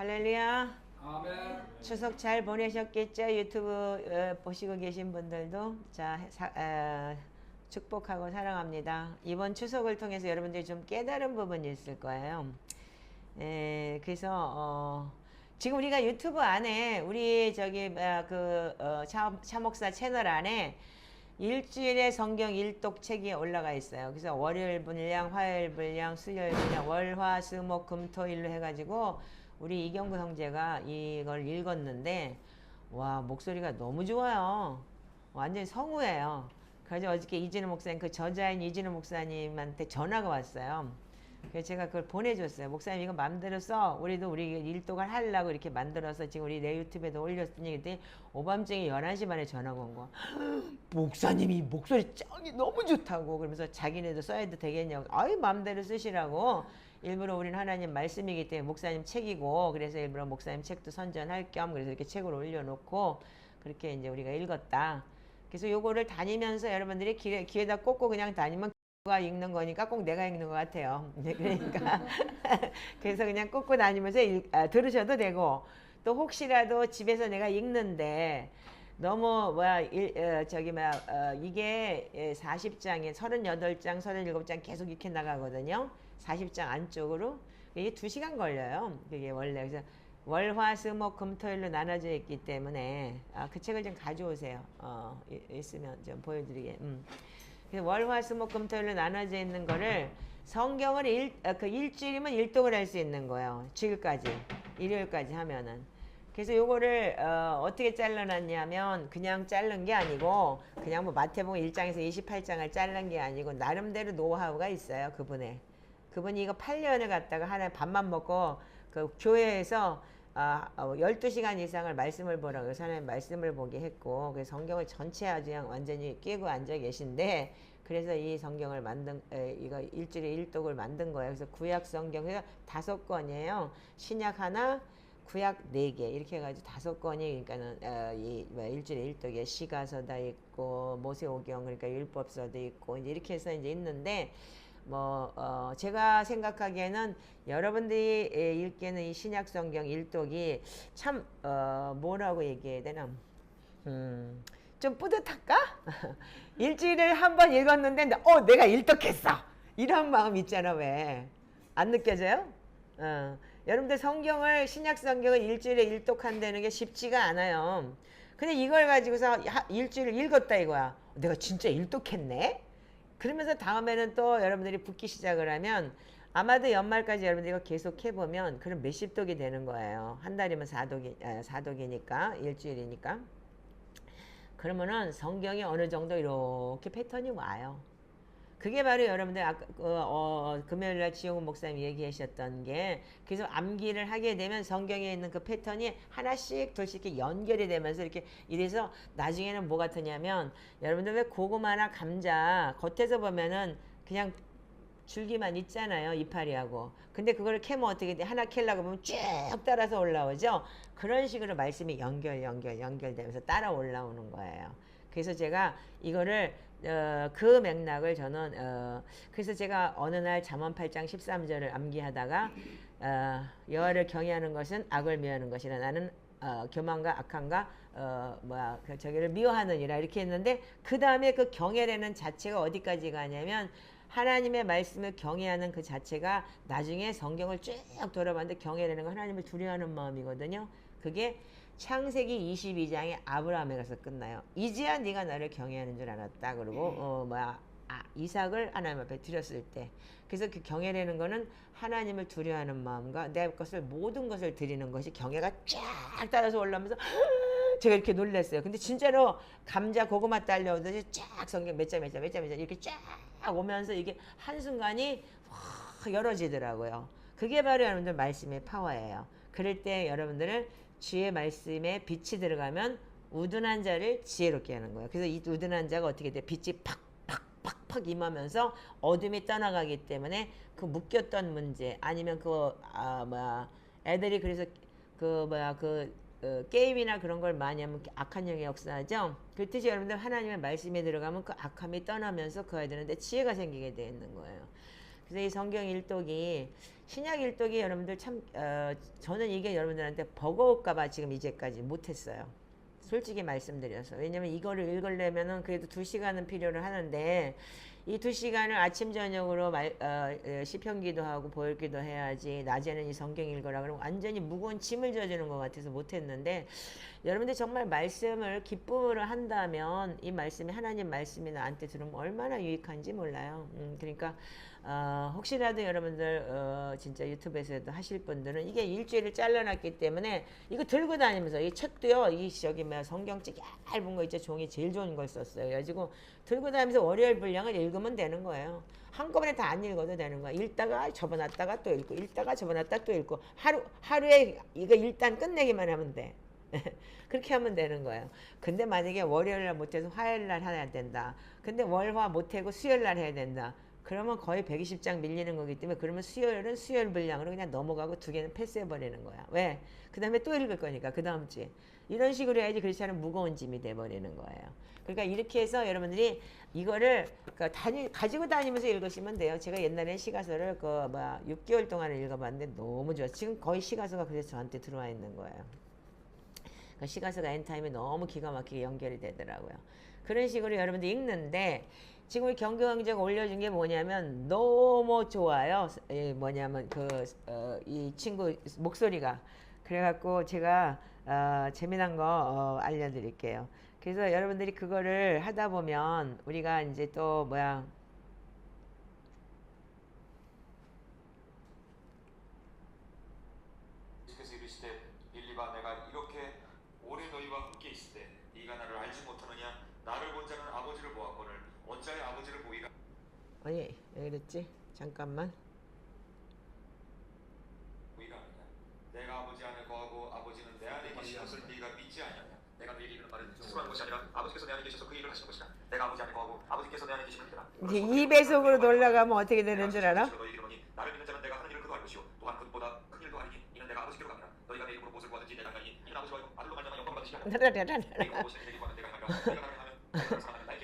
할렐루야. 아멘. 추석 잘 보내셨겠죠? 유튜브 보시고 계신 분들도. 자, 축복하고 사랑합니다. 이번 추석을 통해서 여러분들이 좀 깨달은 부분이 있을 거예요. 그래서 지금 우리가 유튜브 안에 우리 저기 차 목사 채널 안에 일주일의 성경 일독 책이 올라가 있어요. 그래서 월요일 분량, 화요일 분량, 수요일 분량, 월, 화, 수, 목, 금, 토, 일로 해가지고 우리 이경구 형제가 이걸 읽었는데 와, 목소리가 너무 좋아요. 완전히 성우예요. 그래서 어저께 이진우 목사님, 그 저자인 이진우 목사님한테 전화가 왔어요. 그래서 제가 그걸 보내줬어요. 목사님 이거 맘대로 써. 우리도 우리 일독을 하려고 이렇게 만들어서 지금 우리 내 유튜브에도 올렸더니 그때 오밤중에 11시 반에 전화가 온 거야. 목사님이 목소리 짱이 너무 좋다고. 그러면서 자기네도 써야도 되겠냐고. 아유 맘대로 쓰시라고. 일부러 우리는 하나님 말씀이기 때문에 목사님 책이고, 그래서 일부러 목사님 책도 선전할 겸 그래서 이렇게 책을 올려놓고 그렇게 이제 우리가 읽었다. 그래서 요거를 다니면서 여러분들이 귀에다 꽂고 그냥 다니면 가 읽는 거니까 꼭 내가 읽는 것 같아요. 그러니까 그래서 그냥 꽂고 다니면서 들으셔도 되고, 또 혹시라도 집에서 내가 읽는데 너무 이게 40장에 38장 37장 계속 이렇게 나가거든요. 40장 안쪽으로. 이게 2시간 걸려요. 그게 원래. 그래서 월화수목금토일로 나눠져 있기 때문에 그 책을 좀 가져오세요. 있으면 좀 보여드리게. 그래서 월화수목금토일로 나눠져 있는 거를 성경을 일주일이면 일독을 할 수 있는 거예요. 주일까지, 일요일까지 하면은. 그래서 요거를 어떻게 잘라놨냐면 그냥 자른 게 아니고, 그냥 뭐 마태복음 1장에서 28장을 자른 게 아니고 나름대로 노하우가 있어요. 그분이 이거 8년을 갖다가 하나 밥만 먹고 그 교회에서 12시간 이상을 말씀을 보라고 해서 하나님 말씀을 보게 했고, 그래서 성경을 전체 아주 그냥 완전히 끼고 앉아 계신데, 그래서 이 성경을 이거 일주일에 일독을 만든 거예요. 그래서 구약 성경에서 5권이에요. 신약 하나, 구약 4개 이렇게 해가지고 5권이, 그러니까는 일주일에 일독에 시가서다 있고 모세오경, 그러니까 율법서도 있고 이제 이렇게 해서 이제 있는데, 제가 생각하기에는 여러분들이 읽기에는 이 신약 성경 일독이 참 뭐라고 얘기해야 되나, 좀 뿌듯할까? 일주일에 한 번 읽었는데 내가 일독했어 이런 마음 있잖아. 왜 안 느껴져요? 여러분들 성경을, 신약 성경을 일주일에 일독한다는 게 쉽지가 않아요. 근데 이걸 가지고서 일주일을 읽었다 이거야. 내가 진짜 일독했네? 그러면서 다음에는 또 여러분들이 붙기 시작을 하면 아마도 연말까지 여러분들이 이거 계속 해보면 그럼 몇십 독이 되는 거예요. 한 달이면 4독이니까, 일주일이니까. 그러면은 성경이 어느 정도 이렇게 패턴이 와요. 그게 바로 여러분들 금요일날 지용훈 목사님이 얘기하셨던 게, 그래서 암기를 하게 되면 성경에 있는 그 패턴이 하나씩 둘씩 이렇게 연결이 되면서 이렇게 이래서 나중에는 뭐 같으냐면, 여러분들 왜 고구마나 감자 겉에서 보면은 그냥 줄기만 있잖아요. 이파리하고. 근데 그걸 캐면 어떻게 돼? 하나 캐려고 보면 쭉 따라서 올라오죠. 그런 식으로 말씀이 연결되면서 따라 올라오는 거예요. 그래서 제가 이거를 그 맥락을 저는 그래서 제가 어느 날 잠언 8장 13절을 암기하다가 여호와를 경외하는 것은 악을 미워하는 것이라, 나는 교만과 악함과 저기를 미워하느니라 이렇게 했는데, 그 다음에 그 경외라는 자체가 어디까지 가냐면 하나님의 말씀을 경외하는 그 자체가 나중에 성경을 쭉 돌아봤는데 경외라는 건 하나님을 두려워하는 마음이거든요. 그게 창세기 22장에 아브라함에 가서 끝나요. 이제야 네가 나를 경외하는 줄 알았다. 그리고 이삭을 하나님 앞에 드렸을 때. 그래서 그 경외라는 거는 하나님을 두려워하는 마음과 내 것을, 모든 것을 드리는 것이 경외가 쫙 따라서 올라오면서 제가 이렇게 놀랐어요. 근데 진짜로 감자 고구마 딸려오듯이 쫙 성경 몇 장 이렇게 쫙 오면서 이게 한순간이 확 열어지더라고요. 그게 바로 여러분들 말씀의 파워예요. 그럴 때 여러분들은 주의 말씀에 빛이 들어가면 우둔한 자를 지혜롭게 하는 거예요. 그래서 이 우둔한 자가 어떻게 돼? 빛이 팍팍 임하면서 어둠이 떠나가기 때문에 그 묶였던 문제, 아니면 애들이 그래서 게임이나 그런 걸 많이 하면 악한 영의 역사하죠. 그렇듯이 여러분들 하나님의 말씀에 들어가면 그 악함이 떠나면서 그 아이들한테 지혜가 생기게 되어 있는 거예요. 그래서 이 성경 일독이 신약 일독이 여러분들 참 저는 이게 여러분들한테 버거울까봐 지금 이제까지 못했어요. 솔직히 말씀드려서. 왜냐면 이거를 읽으려면은 그래도 2시간은 필요로 하는데 이 2시간을 아침 저녁으로 시편기도 하고 보혈기도 해야지 낮에는 이 성경 읽으라 그러면 완전히 무거운 짐을 져주는 것 같아서 못했는데 여러분들 정말 말씀을 기쁨으로 한다면 이 말씀이 하나님 말씀이 나한테 들으면 얼마나 유익한지 몰라요. 그러니까 혹시라도 여러분들 진짜 유튜브에서도 하실 분들은 이게 일주일을 잘라놨기 때문에 이거 들고 다니면서 이 책도요 이 저기 뭐 성경책 얇은 거 있죠 종이 제일 좋은 걸 썼어요. 그래가지고 들고 다니면서 월요일 분량을 읽으면 되는 거예요. 한꺼번에 다 안 읽어도 되는 거야. 읽다가 접어놨다가 또 읽고 읽다가 접어놨다가 또 읽고 하루에 이거 일단 끝내기만 하면 돼. 그렇게 하면 되는 거예요. 근데 만약에 월요일날 못해서 화요일날 해야 된다. 근데 월화 못하고 수요일날 해야 된다. 그러면 거의 120장 밀리는 거기 때문에 그러면 수요일은 수요일 분량으로 그냥 넘어가고 2개는 패스해버리는 거야. 왜? 그 다음에 또 읽을 거니까 그 다음 주에. 이런 식으로 해야지 그렇지 않으면 무거운 짐이 돼버리는 거예요. 그러니까 이렇게 해서 여러분들이 이거를 가지고 다니면서 읽으시면 돼요. 제가 옛날에 시가서를 6개월 동안 읽어봤는데 너무 좋아. 지금 거의 시가서가 그래서 저한테 들어와 있는 거예요. 그러니까 시가서가 엔타임에 너무 기가 막히게 연결이 되더라고요. 그런 식으로 여러분들 읽는데 지금 우리 경교강좌가 올려준 게 뭐냐면 너무 좋아요. 뭐냐면 이 친구 목소리가 그래갖고 제가 재미난 거 알려드릴게요. 그래서 여러분들이 그거를 하다 보면 우리가 이제 또 주께서 이르시되 빌립아 내가 이렇게 오래 너희와 함께 있을 때 네가 나를 알지 못하느냐 나를 본 자는 아버지를 보았거늘 원자의 아버지를 보이라. 아니 왜 그랬지? 잠깐만. 보이라 하느냐 내가 아버지 안에 거하고 아버지는 내 안에 계신 것을 네가 믿지 아니하냐. 내가 너희에게 이르는 말은 스스로 하는 것이 아니라 아버지께서 내 안에 계셔서 그 일을 하시는 것이라. 내가 아버지 안에 거하고 아버지께서 내 안에 계시느니라. 이제 2배속으로 놀라가면 어떻게 되는 줄 알아? 나를 믿는 자는 내가 하는 일을 그도 알 것이요 또한 그보다 큰 일도 하리니 이는 내가 아버지께로 갑니다. 너희가 내 이름으로 무엇을 구하든지 내가 하나니 이는 아버지와 아들로 말미암아 영광 받으시리라.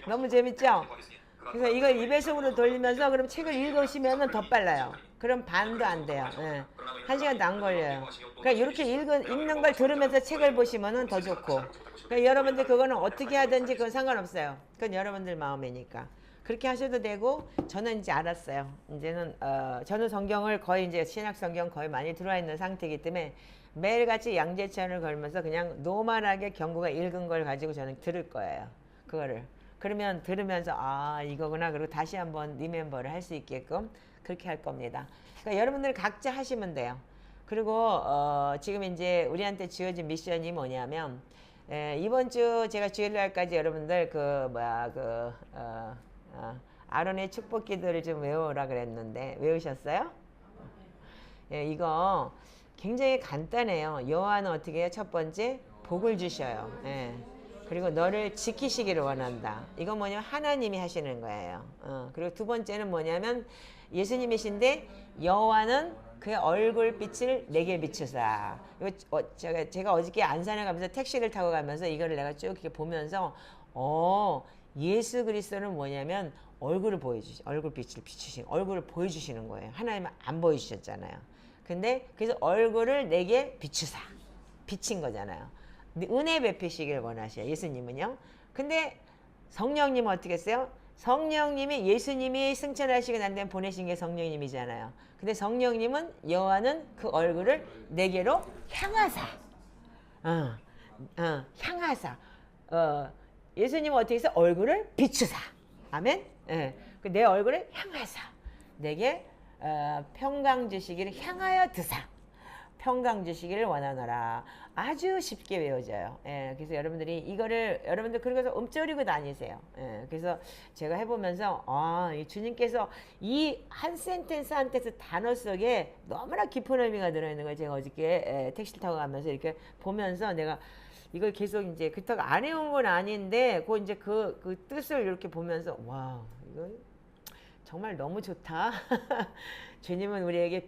너무 재밌죠? 그래서 이걸 2배속으로 돌리면서 그럼 책을 읽으시면 더 빨라요. 그럼 반도 안 돼요. 1시간도 안 걸려요. 그러니까 이렇게 읽는 걸 들으면서 책을 보시면 더 좋고. 그러니까 여러분들 그거는 어떻게 하든지 그건 상관없어요. 그건 여러분들 마음이니까. 그렇게 하셔도 되고 저는 이제 알았어요. 이제는 저는 성경을 거의 이제 신약 성경 거의 많이 들어와 있는 상태이기 때문에 매일같이 양재천을 걸면서 그냥 노멀하게 경구가 읽은 걸 가지고 저는 들을 거예요. 그거를. 그러면 들으면서 이거구나 그리고 다시 한번 리멤버를 할 수 있게끔 그렇게 할 겁니다. 그러니까 여러분들 각자 하시면 돼요. 그리고 지금 이제 우리한테 주어진 미션이 뭐냐면 이번 주 제가 주일날까지 여러분들 아론의 축복 기도를 좀 외우라 그랬는데 외우셨어요? 이거 굉장히 간단해요. 여호와는 어떻게 해요? 첫 번째 복을 주셔요. 그리고 너를 지키시기를 원한다. 이건 뭐냐면 하나님이 하시는 거예요. 그리고 두 번째는 뭐냐면 예수님이신데 여호와는 그의 얼굴빛을 내게 비추사. 이거 제가 어저께 안산에 가면서 택시를 타고 가면서 이거를 내가 쭉 이렇게 보면서 예수 그리스도는 뭐냐면 얼굴을 얼굴빛을 비추시는 얼굴을 보여주시는 거예요. 하나님은 안 보여주셨잖아요. 근데 그래서 얼굴을 내게 비추사 비친 거잖아요. 은혜 베푸시길 원하셔요. 예수님은요. 근데 성령님은 어떻게 했어요? 성령님이 예수님이 승천하시고 난 다음에 보내신 게 성령님이잖아요. 근데 성령님은 여호와는 그 얼굴을 내게로 향하사 향하사 예수님은 어떻게 해서 얼굴을 비추사 아멘. 내 얼굴을 향하사 내게 평강 주시기를 향하여 드사 평강 주시기를 원하노라. 아주 쉽게 외워져요. 그래서 여러분들이 이거를 여러분들 그래서 움쩌리고 다니세요. 그래서 제가 해보면서 이 주님께서 이 한 센텐스 한 텐스 단어 속에 너무나 깊은 의미가 들어있는 걸 제가 어저께 택시를 타고 가면서 이렇게 보면서 내가 이걸 계속 이제 그렇다고 안 해온 건 아닌데 이제 그 뜻을 이렇게 보면서 와 이거 정말 너무 좋다. 주님은 우리에게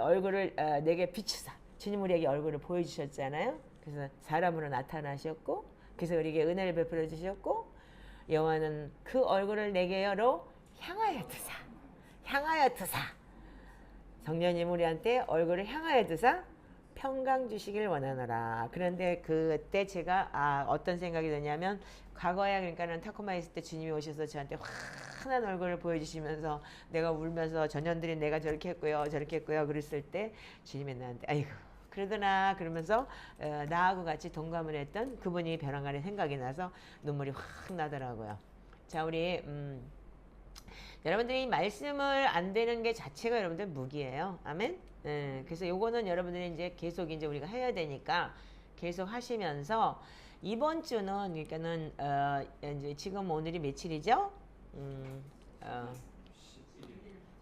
얼굴을 내게 비추사. 주님 우리에게 얼굴을 보여주셨잖아요. 그래서 사람으로 나타나셨고 그래서 우리에게 은혜를 베풀어 주셨고 여호와는 그 얼굴을 내게로 향하여 드사. 향하여 드사. 성령님 우리한테 얼굴을 향하여 두사 평강 주시길 원하노라. 그런데 그때 제가 어떤 생각이 드냐면 과거에 그러니까는 타코마에 있을 때 주님이 오셔서 저한테 환한 얼굴을 보여주시면서 내가 울면서 전년들이 내가 저렇게 했고요 저렇게 했고요 그랬을 때 주님이 나한테 아이고 그러더나 그러면서 나하고 같이 동감을 했던 그분이 변함가는 생각이 나서 눈물이 확 나더라고요. 자 우리 여러분들이 말씀을 안 되는 게 자체가 여러분들 무기예요. 아멘. 그래서 요거는 여러분들이 이제 계속 이제 우리가 해야 되니까 계속 하시면서 이번 주는 그러니까는 이제 지금 오늘이 며칠이죠?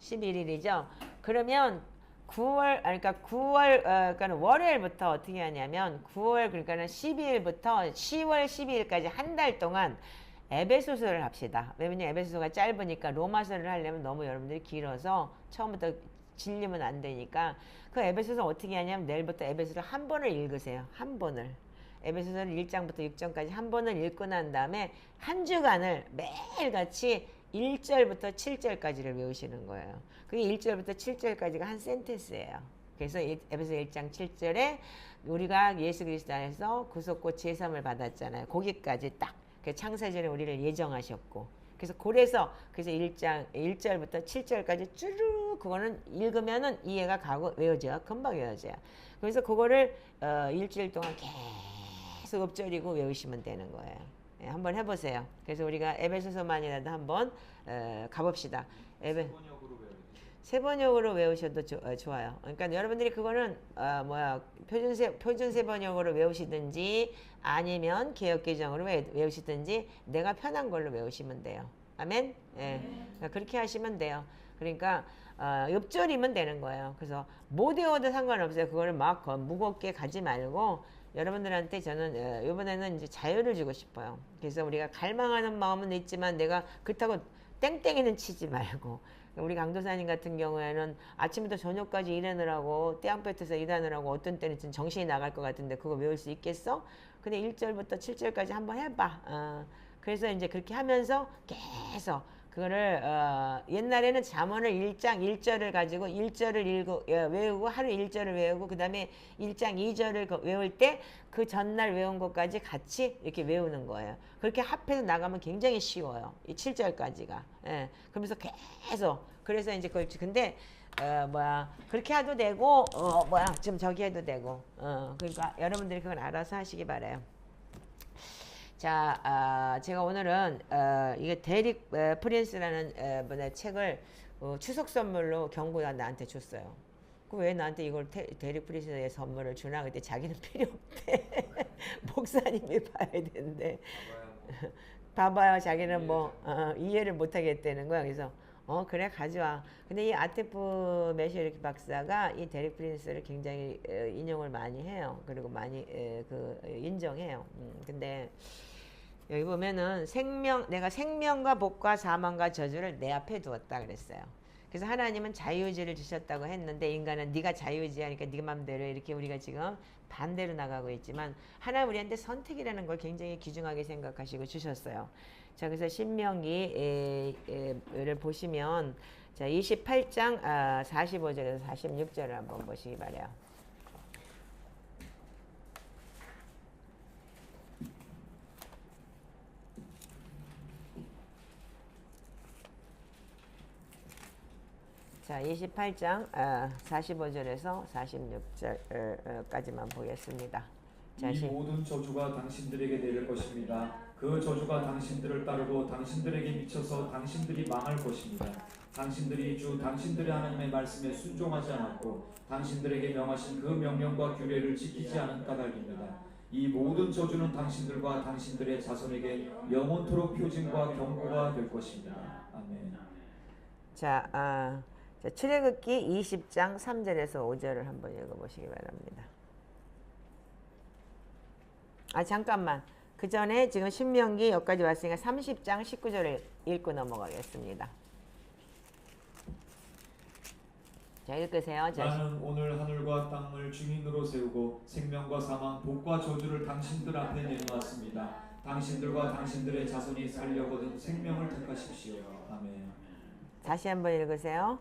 11일이죠. 그러면 9월 그러니까 9월 그러니까 월요일부터 어떻게 하냐면 9월 그러니까는 12일부터 10월 12일까지 한 달 동안 에베소서를 합시다. 왜냐면 에베소서가 짧으니까 로마서를 하려면 너무 여러분들이 길어서 처음부터 질리면 안 되니까 그 에베소서 어떻게 하냐면 내일부터 에베소서를 한 번을 읽으세요. 한 번을. 에베소서를 1장부터 6장까지 한 번을 읽고 난 다음에 한 주간을 매일같이 1절부터 7절까지를 외우시는 거예요. 그게 1절부터 7절까지가 한 센텐스예요. 그래서 에베소 1장 7절에 우리가 예수 그리스도 안에서 구속고 제삼을 받았잖아요. 거기까지 딱 창세전에 우리를 예정하셨고 그래서 그래서 1절부터 7절까지 쭈르 그거는 읽으면은 이해가 가고 외워져요. 금방 외워져요. 그래서 그거를 일주일 동안 계속 읊조리고 외우시면 되는 거예요. 예, 한번 해보세요. 그래서 우리가 에베소서만이라도 한번 가봅시다. 세 번역으로 외우셔도 좋아요. 그러니까 여러분들이 그거는 표준 세 번역으로 외우시든지 아니면 개역개정으로 외우시든지 내가 편한 걸로 외우시면 돼요. 아멘. 예. 그러니까 그렇게 하시면 돼요. 그러니까 읊조리면 되는 거예요. 그래서 못 외워도 상관없어요. 그거를 막 무겁게 가지 말고 여러분들한테 저는 이번에는 이제 자유를 주고 싶어요. 그래서 우리가 갈망하는 마음은 있지만 내가 그렇다고 땡땡이는 치지 말고 우리 강도사님 같은 경우에는 아침부터 저녁까지 일하느라고 떼양볕에서 일하느라고 어떤 때는 정신이 나갈 것 같은데 그거 외울 수 있겠어? 근데 1절부터 7절까지 한번 해봐. 그래서 이제 그렇게 하면서 계속 그거를 옛날에는 잠언을 1장 1절을 가지고 1절을 외우고 하루 1절을 외우고 그 다음에 1장 2절을 외울 때 그 전날 외운 것까지 같이 이렇게 외우는 거예요. 그렇게 합해서 나가면 굉장히 쉬워요. 이 7절까지가. 예. 그러면서 계속 그래서 이제 근데 그렇게 해도 되고 좀 저기 해도 되고 그러니까 여러분들이 그걸 알아서 하시기 바라요. 자, 제가 오늘은 이게 데릭 프린스라는 책을 추석 선물로 경구가 나한테 줬어요. 왜 나한테 이걸 데릭 프린스의 선물을 주나? 그때 자기는 필요 없대. 목사님이 봐야 되는데. 봐봐요. 자기는 이해를 못 하겠다는 거야. 그래서 그래 가져와. 근데 이 아테프 메시르키 박사가 이 데릭 프린스를 굉장히 인용을 많이 해요. 그리고 많이 인정해요. 근데 여기 보면은 내가 생명과 복과 사망과 저주를 내 앞에 두었다 그랬어요. 그래서 하나님은 자유의지를 주셨다고 했는데 인간은 네가 자유의지하니까 네 맘대로 이렇게 우리가 지금 반대로 나가고 있지만 하나님 우리한테 선택이라는 걸 굉장히 귀중하게 생각하시고 주셨어요. 자, 그래서 신명기를 보시면 자 28장 45절에서 46절을 한번 보시기 바래요. 자, 28장 45절에서 46절까지만 보겠습니다. 이 모든 저주가 당신들에게 내릴 것입니다. 그 저주가 당신들을 따르고 당신들에게 미쳐서 당신들이 망할 것입니다. 당신들이 주 당신들의 하나님의 말씀에 순종하지 않았고 당신들에게 명하신 그 명령과 규례를 지키지 않은 까닭입니다. 이 모든 저주는 당신들과 당신들의 자손에게 영원토록 표징과 경고가 될 것입니다. 아멘. 자, 출애굽기 20장 3절에서 5절을 한번 읽어보시기 바랍니다. 잠깐만. 그 전에 지금 신명기 여기까지 왔으니까 30장 19절을 읽고 넘어가겠습니다. 자, 읽으세요. 나는 오늘 하늘과 땅을 증인으로 세우고 생명과 사망, 복과 저주를 당신들 앞에 내놓았습니다. 당신들과 당신들의 자손이 살려거든 생명을 택하십시오. 아멘. 다시 한번 읽으세요.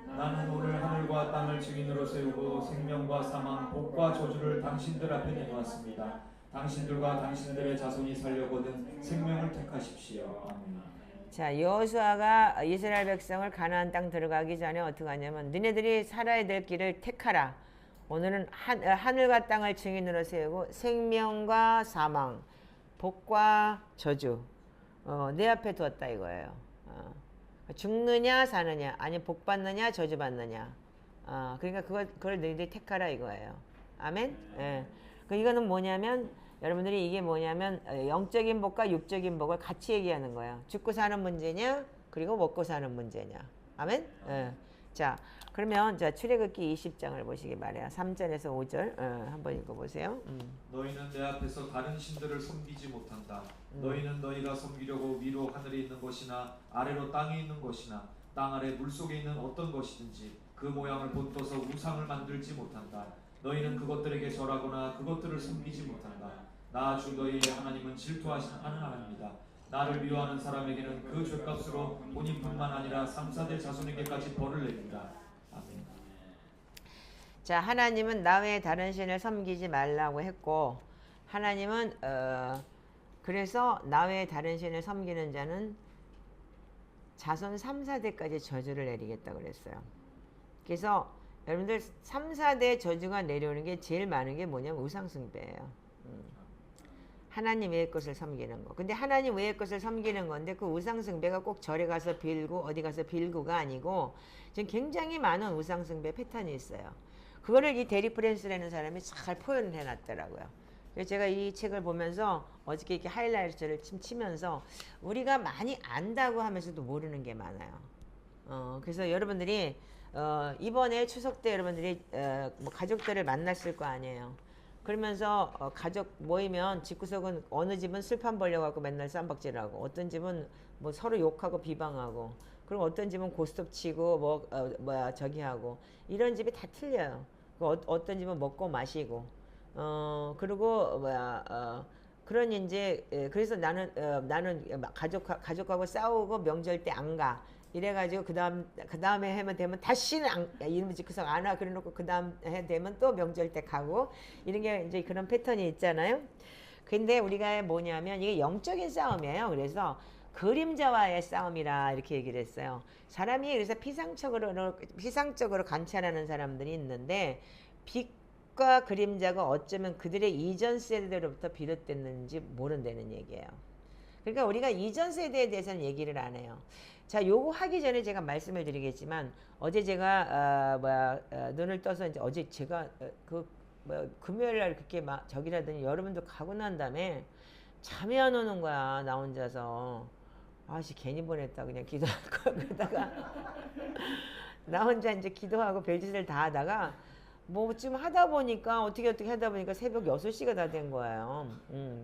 나는 오늘 하늘과 증인으로 세우고 생명과 사망, 복과 저주를 당신들 앞에 내놓았습니다. 당신들과 당신들의 자손이 살려거든 생명을 택하십시오. 아멘. 자, 여호수아가 이스라엘 백성을 가나안 땅 들어가기 전에 어떻게 하냐면 너네들이 살아야 될 길을 택하라. 오늘은 하늘과 땅을 증인으로 세우고 생명과 사망, 복과 저주 내 앞에 두었다 이거예요. 죽느냐 사느냐 아니 복 받느냐 저주 받느냐. 그러니까 그걸 너희들이 택하라 이거예요. 아멘. 예. 이거는 뭐냐면 여러분들이 이게 뭐냐면 영적인 복과 육적인 복을 같이 얘기하는 거예요. 죽고 사는 문제냐 그리고 먹고 사는 문제냐. 아멘. 예. 자 그러면 자 출애굽기 20장을 보시기 바래요. 3절에서 5절 한번 읽어보세요. 너희는 내 앞에서 다른 신들을 섬기지 못한다. 너희는 너희가 섬기려고 위로 하늘에 있는 것이나 아래로 땅에 있는 것이나 땅 아래 물속에 있는 어떤 것이든지 그 모양을 본떠서 우상을 만들지 못한다. 너희는 그것들에게 절하거나 그것들을 섬기지 못한다. 나 주 너희의 하나님은 질투하시는 하나님이다. 나를 미워하는 사람에게는 그 죄값으로 본인뿐만 아니라 3,4대 자손에게까지 벌을 내린다. 아멘. 자 하나님은 나 외에 다른 신을 섬기지 말라고 했고 하나님은 그래서 나 외에 다른 신을 섬기는 자는 자손 3, 4대까지 저주를 내리겠다고 그랬어요. 그래서 여러분들 3, 4대 저주가 내려오는 게 제일 많은 게 뭐냐면 우상숭배예요. 하나님 외의 것을 섬기는 거. 근데 하나님 외의 것을 섬기는 건데 그 우상숭배가 꼭 절에 가서 빌고 어디 가서 빌고가 아니고 지금 굉장히 많은 우상숭배 패턴이 있어요. 그거를 이 데리 프랜스라는 사람이 잘 표현을 해놨더라고요. 그래서 제가 이 책을 보면서 어저께 이렇게 하이라이트를 치면서 우리가 많이 안다고 하면서도 모르는 게 많아요. 그래서 여러분들이 이번에 추석 때 여러분들이 뭐 가족들을 만났을 거 아니에요. 그러면서 가족 모이면 집구석은 어느 집은 술판 벌려갖고 맨날 쌈박질하고 어떤 집은 뭐 서로 욕하고 비방하고 그리고 어떤 집은 고스톱 치고 저기 하고 이런 집이 다 틀려요. 어떤 집은 먹고 마시고 그리고 그런 이제 그래서 나는 가족하고 싸우고 명절 때 안 가. 이래가지고 그 다음에 해면 되면 다시는 이름을 짓고서 안 와. 그래놓고 그 다음 해 되면 또 명절 때 가고 이런 게 이제 그런 패턴이 있잖아요. 근데 우리가 뭐냐면 이게 영적인 싸움이에요. 그래서 그림자와의 싸움이라 이렇게 얘기를 했어요. 사람이 그래서 피상적으로 관찰하는 사람들이 있는데 빛과 그림자가 어쩌면 그들의 이전 세대로부터 비롯됐는지 모른다는 얘기예요. 그러니까 우리가 이전 세대에 대해서는 얘기를 안 해요. 자, 요거 하기 전에 제가 말씀을 드리겠지만 어제 제가 눈을 떠서 이제 어제 제가 금요일 날 그렇게 막 저기라더니 여러분도 가고 난 다음에 잠이 안 오는 거야. 나 혼자서. 아씨 괜히 보냈다 그냥 기도할 걸 그러다가 나 혼자 이제 기도하고 별짓을 다 하다가 뭐 좀 하다 보니까 어떻게 하다 보니까 새벽 6시가 다 된 거예요.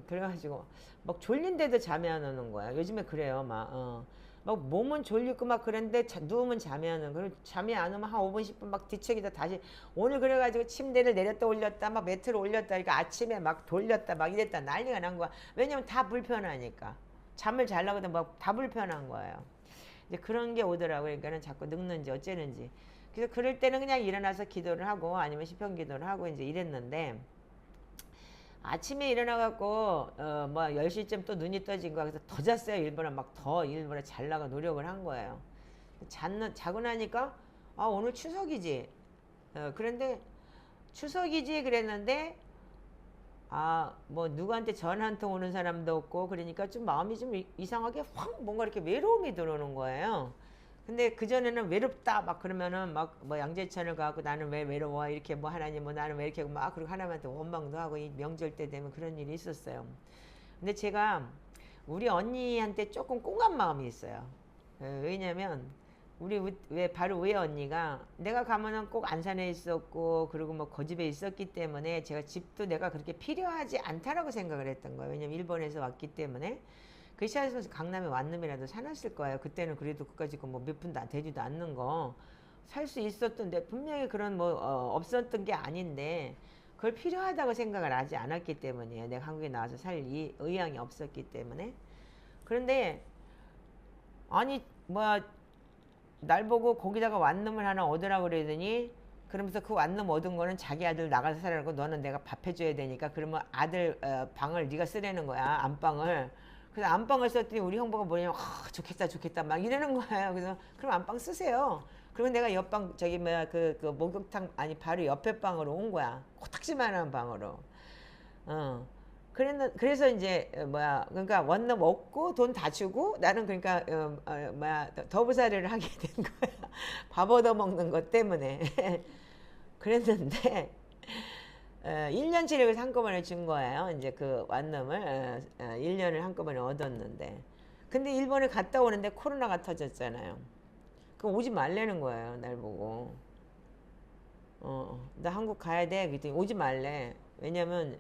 그래가지고 막 졸린데도 잠이 안 오는 거야. 요즘에 그래요. 막 몸은 졸리고 막 그랬는데 누우면 잠이 안 오는 거야. 잠이 안 오면 한 5분 10분 막 뒤척이다 다시 오늘 그래가지고 침대를 내렸다 올렸다 막 매트를 올렸다 그러니까 아침에 막 돌렸다 막 이랬다 난리가 난 거야. 왜냐면 다 불편하니까 잠을 자려고 막 다 불편한 거예요. 이제 그런 게 오더라고요. 그러니까는 자꾸 늙는지 어쩌는지. 그래서 그럴 때는 그냥 일어나서 기도를 하고 아니면 시편 기도를 하고 이제 이랬는데 아침에 일어나갖고 10시쯤 또 눈이 떠진 거야. 그래서 더 잤어요. 일부러 자려고 노력을 한 거예요. 자고 나니까 오늘 추석이지. 그런데 추석이지 그랬는데 뭐 누구한테 전화 한 통 오는 사람도 없고 그러니까 좀 마음이 좀 이상하게 확 뭔가 이렇게 외로움이 들어오는 거예요. 근데 그전에는 외롭다 막 그러면은 막 뭐 양재천을 가고 나는 왜 외로워 이렇게 뭐 하나님 뭐 나는 왜 이렇게 막 그리고 하나님한테 원망도 하고 이 명절 때 되면 그런 일이 있었어요. 근데 제가 우리 언니한테 조금 꽁한 마음이 있어요. 왜냐면 왜 바로 왜 언니가 내가 가면은 꼭 안산에 있었고 그리고 뭐 거집에 있었기 때문에 제가 집도 내가 그렇게 필요하지 않다라고 생각을 했던 거예요. 왜냐면 일본에서 왔기 때문에 그 시절에서 강남에 왔놈이라도 사놨을 거예요. 그때는 그래도 그까짓 거 뭐 몇 푼도 되지도 않는 거 살 수 있었던데 분명히 그런 없었던 게 아닌데 그걸 필요하다고 생각을 하지 않았기 때문이에요. 내가 한국에 나와서 살 의향이 없었기 때문에. 그런데 아니 날 보고 거기다가 왔놈을 하나 얻으라고 그러더니 그러면서 그 완놈 얻은 거는 자기 아들 나가서 살라고 너는 내가 밥 해줘야 되니까 그러면 아들 방을 네가 쓰라는 거야 안방을. 그래서 안방을 썼더니 우리 형부가 뭐냐면 좋겠다 좋겠다 막 이러는 거예요. 그래서 그럼 안방 쓰세요. 그리고 내가 옆방 저기 뭐야 그 목욕탕 아니 바로 옆에 방으로 온 거야. 코딱지만한 방으로. 그래서 이제 뭐야 그러니까 원룸 없고 돈 다 주고 나는 그러니까 뭐야 더부살이를 하게 된 거야. 밥 얻어 먹는 것 때문에. 그랬는데 1년치를 한꺼번에 준 거예요. 이제 그 원룸을 1년을 한꺼번에 얻었는데 근데 일본에 갔다 오는데 코로나가 터졌잖아요. 그럼 오지 말라는 거예요. 날 보고. 나 한국 가야 돼. 그랬더니 오지 말래. 왜냐면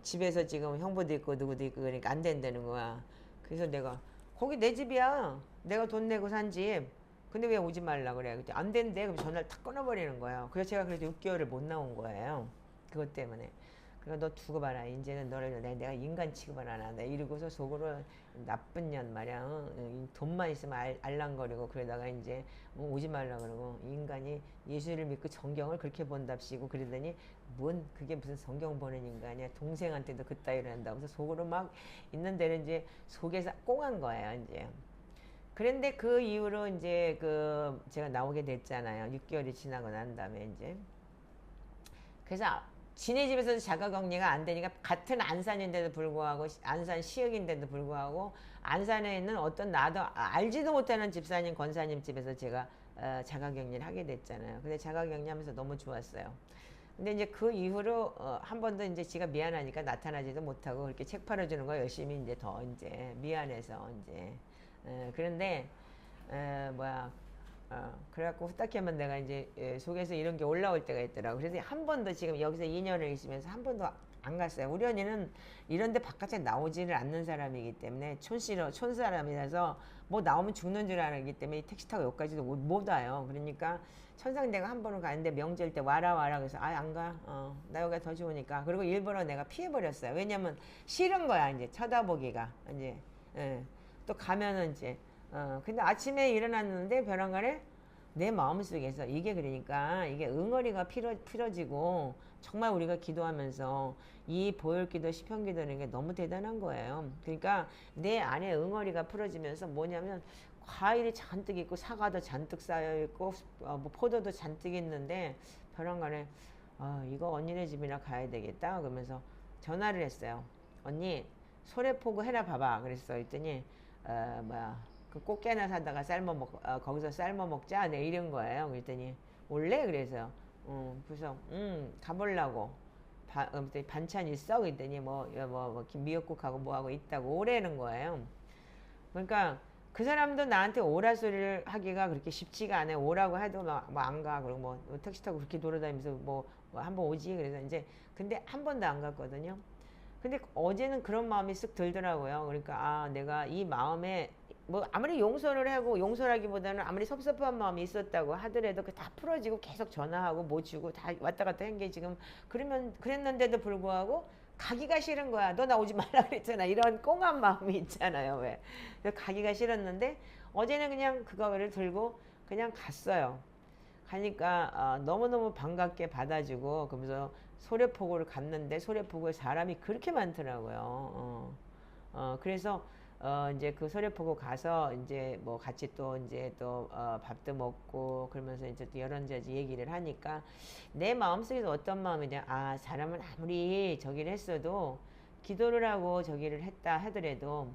집에서 지금 형부도 있고 누구도 있고 그러니까 안 된다는 거야. 그래서 내가 거기 내 집이야. 내가 돈 내고 산 집. 근데 왜 오지 말라 그래. 그때 안 된대. 그럼 전화를 탁 끊어버리는 거예요. 그래서 제가 그래도 6개월을 못 나온 거예요. 그것 때문에. 그러니까 너 두고 봐라. 이제는 너를 내가 인간 취급을 안 한다. 이러고서 속으로 나쁜 년 말이야. 돈만 있으면 알랑거리고 그러다가 이제 오지 말라 그러고 인간이 예수를 믿고 성경을 그렇게 본답시고 그러더니 뭔 그게 무슨 성경 보는 인간이야. 동생한테도 그따위로 한다고 해서 속으로 막 있는 데는 이제 속에서 꽁한 거예요. 이제. 그런데 그 이후로 이제 그 제가 나오게 됐잖아요. 6개월이 지나고 난 다음에 이제. 그래서 지네 집에서도 자가격리가 안 되니까 같은 안산인데도 불구하고 안산 시역인데도 불구하고 안산에 있는 어떤 나도 알지도 못하는 집사님 권사님 집에서 제가 자가격리를 하게 됐잖아요. 근데 자가격리하면서 너무 좋았어요. 근데 이제 그 이후로 한 번도 이제 지가 미안하니까 나타나지도 못하고 그렇게 책 팔아주는 거 열심히 이제 더 이제 미안해서 이제 그런데 뭐야 그래갖고 후딱 하면 내가 이제 속에서 이런 게 올라올 때가 있더라고. 그래서 한 번도 지금 여기서 2년을 있으면서 한 번도 안 갔어요. 우리 언니는 이런데 바깥에 나오지를 않는 사람이기 때문에 촌 사람이라서 뭐 나오면 죽는 줄 알기 때문에 택시 타고 여기까지도 못 와요. 그러니까 천상대가 한 번은 가는데 명절 때 와라 그래서 안 가. 나 여기가 더 좋으니까. 그리고 일부러 내가 피해버렸어요. 왜냐면 싫은 거야 이제 쳐다보기가 이제 또 가면은 이제 근데 아침에 일어났는데 벼랑간에 내 마음속에서 이게 그러니까 이게 응어리가 풀어지고 정말 우리가 기도하면서 이 보혈기도 시편기도는 게 너무 대단한 거예요. 그러니까 내 안에 응어리가 풀어지면서 뭐냐면 과일이 잔뜩 있고 사과도 잔뜩 쌓여 있고 뭐 포도도 잔뜩 있는데 벼랑간에 이거 언니네 집이나 가야 되겠다 그러면서 전화를 했어요. 언니 소래포구 해라 봐봐 그랬어. 했더니 그 꽃게나 사다가 거기서 삶아 먹자. 네, 이런 거예요. 그랬더니 올래? 그래서 그래서 가보려고. 반찬 있어? 그랬더니 미역국하고 뭐하고 있다고 오래는 거예요. 그러니까 그 사람도 나한테 오라 소리를 하기가 그렇게 쉽지가 않아요. 오라고 해도 안 가. 그리고 뭐 택시 타고 그렇게 돌아다니면서 뭐 한번 오지. 그래서 이제 근데 한 번도 안 갔거든요. 근데 어제는 그런 마음이 쓱 들더라고요. 그러니까 내가 이 마음에 뭐 아무리 용서를 하고 용서라기보다는 아무리 섭섭한 마음이 있었다고 하더라도 그 다 풀어지고 계속 전화하고 뭐 주고 다 왔다 갔다 한 게 지금 그랬는데도 불구하고 가기가 싫은 거야. 너 나 오지 말라 그랬잖아. 이런 꽁한 마음이 있잖아요. 왜? 가기가 싫었는데 어제는 그냥 그거를 들고 그냥 갔어요. 가니까 너무너무 반갑게 받아주고 그러면서 소래포구를 갔는데 소래포구에 사람이 그렇게 많더라고요. 그래서 이제 그 소래포구 가서 이제 뭐 같이 또 이제 또 밥도 먹고 그러면서 이제 또 여론저지 얘기를 하니까 내 마음속에서 어떤 마음이냐 사람은 아무리 저기를 했어도 기도를 하고 저기를 했다 하더라도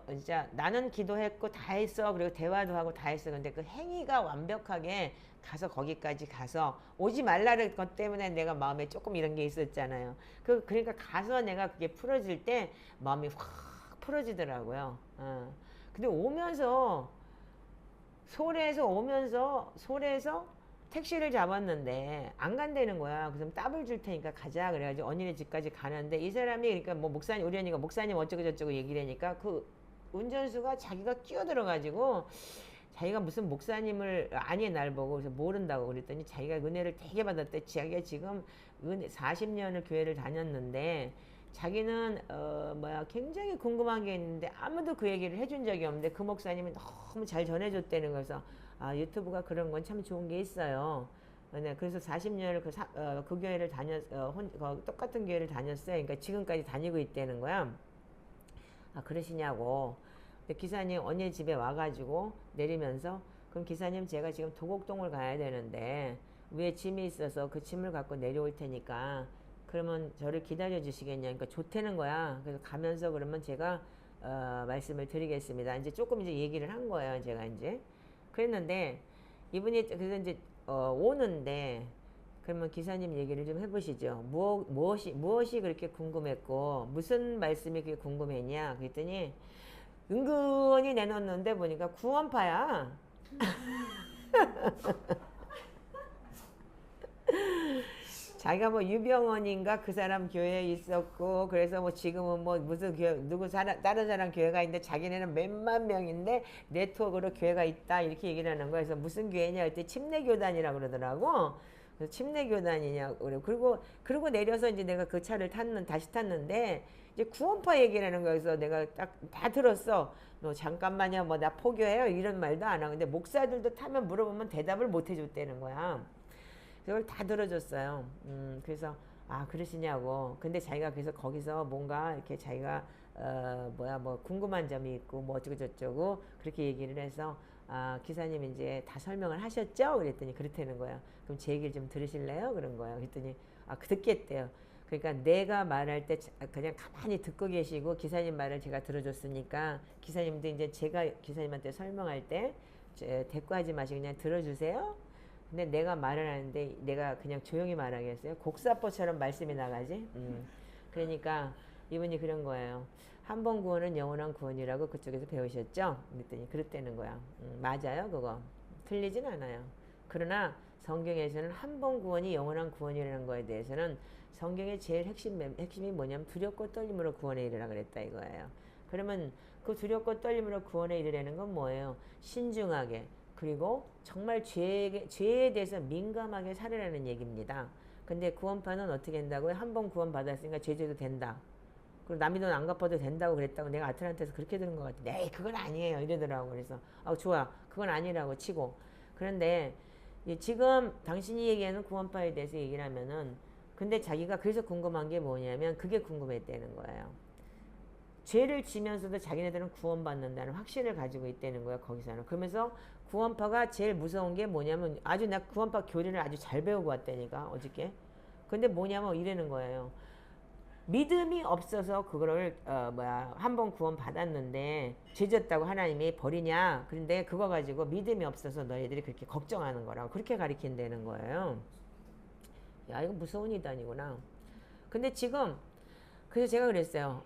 진짜 나는 기도했고 다 했어. 그리고 대화도 하고 다 했어. 근데 그 행위가 완벽하게 가서 거기까지 가서 오지 말라는 것 때문에 내가 마음에 조금 이런 게 있었잖아요. 그러니까 가서 내가 그게 풀어질 때 마음이 확 풀어지더라고요. 근데 오면서 소래에서 택시를 잡았는데 안 간다는 거야. 그래서 따블 줄 테니까 가자. 그래가지고 언니네 집까지 가는데 이 사람이 그러니까 뭐 목사님 우리 언니가 목사님 어쩌고 저쩌고 얘기를 하니까 그 운전수가 자기가 끼어들어가지고 자기가 무슨 목사님을 아니 날 보고 그래서 모른다고 그랬더니 자기가 은혜를 되게 받았대. 자기가 지금 40년을 교회를 다녔는데 자기는 굉장히 궁금한 게 있는데 아무도 그 얘기를 해준 적이 없는데 그 목사님이 너무 잘 전해줬다는 거여서 유튜브가 그런 건 참 좋은 게 있어요. 네, 그래서 40년을 그 교회를 똑같은 교회를 다녔어요. 그러니까 지금까지 다니고 있다는 거야. 아, 그러시냐고. 근데 기사님 언니 집에 와가지고 내리면서 그럼 기사님 제가 지금 도곡동을 가야 되는데 위에 짐이 있어서 그 짐을 갖고 내려올 테니까 그러면 저를 기다려 주시겠냐. 그러니까 좋다는 거야. 그래서 가면서 그러면 제가 말씀을 드리겠습니다. 이제 조금 이제 얘기를 한 거예요. 제가 이제 그랬는데 이분이 그래서 이제 오는데 그러면 기사님 얘기를 좀 해보시죠. 무엇이 그렇게 궁금했고 무슨 말씀이 그렇게 궁금했냐. 그랬더니 은근히 내놓는데 보니까 구원파야. 자기가 뭐 유병원인가 그 사람 교회에 있었고 그래서 뭐 지금은 뭐 무슨 교회 다른 사람 교회가 있는데 자기네는 몇만 명인데 네트워크로 교회가 있다 이렇게 얘기를 하는 거야. 그래서 무슨 교회냐 그때 침례교단이라고 그러더라고. 그래서 침례교단이냐고 그리고 내려서 이제 내가 그 차를 다시 탔는데 이제 구원파 얘기를 하는 거야. 그래서 내가 딱 다 들었어. 너 잠깐만요 뭐 나 포교해요 이런 말도 안 하고 근데 목사들도 타면 물어보면 대답을 못 해줬다는 거야. 그걸 다 들어줬어요. 그래서 아 그러시냐고. 근데 자기가 그래서 거기서 뭔가 이렇게 자기가 뭐 궁금한 점이 있고 뭐 어쩌고 저쩌고 그렇게 얘기를 해서 아 기사님 이제 다 설명을 하셨죠? 그랬더니 그렇다는 거야. 그럼 제 얘기를 좀 들으실래요? 그런 거야. 그랬더니 아 듣겠대요. 그러니까 내가 말할 때 그냥 가만히 듣고 계시고 기사님 말을 제가 들어줬으니까 기사님도 이제 제가 기사님한테 설명할 때 대꾸하지 마시고 그냥 들어주세요. 근데 내가 말을 하는데 내가 그냥 조용히 말하겠어요? 곡사포처럼 말씀이 나가지? 그러니까 이분이 그런 거예요. 한 번 구원은 영원한 구원이라고 그쪽에서 배우셨죠? 그랬더니 그랬다는 거야. 맞아요 그거. 틀리진 않아요. 그러나 성경에서는 한 번 구원이 영원한 구원이라는 거에 대해서는 성경의 제일 핵심이 뭐냐면 두렵고 떨림으로 구원에 이르라 그랬다 이거예요. 그러면 그 두렵고 떨림으로 구원에 이르라는 건 뭐예요? 신중하게 그리고 정말 죄에 대해서 민감하게 살으라는 얘기입니다. 근데 구원파는 어떻게 된다고요? 한 번 구원 받았으니까 죄져도 된다. 그리고 남이 돈 안 갚아도 된다고 그랬다고 내가 아틀란타에서 그렇게 들은 것 같아. 네, 그건 아니에요. 이러더라고. 그래서 좋아. 그건 아니라고 치고. 그런데 지금 당신이 얘기하는 구원파에 대해서 얘기를 하면은 근데 자기가 그래서 궁금한 게 뭐냐면 그게 궁금했다는 거예요. 죄를 지면서도 자기네들은 구원받는다는 확신을 가지고 있다는 거예요. 거기서는. 그러면서 구원파가 제일 무서운 게 뭐냐면 나 구원파 교리를 아주 잘 배우고 왔다니까 어저께. 근데 뭐냐면 이러는 거예요. 믿음이 없어서 그거를 한 번 구원 받았는데 죄졌다고 하나님이 버리냐. 그런데 그거 가지고 믿음이 없어서 너희들이 그렇게 걱정하는 거라고 그렇게 가리킨다는 거예요. 야 이거 무서운 이단이구나. 근데 지금 그래서 제가 그랬어요.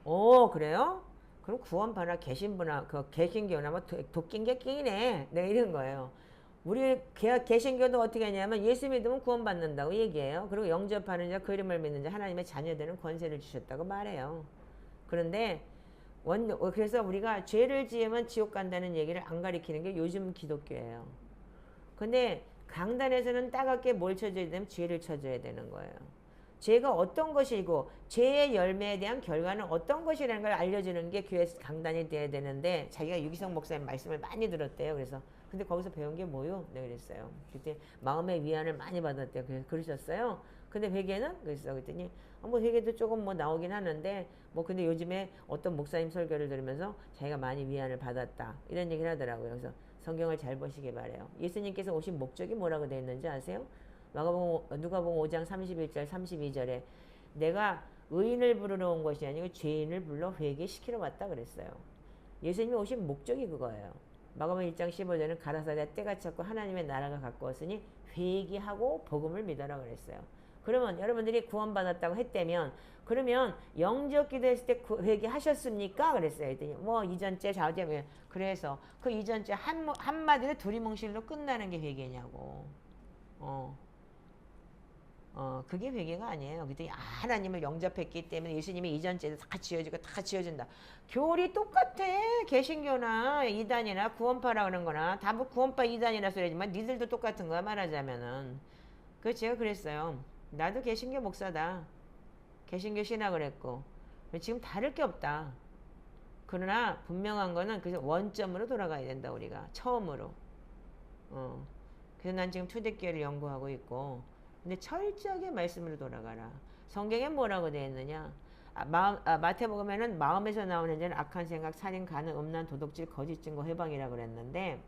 그래요? 그럼 구원파나 개신부나 그 개신교나 뭐 도낀 게 끼네. 내가 이런 거예요. 우리 개신교도 어떻게 하냐면 예수 믿으면 구원받는다고 얘기해요. 그리고 영접하는 자 그 이름을 믿는 자 하나님의 자녀되는 권세를 주셨다고 말해요. 그런데 그래서 우리가 죄를 지으면 지옥 간다는 얘기를 안 가리키는 게 요즘 기독교예요. 근데 강단에서는 따갑게 뭘 쳐줘야 되면 죄를 쳐줘야 되는 거예요. 죄가 어떤 것이고 죄의 열매에 대한 결과는 어떤 것이라는 걸 알려주는 게 교회 강단이 돼야 되는데 자기가 유기성 목사님 말씀을 많이 들었대요. 그래서 근데 거기서 배운 게 뭐요? 네 그랬어요. 그때 마음의 위안을 많이 받았대요. 그래서 그러셨어요. 근데 회개는? 그랬어. 그랬더니 뭐 회개도 조금 뭐 나오긴 하는데 뭐 근데 요즘에 어떤 목사님 설교를 들으면서 자기가 많이 위안을 받았다 이런 얘기를 하더라고요. 그래서 성경을 잘 보시기 바래요. 예수님께서 오신 목적이 뭐라고 되어 있는지 아세요? 누가복음 5장 31절 32절에 내가 의인을 부르러 온 것이 아니고 죄인을 불러 회개시키러 왔다 그랬어요. 예수님이 오신 목적이 그거예요. 마가복음 1장 15절은 가라사대 때가 찼고 하나님의 나라가 가까웠으니 회개하고 복음을 믿어라 그랬어요. 그러면 여러분들이 구원받았다고 했다면 그러면 영접 기도했을 때 회개하셨습니까? 그랬어요. 그랬더니 뭐 이전죄 좌우죄 그래서 그 이전죄 한마디로 두리뭉실로 끝나는 게 회개냐고. 그게 회개가 아니에요. 그랬더니 하나님을 영접했기 때문에 예수님이 이전 죄도 다 지워지고 다 지워진다. 교리 똑같아. 개신교나 이단이나 구원파라 그런 거나 다 뭐 구원파 이단이라 소리지만 니들도 똑같은 거야 말하자면은. 그래서 제가 그랬어요. 나도 개신교 목사다. 개신교 신학을 했고 지금 다를 게 없다. 그러나 분명한 거는 그래서 원점으로 돌아가야 된다 우리가 처음으로. 그래서 난 지금 초대교회를 연구하고 있고, 근데 철저하게 말씀으로 돌아가라. 성경에 뭐라고 되어 있느냐? 마태복음에는 마음에서 나오는 자는 악한 생각, 살인, 간음, 음란, 도둑질, 거짓 증거, 회방이라고 그랬는데,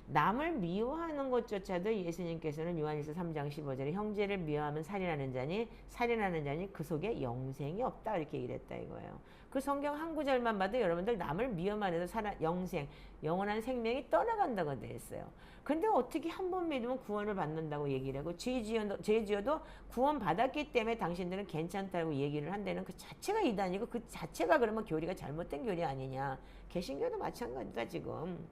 남을 미워하는 것조차도 예수님께서는 요한일서 3장 15절에 형제를 미워하면 살인하는 자니 그 속에 영생이 없다 이렇게 얘기를 했다 이거예요. 그 성경 한 구절만 봐도 여러분들 남을 미워만 해도 영원한 생명이 떠나간다고 되어 있어요. 근데 어떻게 한 번 믿으면 구원을 받는다고 얘기를 하고 죄 지어도 구원 받았기 때문에 당신들은 괜찮다고 얘기를 한다는 그 자체가 이단이고 그 자체가 그러면 교리가 잘못된 교리 아니냐. 개신교도 마찬가지다 지금.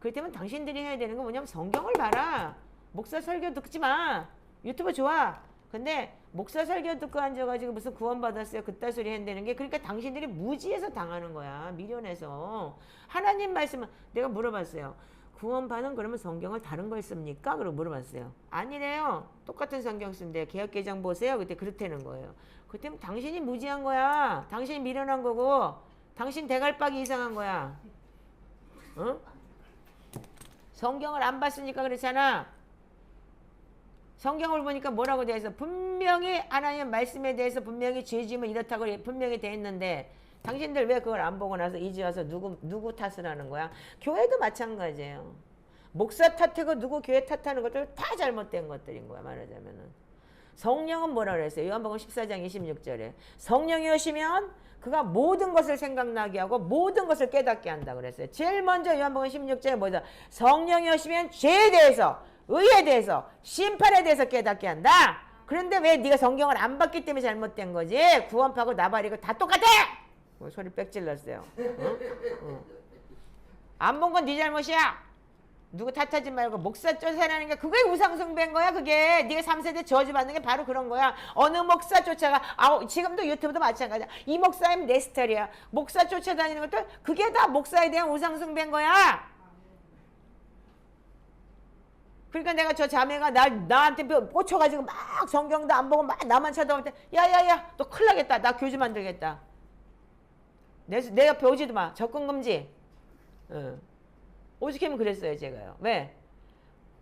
그렇기 때문에 당신들이 해야 되는 건 뭐냐면 성경을 봐라. 목사 설교 듣지 마. 유튜브 좋아. 근데 목사 설교 듣고 앉아가지고 무슨 구원받았어요. 그딴 소리 한다는 게 그러니까 당신들이 무지해서 당하는 거야. 미련해서. 하나님 말씀은 내가 물어봤어요. 구원받은 그러면 성경을 다른 걸 씁니까? 그러고 물어봤어요. 아니래요. 똑같은 성경 쓴대. 개역개정 보세요. 그때 그렇다는 거예요. 그때 당신이 무지한 거야. 당신이 미련한 거고 당신 대갈박이 이상한 거야. 어? 성경을 안 봤으니까 그렇잖아. 성경을 보니까 뭐라고 되어 있어? 분명히 하나님 말씀에 대해서 분명히 죄 지으면 이렇다고 분명히 되어 있는데 당신들 왜 그걸 안 보고 나서 이제 와서 누구 탓을 하는 거야? 교회도 마찬가지예요. 목사 탓하고 누구 교회 탓하는 것들 다 잘못된 것들인 거야. 말하자면은. 성령은 뭐라 그랬어요? 요한복음 14장 26절에 성령이 오시면 그가 모든 것을 생각나게 하고 모든 것을 깨닫게 한다 그랬어요. 제일 먼저 요한복음 16절에 뭐다? 성령이 오시면 죄에 대해서, 의에 대해서, 심판에 대해서 깨닫게 한다. 그런데 왜 네가 성경을 안 봤기 때문에 잘못된 거지? 구원파고 나발이고 다 똑같아! 소리 빽 질렀어요. 안 본 건 네 잘못이야. 누구 탓하지 말고 목사 쫓아내는 게 그게 우상숭배인 거야. 그게 네가 3세대 저주받는 게 바로 그런 거야. 어느 목사 쫓아가 지금도 유튜브도 마찬가지야. 이 목사님 내 스타일이야. 목사 쫓아다니는 것들 그게 다 목사에 대한 우상숭배인 거야. 그러니까 내가 저 자매가 나한테 꽂혀가지고 막 성경도 안 보고 막 나만 쳐다볼 때 야야야 너 큰일 나겠다. 나 교주 만들겠다. 내 옆에 오지도 마. 접근 금지. 오죽하면 그랬어요 제가요. 왜?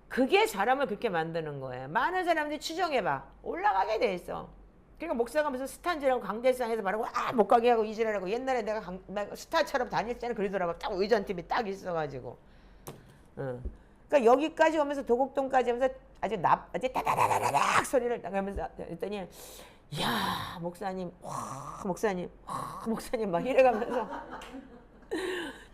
그게 사람을 그렇게 만드는 거예요. 많은 사람들이 추정해봐. 올라가게 돼 있어. 그러니까 목사가 무슨 스타인지라고 강대상에서 말하고 못 가게 하고 이지랄하고 옛날에 내가 스타처럼 다녔잖아 그러더라고. 딱 의전팀이 딱 있어가지고. 그러니까 여기까지 오면서 도곡동까지 오면서 아주 다다다다닥 소리를 나가면서 했더니 야 목사님 목사님 막 이래가면서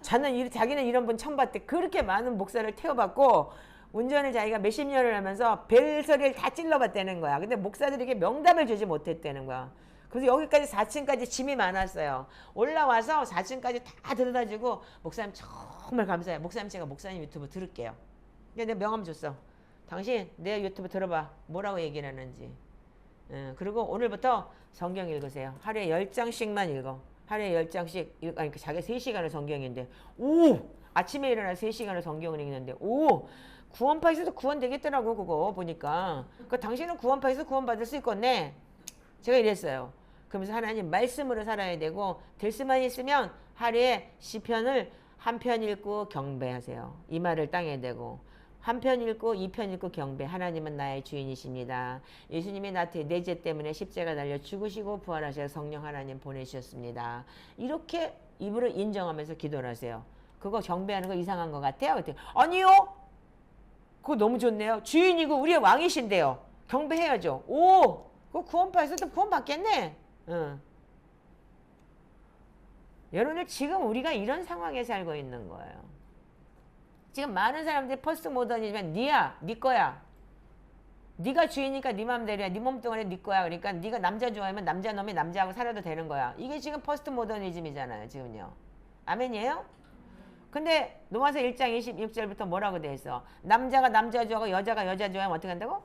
자기는 이런 분 처음 봤대. 그렇게 많은 목사를 태워봤고 운전을 자기가 몇십 년을 하면서 벨소리를 다 찔러봤다는 거야. 근데 목사들에게 명답을 주지 못했다는 거야. 그래서 여기까지 4층까지 짐이 많았어요. 올라와서 4층까지 다 들여다주고 목사님 정말 감사해요. 목사님 제가 목사님 유튜브 들을게요. 근데 내가 명함 줬어. 당신 내 유튜브 들어봐. 뭐라고 얘기를 하는지. 그리고 오늘부터 성경 읽으세요. 하루에 10장씩만 읽어. 하루에 10장씩 그러니까 자기가 3시간을 성경인데 아침에 일어나서 3시간을 성경을 읽는데 구원파에서도 구원 되겠더라고 그거 보니까. 그러니까 당신은 구원파에서 구원받을 수 있겠네. 제가 이랬어요. 그러면서 하나님 말씀으로 살아야 되고 될 수만 있으면 하루에 시편을 한 편 읽고 경배하세요. 이 말을 땅에 대고 한 편 읽고 2편 읽고 경배. 하나님은 나의 주인이십니다. 예수님이 내 죄 때문에 십자가 달려 죽으시고 부활하셔서 성령 하나님 보내주셨습니다. 이렇게 입으로 인정하면서 기도를 하세요. 그거 경배하는 거 이상한 것 같아요? 아니요. 그거 너무 좋네요. 주인이고 우리의 왕이신데요. 경배해야죠. 그거 구원파에서도 구원 받겠네. 여러분들 지금 우리가 이런 상황에 살고 있는 거예요. 지금 많은 사람들이 포스트 모더니즘은 네 거야. 네가 주인이니까 네 맘대로야. 네 몸뚱아리 네 거야. 그러니까 네가 남자 좋아하면 남자 놈이 남자하고 살아도 되는 거야. 이게 지금 포스트 모더니즘이잖아요. 지금요. 아멘이에요? 근데 로마서 1장 26절부터 뭐라고 돼 있어? 남자가 남자 좋아하고 여자가 여자 좋아하면 어떻게 한다고?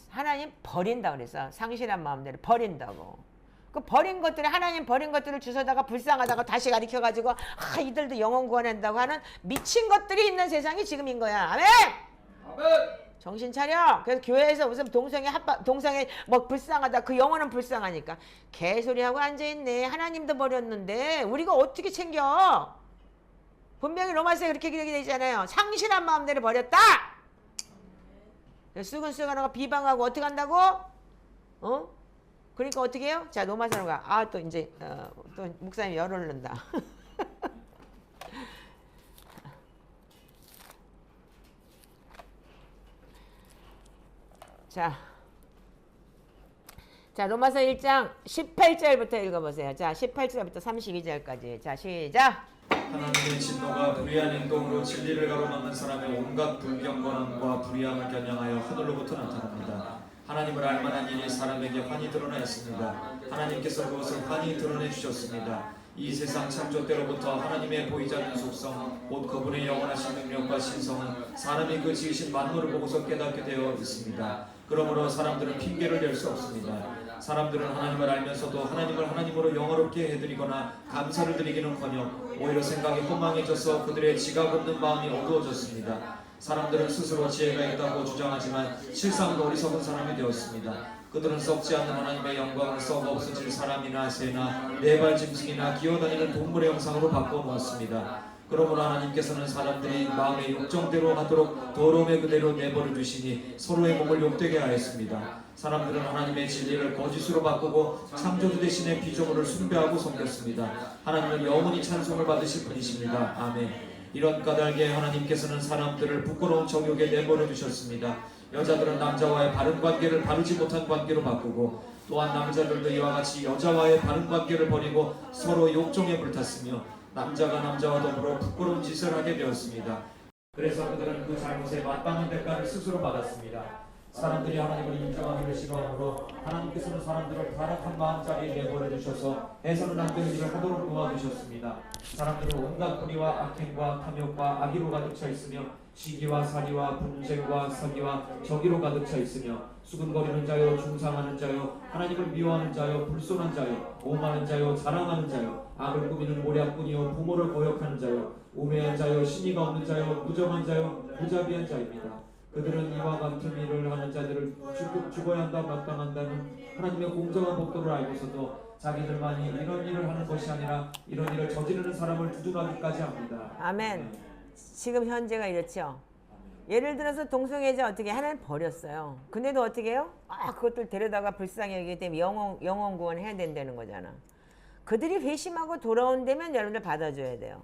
하나님 버린다 그랬어. 상실한 마음대로 버린다고. 그 버린 것들을 하나님 버린 것들을 주워다가 불쌍하다고 다시 가르쳐가지고 이들도 영혼 구원한다고 하는 미친 것들이 있는 세상이 지금인 거야. 아멘. 정신 차려. 그래서 교회에서 무슨 동성애 뭐 불쌍하다. 그 영혼은 불쌍하니까 개소리하고 앉아있네. 하나님도 버렸는데 우리가 어떻게 챙겨? 분명히 로마서에 그렇게 기록이 되잖아요. 상실한 마음대로 버렸다. 수근수근하고 비방하고 어떻게 한다고? 어? 그러니까 어떻게 해요? 자, 로마서로 가. 아, 또 이제 또 목사님 열 오른다. 자, 로마서 1장 18절부터 읽어보세요. 자, 18절부터 32절까지. 자, 시작. 하나님의 진노가 불의한 행동으로 진리를 가로막는 사람의 온갖 불경건함과 불의함을 겨냥하여 하늘로부터 나타납니다. 하나님을 알만한 일이 사람에게 환히 드러나 있습니다. 하나님께서 그것을 환히 드러내 주셨습니다. 이 세상 창조 때로부터 하나님의 보이지 않는 속성, 곧 그분의 영원하신 능력과 신성은 사람이 그 지으신 만물을 보고서 깨닫게 되어 있습니다. 그러므로 사람들은 핑계를 댈 수 없습니다. 사람들은 하나님을 알면서도 하나님을 하나님으로 영화롭게 해드리거나 감사를 드리기는커녕 오히려 생각이 허망해져서 그들의 지각 없는 마음이 어두워졌습니다. 사람들은 스스로 지혜가 있다고 주장하지만 실상 어리석은 사람이 되었습니다. 그들은 썩지 않는 하나님의 영광을 썩어 없어질 사람이나 새나 네발 짐승이나 기어다니는 동물의 형상으로 바꿔놓았습니다. 그러므로 하나님께서는 사람들이 마음의 욕정대로 하도록 더러움의 그대로 내버려 두시니 서로의 몸을 욕되게 하였습니다. 사람들은 하나님의 진리를 거짓으로 바꾸고 창조주 대신에 피조물을 숭배하고 섬겼습니다. 하나님은 영원히 찬송을 받으실 분이십니다. 아멘. 이런 까닭에 하나님께서는 사람들을 부끄러운 정욕에 내버려 두셨습니다. 여자들은 남자와의 바른 관계를 바르지 못한 관계로 바꾸고 또한 남자들도 이와 같이 여자와의 바른 관계를 버리고 서로 욕정에 불탔으며 남자가 남자와 더불어 부끄러운 짓을 하게 되었습니다. 그래서 그들은 그 잘못에 마땅한 대가를 스스로 받았습니다. 사람들이 하나님을 인정하기를 싫어하므로 하나님께서는 사람들을 타락한 마음자리에 내버려 두셔서 해서는 안 되는 일을 하도록 도와주셨습니다. 사람들은 온갖 불의와 악행과 탐욕과 악의로 가득 차 있으며 시기와 살이와 분쟁과 사기와 정의로 가득 차 있으며 수근거리는 자요 중상하는 자요 하나님을 미워하는 자요 불손한 자요 오만한 자요 자랑하는 자요 악을 꾸미는 모략꾼이요 부모를 거역하는 자요 우매한 자요 신의가 없는 자요 무정한 자요 무자비한 자입니다. 그들은 이와 같은 일을 하는 자들을 죽어야 한다 마땅한다는 하나님의 공정한 법도를 알고서도 자기들만이 이런 일을 하는 것이 아니라 이런 일을 저지르는 사람을 두둔하기까지 합니다. 아멘. 지금 현재가 이렇죠. 예를 들어서 동성애자 어떻게 하나님 버렸어요. 근데도 어떻게 해요? 그것들 데려다가 불쌍히 여기기 때문에 영혼 구원 해야 된다는 거잖아. 그들이 회심하고 돌아온다면 여러분들 받아줘야 돼요.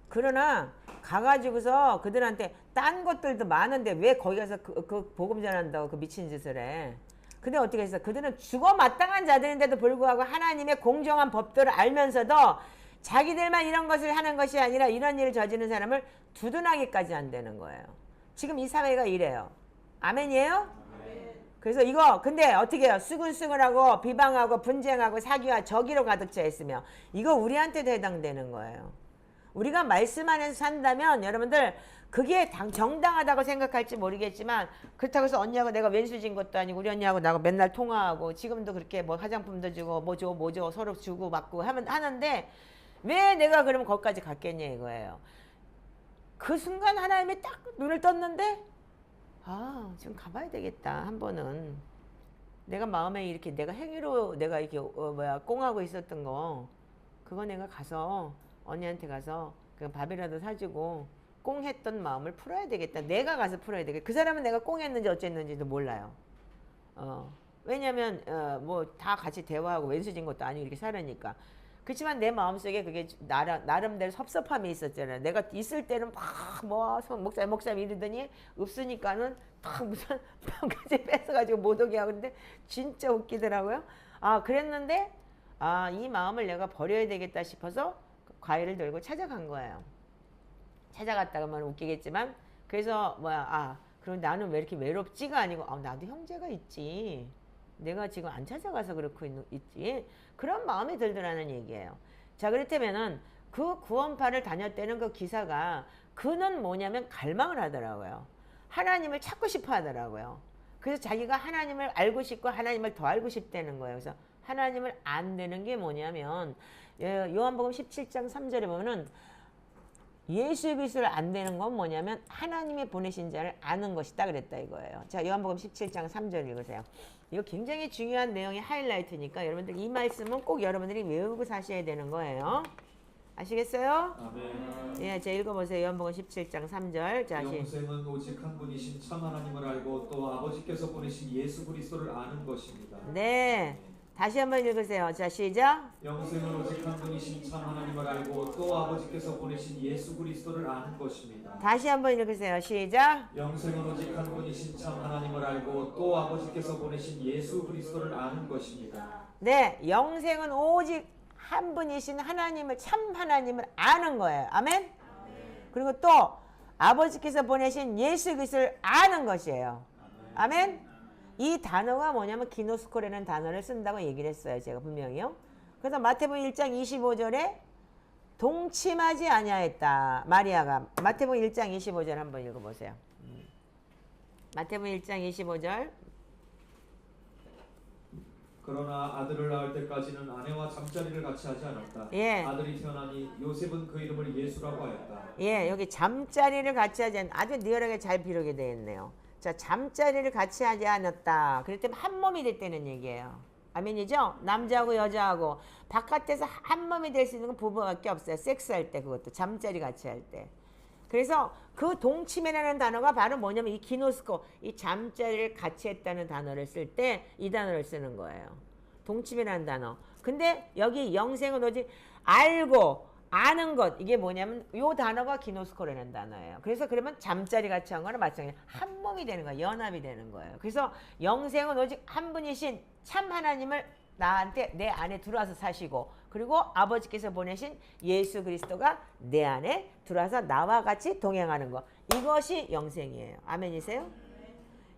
그러나 가가지고서 그들한테 딴 것들도 많은데 왜 거기 가서 그 복음 전한다고 그 미친 짓을 해. 근데 어떻게 했어? 그들은 죽어 마땅한 자들인데도 불구하고 하나님의 공정한 법도를 알면서도 자기들만 이런 것을 하는 것이 아니라 이런 일을 저지르는 사람을 두둔하기까지 한다는 거예요. 지금 이 사회가 이래요. 아멘이에요? 그래서 이거 근데 어떻게 해요? 수근수근하고 비방하고 분쟁하고 사기와 저기로 가득 차 있으며 이거 우리한테도 해당되는 거예요. 우리가 말씀 안에서 산다면 여러분들 그게 정당하다고 생각할지 모르겠지만 그렇다고 해서 언니하고 내가 왼수진 것도 아니고 우리 언니하고 나하고 맨날 통화하고 지금도 그렇게 뭐 화장품도 주고 뭐줘 서로 주고 받고 하는데 왜 내가 그러면 거기까지 갔겠냐 이거예요. 그 순간 하나님이 딱 눈을 떴는데 좀 가봐야 되겠다. 한 번은 내가 마음에 이렇게 내가 행위로 내가 이렇게 꽁하고 있었던 거 그거 내가 가서 언니한테 가서 그 밥이라도 사주고 꽁했던 마음을 풀어야 되겠다. 내가 가서 풀어야 되겠다. 그 사람은 내가 꽁했는지 어쨌는지도 몰라요. 왜냐면 뭐 다 같이 대화하고 왼수진 것도 아니고 이렇게 살으니까. 그렇지만 내 마음속에 그게 나름대로 섭섭함이 있었잖아요. 내가 있을 때는 막 목사님 이러더니 없으니까는 딱 무슨 병까지 뺏어가지고 못 오게 하고 근데 진짜 웃기더라고요. 그랬는데 이 마음을 내가 버려야 되겠다 싶어서 과일을 들고 찾아간 거예요. 찾아갔다가 면 웃기겠지만 그래서 그럼 나는 왜 이렇게 외롭지가 아니고 나도 형제가 있지. 내가 지금 안 찾아가서 그렇고 있지. 그런 마음이 들더라는 얘기예요. 자, 그렇다면은 그 구원파를 다녔다는 그 기사가 그는 뭐냐면 갈망을 하더라고요. 하나님을 찾고 싶어 하더라고요. 그래서 자기가 하나님을 알고 싶고 하나님을 더 알고 싶다는 거예요. 그래서 하나님을 안 되는 게 뭐냐면 요한복음 17장 3절에 보면은 예수 그리스도를 안 되는 건 뭐냐면 하나님이 보내신 자를 아는 것이다 그랬다 이거예요. 자, 요한복음 17장 3절 읽으세요. 이거 굉장히 중요한 내용의 하이라이트니까 여러분들 이 말씀은 꼭 여러분들이 외우고 사셔야 되는 거예요. 아시겠어요? 아멘. 예, 자 읽어보세요. 요한복음 17장 3절. 자, 영생은 오직 한 분이신 참 하나님을 알고 또 아버지께서 보내신 예수 그리스도를 아는 것입니다. 네. 다시 한번 읽으세요. 자, 시작. 영생은 오직 한 분이신 참 하나님을 알고 또 아버지께서 보내신 예수 그리스도를 아는 것입니다. 다시 한번 읽으세요. 시작. 영생은 오직 한 분이신 참 하나님을 알고 또 아버지께서 보내신 예수 그리스도를 아는 것입니다. 네, 영생은 오직 한 분이신 하나님을, 참 하나님을 아는 거예요. 아멘? 그리고 또 아버지께서 보내신 예수 그리스도를 아는 것이에요. 아멘? 이 단어가 뭐냐면 기노스코라는 단어를 쓴다고 얘기를 했어요. 제가 분명히요. 그래서 마태복음 1장 25절에 동침하지 아니하였다. 마리아가. 마태복음 1장 25절 한번 읽어보세요. 마태복음 1장 25절. 그러나 아들을 낳을 때까지는 아내와 잠자리를 같이 하지 않았다. 예. 아들이 태어나니 요셉은 그 이름을 예수라고 하였다. 예, 여기 잠자리를 같이 하지 않, 아주 리얼하게 잘 비록이 되어 있네요. 자, 잠자리를 같이 하지 않았다. 그럴 때는 한 몸이 됐다는 얘기예요. 아멘이죠? 남자하고 여자하고 바깥에서 한 몸이 될 수 있는 건 부부밖에 없어요. 섹스할 때, 그것도 잠자리 같이 할 때. 그래서 그 동침이라는 단어가 바로 뭐냐면 이 기노스코, 이 잠자리를 같이 했다는 단어를 쓸 때 이 단어를 쓰는 거예요. 동침이라는 단어. 근데 여기 영생은 오직 알고 아는 것, 이게 뭐냐면 요 단어가 기노스코라는 단어예요. 그래서 그러면 잠자리 같이 한 거는 마찬가지예요. 한 몸이 되는 거예요. 연합이 되는 거예요. 그래서 영생은 오직 한 분이신 참 하나님을 나한테, 내 안에 들어와서 사시고, 그리고 아버지께서 보내신 예수 그리스도가 내 안에 들어와서 나와 같이 동행하는 것, 이것이 영생이에요. 아멘이세요?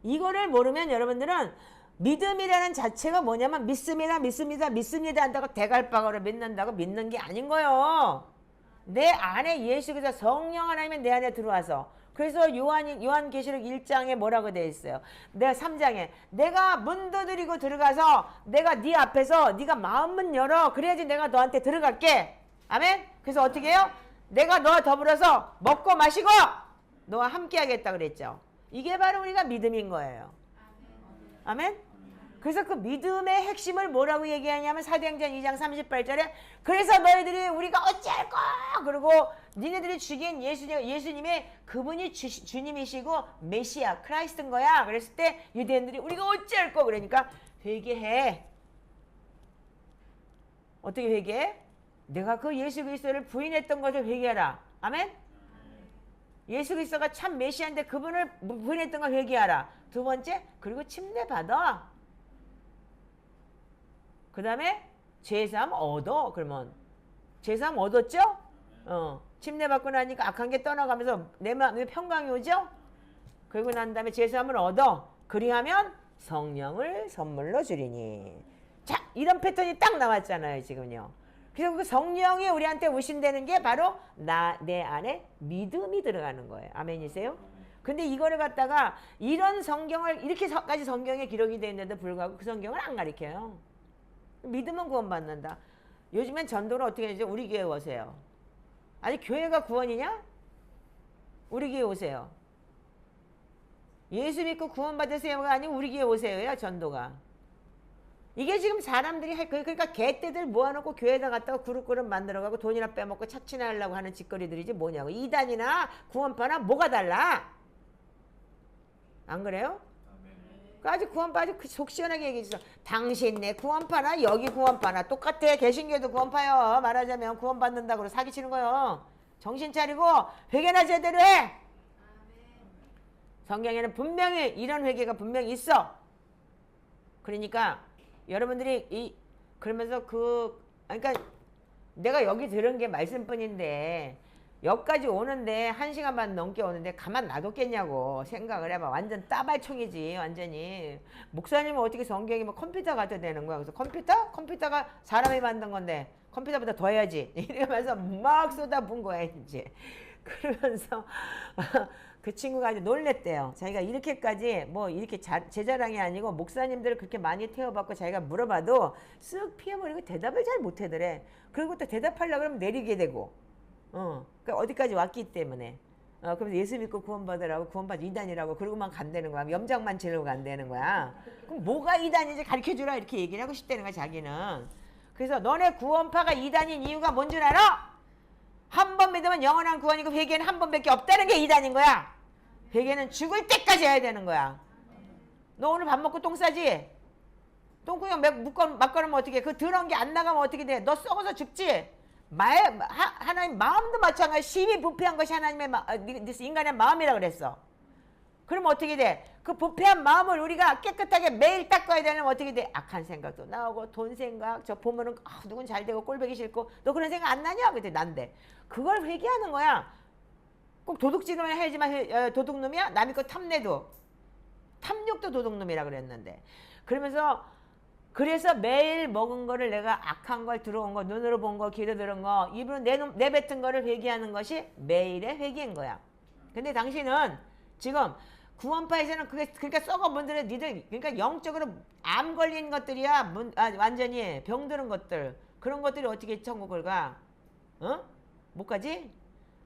이거를 모르면 여러분들은 믿음이라는 자체가 뭐냐면 믿습니다 한다고 대갈박으로 믿는다고 믿는 게 아닌 거예요. 내 안에 예수 그리스도 성령 하나님이 내 안에 들어와서. 그래서 요한계시록 1장에 뭐라고 되어 있어요? 내가 3장에 내가 문 두드리고 들어가서 내가 네 앞에서 네가 마음문 열어. 그래야지 내가 너한테 들어갈게. 아멘? 그래서 어떻게 해요? 내가 너와 더불어서 먹고 마시고 너와 함께 하겠다 그랬죠. 이게 바로 우리가 믿음인 거예요. 아멘? 그래서 그 믿음의 핵심을 뭐라고 얘기하냐면 사도행전 2장 38절에 그래서 너희들이 우리가 어찌할까? 그리고 니네들이 죽인 예수님의 그분이 주님이시고 메시아 크라이스트인 거야. 그랬을 때 유대인들이 우리가 어찌할 거? 그러니까 회개해. 어떻게 회개해? 내가 그 예수 그리스도를 부인했던 것을 회개하라. 아멘? 예수 그리스도가 참 메시아인데 그분을 부인했던 걸 회개하라. 두 번째, 그리고 침례받아. 그 다음에 죄사함 얻어. 그러면 죄사함 얻었죠? 침례받고 나니까 악한 게 떠나가면서 내 마음에 평강이 오죠? 그리고 난 다음에 죄사함을 얻어. 그리하면 성령을 선물로 주리니. 자, 이런 패턴이 딱 나왔잖아요, 지금요. 그래서 그 성령이 우리한테 오신다는 게 바로 내 안에 믿음이 들어가는 거예요. 아멘이세요? 근데 이거를 갖다가 이런 성경을 이렇게까지 성경에 기록이 되어 있는데도 불구하고 그 성경을 안 가르쳐요. 믿음은 구원받는다. 요즘엔 전도를 어떻게 하죠? 우리 교회 오세요. 아니 교회가 구원이냐? 우리 교회 오세요. 예수 믿고 구원받으세요가 아니고 우리 교회 오세요야 전도가. 이게 지금 사람들이 그러니까 개떼들 모아놓고 교회에다 갖다가 그룹 만들어가고 돈이나 빼먹고 착취나 하려고 하는 짓거리들이지 뭐냐고. 이단이나 구원파나 뭐가 달라? 안 그래요? 아주 구원파 아주 속 시원하게 얘기했어. 당신 내 구원파나 여기 구원파나 똑같아. 개신교도 구원파요. 말하자면 구원받는다고 사기치는 거요. 정신 차리고 회개나 제대로 해. 성경에는 분명히 이런 회개가 분명히 있어. 그러니까 여러분들이 그러면서 그러니까 내가 여기 들은 게 말씀뿐인데 여기까지 오는데 1시간 반 넘게 오는데 가만 놔뒀겠냐고 생각을 해봐. 완전 따발총이지 완전히. 목사님은 어떻게 성경이 뭐 컴퓨터 같아 되는 거야. 그래서 컴퓨터가 사람이 만든 건데 컴퓨터보다 더 해야지 이러면서 막 쏟아부은 거야 이제. 그러면서 그 친구가 아주 놀랬대요. 자기가 이렇게까지 뭐 이렇게 제 자랑이 아니고 목사님들을 그렇게 많이 태워받고 자기가 물어봐도 쓱 피해버리고 대답을 잘 못하더래. 그리고 또 대답하려고 그러면 내리게 되고 그러니까 어디까지 왔기 때문에 그래서 예수 믿고 구원받으라고 구원받 이단이라고 그러고만 간다는 거야. 염장만 지르고 간다는 거야. 그럼 뭐가 이단인지 가르쳐주라 이렇게 얘기를 하고 싶다는 거야 자기는. 그래서 너네 구원파가 이단인 이유가 뭔 줄 알아? 번 믿으면 영원한 구원이고 회개는 한 번밖에 없다는 게 이단인 거야. 회개는 죽을 때까지 해야 되는 거야. 너 오늘 밥 먹고 똥 싸지? 똥구녕 막 걸으면 어떻게 해? 그 더러운 게 안 나가면 어떻게 돼? 너 썩어서 죽지? 하나님 마음도 마찬가지. 심히 부패한 것이 하나님의 인간의 마음이라 그랬어. 그럼 어떻게 돼? 그 부패한 마음을 우리가 깨끗하게 매일 닦아야 되려면 어떻게 돼? 악한 생각도 나오고 돈 생각, 저 보면은 누군 잘 되고 꼴보기 싫고 너 그런 생각 안 나냐? 그때 난데. 그걸 회개하는 거야. 꼭 도둑질만 해야지만 도둑놈이야? 남의 거 탐내도. 탐욕도 도둑놈이라 그랬는데. 그래서 매일 먹은 거를 내가 악한 걸 들어온 거, 눈으로 본 거, 귀로 들은 거, 입으로 내뱉은 거를 회개하는 것이 매일의 회개인 거야. 근데 당신은 지금 구원파에서는 그러니까 썩어본들은 니들 그러니까 영적으로 암 걸린 것들이야. 완전히 병드는 것들. 그런 것들이 어떻게 천국을 가? 어? 못 가지?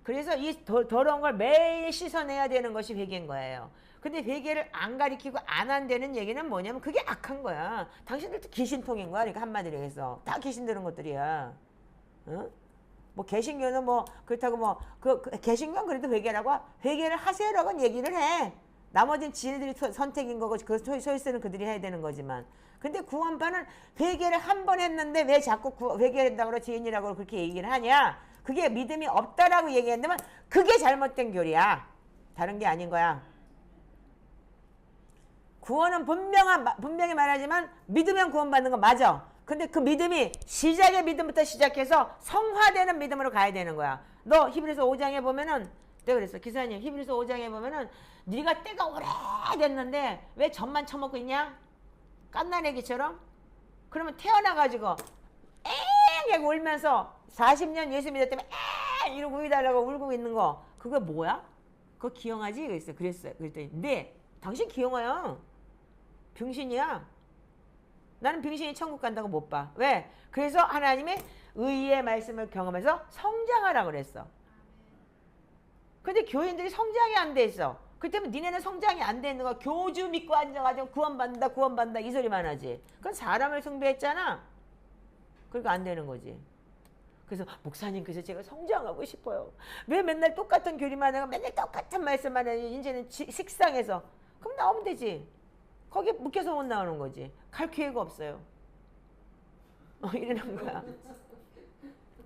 그래서 이 더러운 걸 매일 씻어내야 되는 것이 회개인 거예요. 근데 회개를 안 가리키고 안 한다는 얘기는 뭐냐면 그게 악한 거야. 당신들도 귀신통인 거야. 그러니까 한마디로 해서 다 귀신 드는 것들이야. 어? 뭐 개신교는 뭐 그렇다고 개신교는 그래도 회개를 하세요라고 얘기를 해. 나머지는 지네들이 선택인 거고 그 소유세는 그들이 해야 되는 거지만. 근데 구원파는 회개를 한 번 했는데 왜 자꾸 회개한다고 죄인이라고 그렇게 얘기를 하냐? 그게 믿음이 없다라고 얘기한다면 그게 잘못된 교리야. 다른 게 아닌 거야. 구원은 분명히 말하지만 믿으면 구원받는 건 맞아. 근데 그 믿음이 시작의 믿음부터 시작해서 성화되는 믿음으로 가야 되는 거야. 너 히브리서 5장에 보면은 내가 그랬어. 기사님 히브리서 5장에 보면은 네가 때가 오래됐는데 왜 젖만 처먹고 있냐? 깐난애기처럼? 그러면 태어나가지고 엥 울면서 40년 예수 믿었다면 엥 이러고 우유달라고 울고 있는 거 그거 뭐야? 그거 기형아지? 그랬어요. 그랬더니 네 당신 기형아야. 병신이야. 나는 병신이 천국 간다고 못 봐. 왜? 그래서 하나님의 의의 말씀을 경험해서 성장하라고 그랬어. 근데 교인들이 성장이 안 돼 있어. 그 때문에 니네는 성장이 안 돼 있는 거야. 교주 믿고 앉아가지고 구원받는다 이 소리만 하지. 그건 사람을 숭배했잖아. 그러니까 안 되는 거지. 그래서 목사님께서 제가 성장하고 싶어요. 왜 맨날 똑같은 교리만 하고 맨날 똑같은 말씀만 해요. 이제는 식상해서. 그럼 나오면 되지. 거기에 묶여서 못 나오는 거지. 갈 기회가 없어요. 이러는 거야.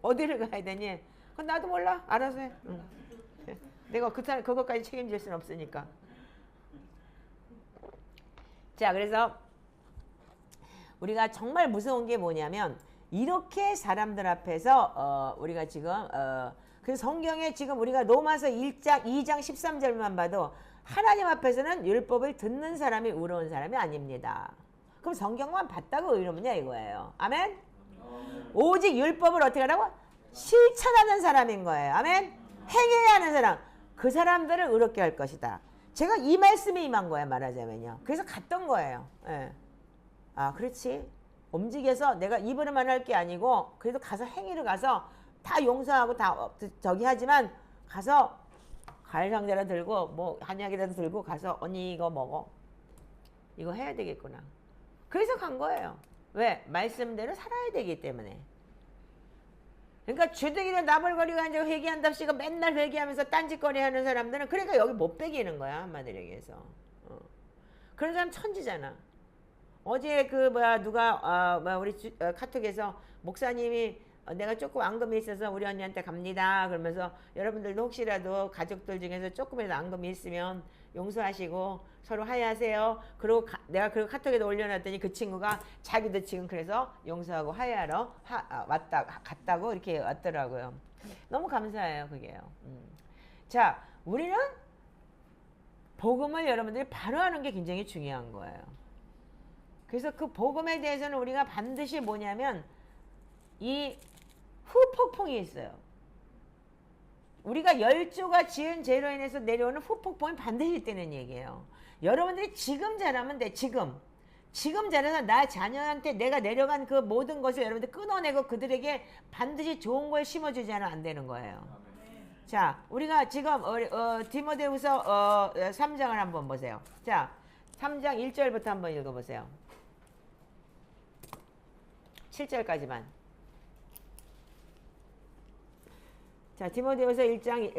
어디를 가야 되니? 그건 나도 몰라. 알아서 해. 응. 내가 그것까지 책임질 수는 없으니까. 자, 그래서 우리가 정말 무서운 게 뭐냐면 이렇게 사람들 앞에서 우리가 지금 그래서 성경에 지금 우리가 로마서 2장 13절만 봐도 하나님 앞에서는 율법을 듣는 사람이 의로운 사람이 아닙니다. 그럼 성경만 봤다고 의로우냐 이거예요. 아멘? 오직 율법을 어떻게 하라고? 실천하는 사람인 거예요. 아멘? 행해야 하는 사람. 그 사람들을 의롭게 할 것이다. 제가 이 말씀이 임한 거야 말하자면요. 그래서 갔던 거예요. 예. 아 그렇지. 움직여서 내가 입으로만 할 게 아니고 그래도 가서 행위를 가서 다 용서하고 다 저기 하지만 가서 과일 상자를 들고 뭐 한약이라도 들고 가서 언니 이거 먹어. 이거 해야 되겠구나. 그래서 간 거예요. 왜? 말씀대로 살아야 되기 때문에. 그러니까 주둥이를 나불거리고 앉아 회개한답시고 맨날 회개하면서 딴짓거리 하는 사람들은 그러니까 여기 못 베기는 거야. 한마디로 얘기해서. 그런 사람 천지잖아. 어제 누가 우리 카톡에서 목사님이 내가 조금 앙금이 있어서 우리 언니한테 갑니다. 그러면서 여러분들도 혹시라도 가족들 중에서 조금이라도 앙금이 있으면 용서하시고 서로 화해하세요. 그리고 내가 그 카톡에도 올려놨더니 그 친구가 자기도 지금 그래서 용서하고 화해하러 갔다고 이렇게 왔더라고요. 너무 감사해요. 그게요. 자, 우리는 복음을 여러분들이 바로 하는 게 굉장히 중요한 거예요. 그래서 그 복음에 대해서는 우리가 반드시 뭐냐면 이 후폭풍이 있어요. 우리가 열조가 지은 죄로 인해서 내려오는 후폭풍이 반드시 있다는 얘기예요. 여러분들이 지금 잘하면 돼. 지금 잘해서 나 자녀한테 내가 내려간 그 모든 것을 여러분들 끊어내고 그들에게 반드시 좋은 걸 심어주지 않으면 안 되는 거예요. 자, 우리가 지금 디모데후서 3장을 한번 보세요. 자, 3장 1절부터 한번 읽어보세요. 7절까지만. 자, 디모데후서 3장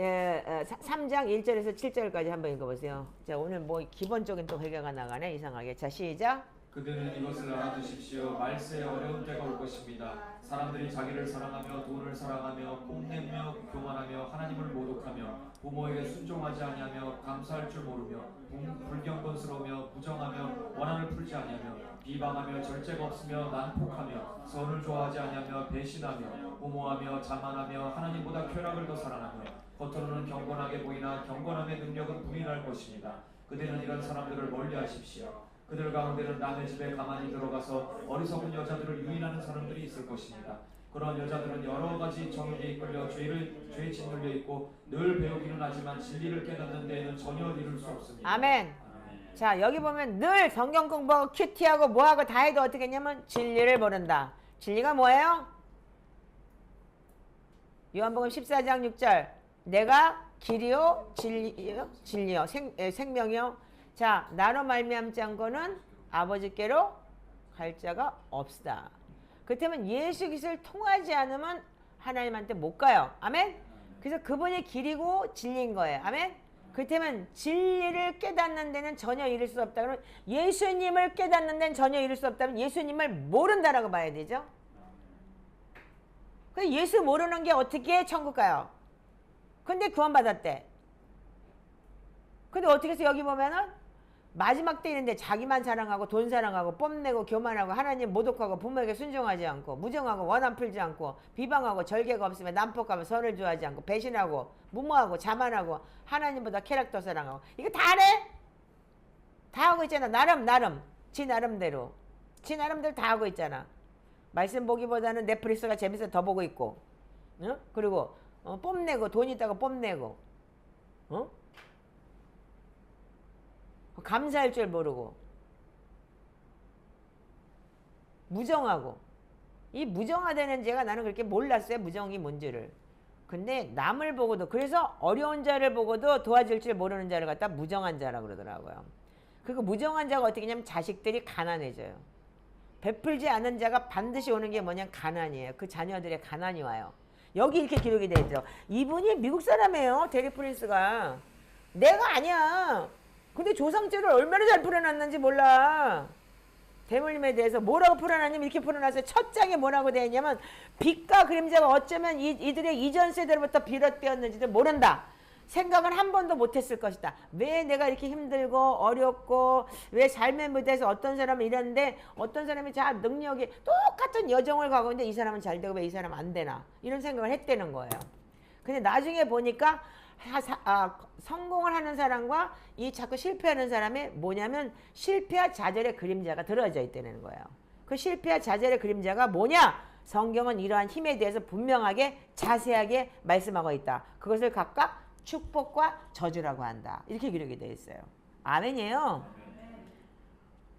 1절에서 7절까지 한번 읽어보세요. 자, 오늘 뭐 기본적인 또 회개가 나가네 이상하게. 자, 시작. 그들은 이것을 알아두십시오. 말세에 어려운 때가 올 것입니다. 사람들이 자기를 사랑하며 돈을 사랑하며 뽐내며 교만하며 하나님을 모독하며 부모에게 순종하지 아니하며 감사할 줄 모르며 불경건스러우며 부정하며 원한을 풀지 아니하며 비방하며 절제가 없으며 난폭하며 선을 좋아하지 아니하며 배신하며 무모하며 자만하며 하나님보다 쾌락을 더 사랑하며 겉으로는 경건하게 보이나 경건함의 능력은 부인할 것입니다. 그들은 이런 사람들을 멀리하십시오. 그들 가운데는 남의 집에 가만히 들어가서 어리석은 여자들을 유인하는 사람들이 있을 것입니다. 그런 여자들은 여러 가지 정욕에 이끌려 죄에 짓눌려 있고 늘 배우기는 하지만 진리를 깨닫는 데에는 전혀 이룰 수 없습니다. 아멘. 자, 여기 보면 늘 성경 공부하고 큐티하고 뭐하고 다 해도 어떻게 했냐면 진리를 모른다. 진리가 뭐예요? 요한복음 14장 6절. 내가 길이요 진리요 생명이요. 자, 나로 말미암지 않고는 아버지께로 갈 자가 없다. 그렇다면 예수 그리스도를 통하지 않으면 하나님한테 못 가요. 아멘. 그래서 그분이 길이고 진리인 거예요. 아멘. 그렇다면 진리를 깨닫는 데는 전혀 이룰 수 없다. 그러면 예수님을 깨닫는 데는 전혀 이룰 수 없다면 예수님을 모른다라고 봐야 되죠. 예수 모르는 게 어떻게 천국 가요? 근데 구원받았대. 근데 어떻게 해서 여기 보면은 마지막 때 있는데 자기만 사랑하고 돈 사랑하고 뽐내고 교만하고 하나님 모독하고 부모에게 순종하지 않고 무정하고 원한 풀지 않고 비방하고 절개가 없으면 난폭하며 선을 좋아하지 않고 배신하고 무모하고 자만하고 하나님보다 쾌락 더 사랑하고 이거 다 하네? 다 하고 있잖아. 지 나름대로 다 하고 있잖아. 말씀 보기보다는 넷플릭스가 재밌어 더 보고 있고, 응? 그리고 뽐내고 돈 있다고 뽐내고, 감사할 줄 모르고 무정하고. 이 무정하다는 죄가 나는 그렇게 몰랐어요. 무정이 뭔지를. 근데 남을 보고도, 그래서 어려운 자를 보고도 도와줄 줄 모르는 자를 갖다 무정한 자라고 그러더라고요. 그리고 무정한 자가 어떻게 하냐면 자식들이 가난해져요. 베풀지 않은 자가 반드시 오는 게 뭐냐, 가난이에요. 그 자녀들의 가난이 와요. 여기 이렇게 기록이 되어 있죠. 이분이 미국 사람이에요. 데리 프린스가. 내가 아니야. 근데 조상죄를 얼마나 잘 풀어놨는지 몰라. 대물림에 대해서 뭐라고 풀어놨냐면 이렇게 풀어놨어요. 첫 장에 뭐라고 되어 있냐면 빛과 그림자가 어쩌면 이들의 이전 세대로부터 비롯되었는지도 모른다. 생각은 한 번도 못했을 것이다. 왜 내가 이렇게 힘들고 어렵고 왜 삶의 무대에서 어떤 사람은 이랬는데 어떤 사람이 자 능력이 똑같은 여정을 가고 있는데 이 사람은 잘 되고 왜 이 사람은 안 되나, 이런 생각을 했다는 거예요. 근데 나중에 보니까 성공을 하는 사람과 이 자꾸 실패하는 사람의 뭐냐면 실패와 좌절의 그림자가 들어져 있다는 거예요. 그 실패와 좌절의 그림자가 뭐냐? 성경은 이러한 힘에 대해서 분명하게 자세하게 말씀하고 있다. 그것을 각각 축복과 저주라고 한다. 이렇게 기록이 되어 있어요. 아멘이에요.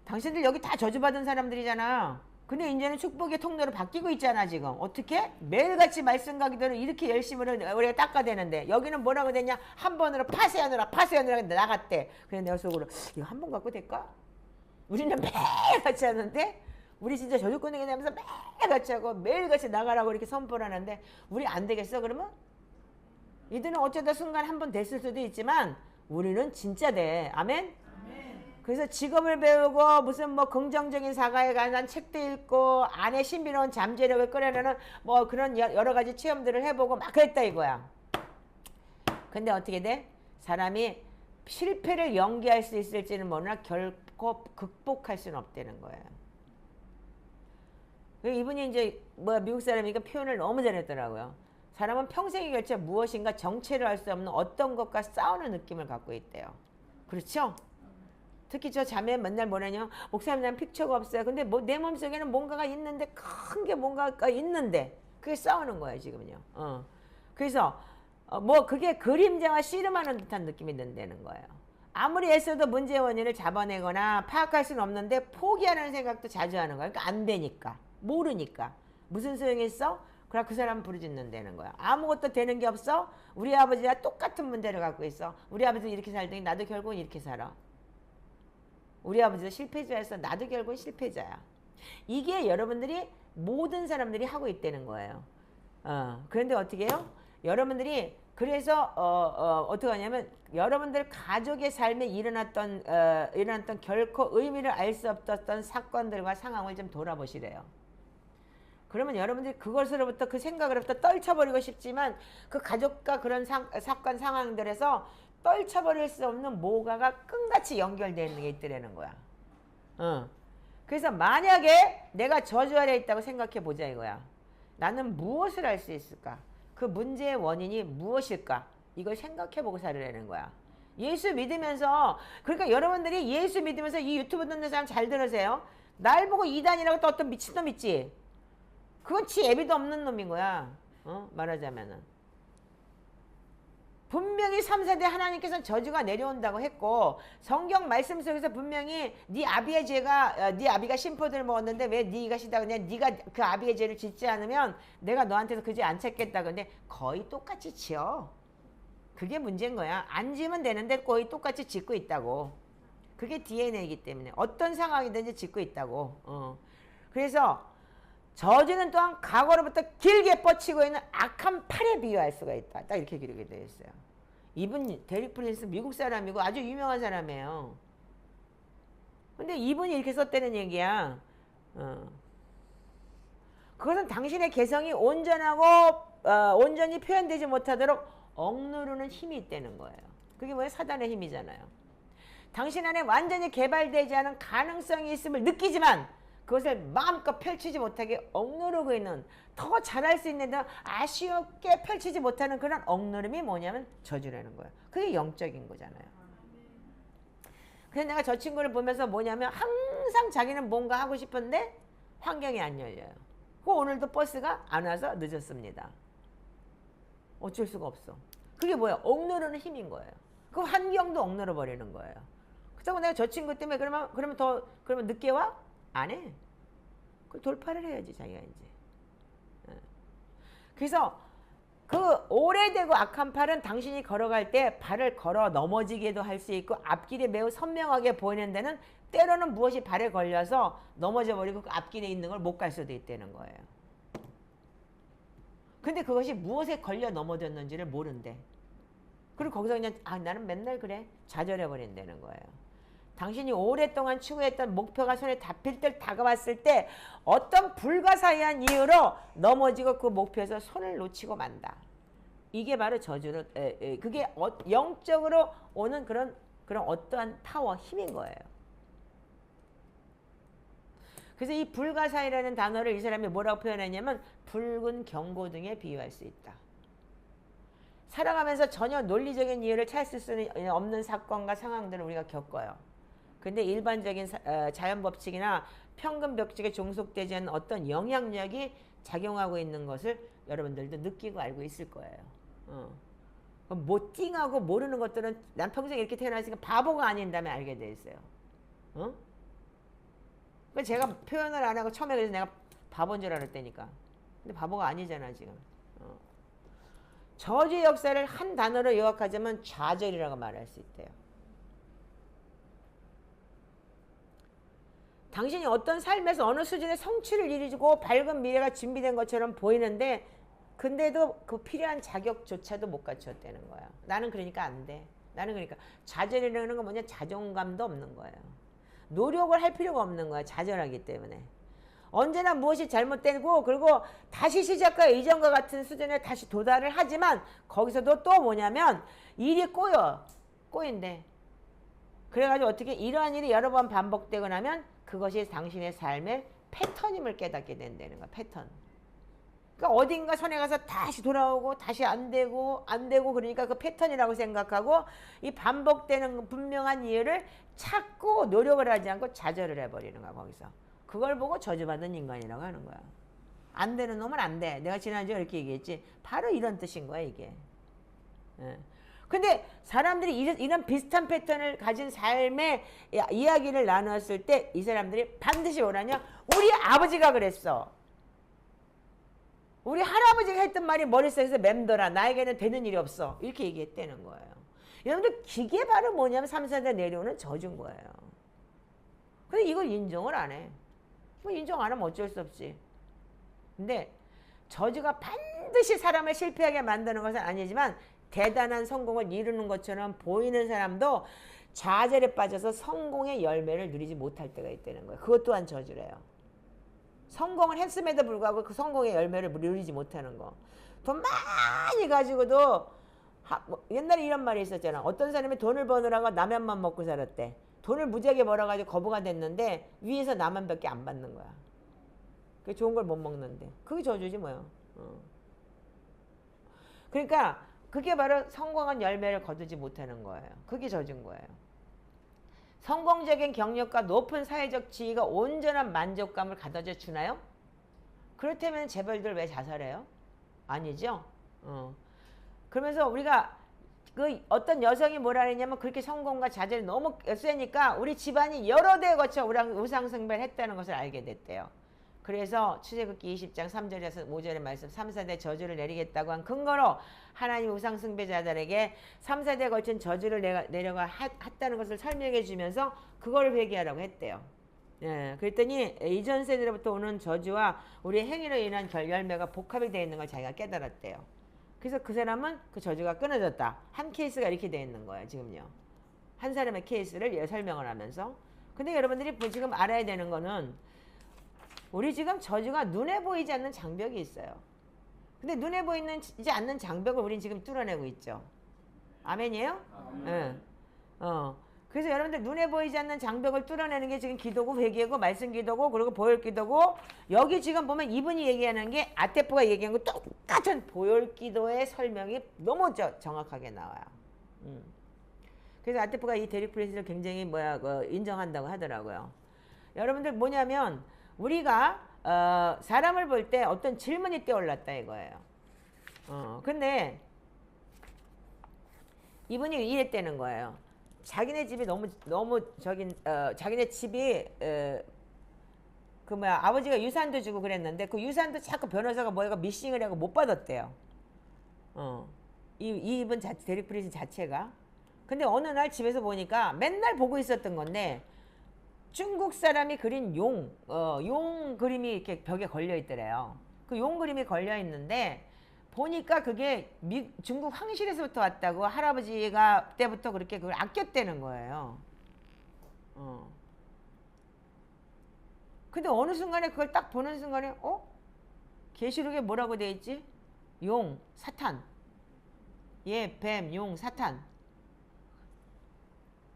당신들 여기 다 저주받은 사람들이잖아. 근데 이제는 축복의 통로로 바뀌고 있잖아. 지금 어떻게? 매일같이 말씀과 기도를 이렇게 열심히 우리가 닦아대는데 여기는 뭐라고 되냐? 한 번으로 파쇄하느라 나갔대. 그래서 내가 속으로 이거 한 번 갖고 될까? 우리는 매일같이 하는데, 우리 진짜 저주권에게 되면서 매일같이 하고 매일같이 나가라고 이렇게 선포를 하는데 우리 안 되겠어 그러면? 이들은 어쩌다 순간 한 번 됐을 수도 있지만 우리는 진짜 돼. 아멘? 그래서 직업을 배우고 무슨 뭐 긍정적인 사과에 관한 책도 읽고 안에 신비로운 잠재력을 끌어내는 뭐 그런 여러 가지 체험들을 해보고 막 그랬다 이거야. 근데 어떻게 돼? 사람이 실패를 연기할 수 있을지는 모르나 결코 극복할 수는 없다는 거예요. 이분이 이제 미국 사람이니까 표현을 너무 잘했더라고요. 사람은 평생의 결체 무엇인가 정체를 알 수 없는 어떤 것과 싸우는 느낌을 갖고 있대요. 그렇죠? 특히 저 자매 맨날 뭐라냐, 목사님 난 픽처가 없어요. 근데 뭐 내 몸속에는 뭔가가 있는데, 큰 게 뭔가가 있는데 그게 싸우는 거예요 지금은요. 그래서 뭐 그게 그림자와 씨름하는 듯한 느낌이 든다는 거예요. 아무리 애써도 문제의 원인을 잡아내거나 파악할 수는 없는데 포기하는 생각도 자주 하는 거예요. 그러니까 안 되니까, 모르니까. 무슨 소용이 있어? 그래 그 사람 부르짖는다는 거야. 아무것도 되는 게 없어? 우리 아버지와 똑같은 문제를 갖고 있어. 우리 아버지도 이렇게 살더니 나도 결국은 이렇게 살아. 우리 아버지도 실패자였어. 나도 결국은 실패자야. 이게 여러분들이 모든 사람들이 하고 있다는 거예요. 그런데 어떻게 해요? 여러분들이 그래서 어떻게 하냐면 여러분들 가족의 삶에 일어났던 결코 의미를 알 수 없었던 사건들과 상황을 좀 돌아보시래요. 그러면 여러분들이 그것으로부터 그 생각으로부터 떨쳐버리고 싶지만 그 가족과 그런 사건 상황들에서 떨쳐버릴 수 없는 뭐가가 끝같이 연결되는 게 있더라는 거야. 그래서 만약에 내가 저주 아래 있다고 생각해 보자 이거야. 나는 무엇을 할 수 있을까? 그 문제의 원인이 무엇일까? 이걸 생각해 보고 살으라는 거야. 예수 믿으면서, 그러니까 여러분들이 예수 믿으면서 이 유튜브 듣는 사람 잘 들으세요. 날 보고 이단이라고 또 어떤 미친놈 있지? 그건 지 애비도 없는 놈인 거야. 말하자면은. 분명히 3, 4대 하나님께서는 저주가 내려온다고 했고 성경 말씀 속에서 분명히 네 아비의 죄가 네 아비가 심포들을 먹었는데 왜 네가 시다 그냥 네가 그 아비의 죄를 짓지 않으면 내가 너한테서 그 죄 안 찾겠다. 근데 거의 똑같이 지어. 그게 문제인 거야. 안 지으면 되는데 거의 똑같이 짓고 있다고. 그게 DNA이기 때문에 어떤 상황이든지 짓고 있다고. 그래서 저주는 또한 과거로부터 길게 뻗치고 있는 악한 팔에 비유할 수가 있다. 딱 이렇게 기록이 되어 있어요. 이분 데릭 프린스 미국 사람이고 아주 유명한 사람이에요. 근데 이분이 이렇게 썼다는 얘기야. 그것은 당신의 개성이 온전히 표현되지 못하도록 억누르는 힘이 있다는 거예요. 그게 뭐예요? 사단의 힘이잖아요. 당신 안에 완전히 개발되지 않은 가능성이 있음을 느끼지만 그것을 마음껏 펼치지 못하게 억누르고 있는, 더 잘할 수 있는데 아쉬웠게 펼치지 못하는 그런 억누름이 뭐냐면 저주라는 거예요. 그게 영적인 거잖아요. 그래서 내가 저 친구를 보면서 뭐냐면 항상 자기는 뭔가 하고 싶은데 환경이 안 열려요. 오늘도 버스가 안 와서 늦었습니다. 어쩔 수가 없어. 그게 뭐야? 억누르는 힘인 거예요. 그 환경도 억누르 버리는 거예요. 그렇다고 내가 저 친구 때문에 그러면 늦게 와? 안 해. 그 돌파를 해야지 자기가 이제. 그래서 그 오래되고 악한 팔은 당신이 걸어갈 때 발을 걸어 넘어지게도 할 수 있고 앞길이 매우 선명하게 보이는 데는 때로는 무엇이 발에 걸려서 넘어져 버리고 그 앞길에 있는 걸 못 갈 수도 있다는 거예요. 근데 그것이 무엇에 걸려 넘어졌는지를 모른대. 그리고 거기서 그냥 나는 맨날 그래 좌절해 버린다는 거예요. 당신이 오랫동안 추구했던 목표가 손에 잡힐 다가왔을 때 어떤 불가사의한 이유로 넘어지고 그 목표에서 손을 놓치고 만다. 이게 바로 저주로 그게 영적으로 오는 그런 어떠한 파워, 힘인 거예요. 그래서 이 불가사의라는 단어를 이 사람이 뭐라고 표현했냐면 붉은 경고등에 비유할 수 있다. 살아가면서 전혀 논리적인 이유를 찾을 수 없는 사건과 상황들을 우리가 겪어요. 근데 일반적인 자연 법칙이나 평균 법칙에 종속되지 않는 어떤 영향력이 작용하고 있는 것을 여러분들도 느끼고 알고 있을 거예요. 못 띵하고 모르는 것들은 난 평생 이렇게 태어났으니까 바보가 아닌 다음에 알게 돼 있어요. 그러니까 제가 표현을 안 하고 처음에 그래서 내가 바보인 줄 알았다니까. 근데 바보가 아니잖아 지금. 저주의 역사를 한 단어로 요약하자면 좌절이라고 말할 수 있대요. 당신이 어떤 삶에서 어느 수준의 성취를 이루고 밝은 미래가 준비된 것처럼 보이는데 근데도 그 필요한 자격조차도 못 갖췄다는 거야. 나는 그러니까 안 돼. 나는 그러니까 좌절이라는 건 뭐냐? 자존감도 없는 거예요. 노력을 할 필요가 없는 거야. 좌절하기 때문에. 언제나 무엇이 잘못되고 그리고 다시 시작과 이전과 같은 수준에 다시 도달을 하지만 거기서도 또 뭐냐면 일이 꼬인대. 그래가지고 어떻게 이러한 일이 여러 번 반복되고 나면 그것이 당신의 삶의 패턴임을 깨닫게 된다는 거야. 패턴. 그러니까 어딘가 선에 가서 다시 돌아오고 다시 안 되고 그러니까 그 패턴이라고 생각하고 이 반복되는 분명한 이유를 찾고 노력을 하지 않고 좌절을 해버리는 거야. 거기서. 그걸 보고 저주받은 인간이라고 하는 거야. 안 되는 놈은 안 돼. 내가 지난주에 이렇게 얘기했지. 바로 이런 뜻인 거야 이게. 근데 사람들이 이런 비슷한 패턴을 가진 삶의 이야기를 나눴을 때 이 사람들이 반드시 뭐라냐? 우리 아버지가 그랬어. 우리 할아버지가 했던 말이 머릿속에서 맴돌아. 나에게는 되는 일이 없어. 이렇게 얘기했다는 거예요. 여러분들 이게 바로 뭐냐면 3, 4대 내려오는 저주인 거예요. 근데 이걸 인정을 안 해. 뭐 인정 안 하면 어쩔 수 없지. 근데 저주가 반드시 사람을 실패하게 만드는 것은 아니지만 대단한 성공을 이루는 것처럼 보이는 사람도 좌절에 빠져서 성공의 열매를 누리지 못할 때가 있다는 거예요. 그것 또한 저주래요. 성공을 했음에도 불구하고 그 성공의 열매를 누리지 못하는 거. 돈 많이 가지고도 옛날에 이런 말이 있었잖아. 어떤 사람이 돈을 버느라고 라면만 먹고 살았대. 돈을 무지하게 벌어가지고 거부가 됐는데 위에서 라면밖에 안 받는 거야. 그 좋은 걸 못 먹는데. 그게 저주지 뭐야. 그러니까 그게 바로 성공한 열매를 거두지 못하는 거예요. 그게 저주인 거예요. 성공적인 경력과 높은 사회적 지위가 온전한 만족감을 가져다 주나요? 그렇다면 재벌들 왜 자살해요? 아니죠. 그러면서 우리가 그 어떤 여성이 뭐라 그랬냐면 그렇게 성공과 자질이 너무 세니까 우리 집안이 여러 대 거쳐 우상숭배했다는 것을 알게 됐대요. 그래서 출애굽기 20장 3절에서 5절의 말씀 3, 4대 저주를 내리겠다고 한 근거로 하나님 우상숭배자들에게 3, 4대에 걸친 저주를 내려가 했다는 것을 설명해 주면서 그걸 회개하라고 했대요. 예, 그랬더니 이전 세대로부터 오는 저주와 우리의 행위로 인한 열매가 복합이 되어 있는 걸 자기가 깨달았대요. 그래서 그 사람은 그 저주가 끊어졌다. 한 케이스가 이렇게 되어 있는 거예요. 지금요. 한 사람의 케이스를 설명을 하면서. 근데 여러분들이 지금 알아야 되는 거는 우리 지금 저주가 눈에 보이지 않는 장벽이 있어요. 근데 눈에 보이지 않는 장벽을 우린 지금 뚫어내고 있죠. 아멘이에요? 응. 그래서 여러분들 눈에 보이지 않는 장벽을 뚫어내는 게 지금 기도고 회개고 말씀 기도고 그리고 보혈 기도고 여기 지금 보면 이분이 얘기하는 게 아테프가 얘기한 거 똑같은 보혈 기도의 설명이 너무 정확하게 나와요. 그래서 아테프가 이 데릭 프리스를 굉장히 인정한다고 하더라고요. 여러분들 뭐냐면 우리가 사람을 볼 때 어떤 질문이 떠올랐다 이거예요. 근데 이분이 이랬다는 거예요. 자기네 집이 너무 자기네 집이 아버지가 유산도 주고 그랬는데 그 유산도 자꾸 변호사가 뭐가 미싱을 하고 못 받았대요. 이분 데릭 프리스 자체가. 근데 어느 날 집에서 보니까 맨날 보고 있었던 건데 중국 사람이 그린 용 그림이 이렇게 벽에 걸려 있더래요. 그 용 그림이 걸려 있는데 보니까 그게 중국 황실에서부터 왔다고 할아버지가 때부터 그렇게 그걸 아꼈다는 거예요. 근데 어느 순간에 그걸 딱 보는 순간에 계시록에 뭐라고 돼 있지? 용, 사탄. 뱀, 용, 사탄.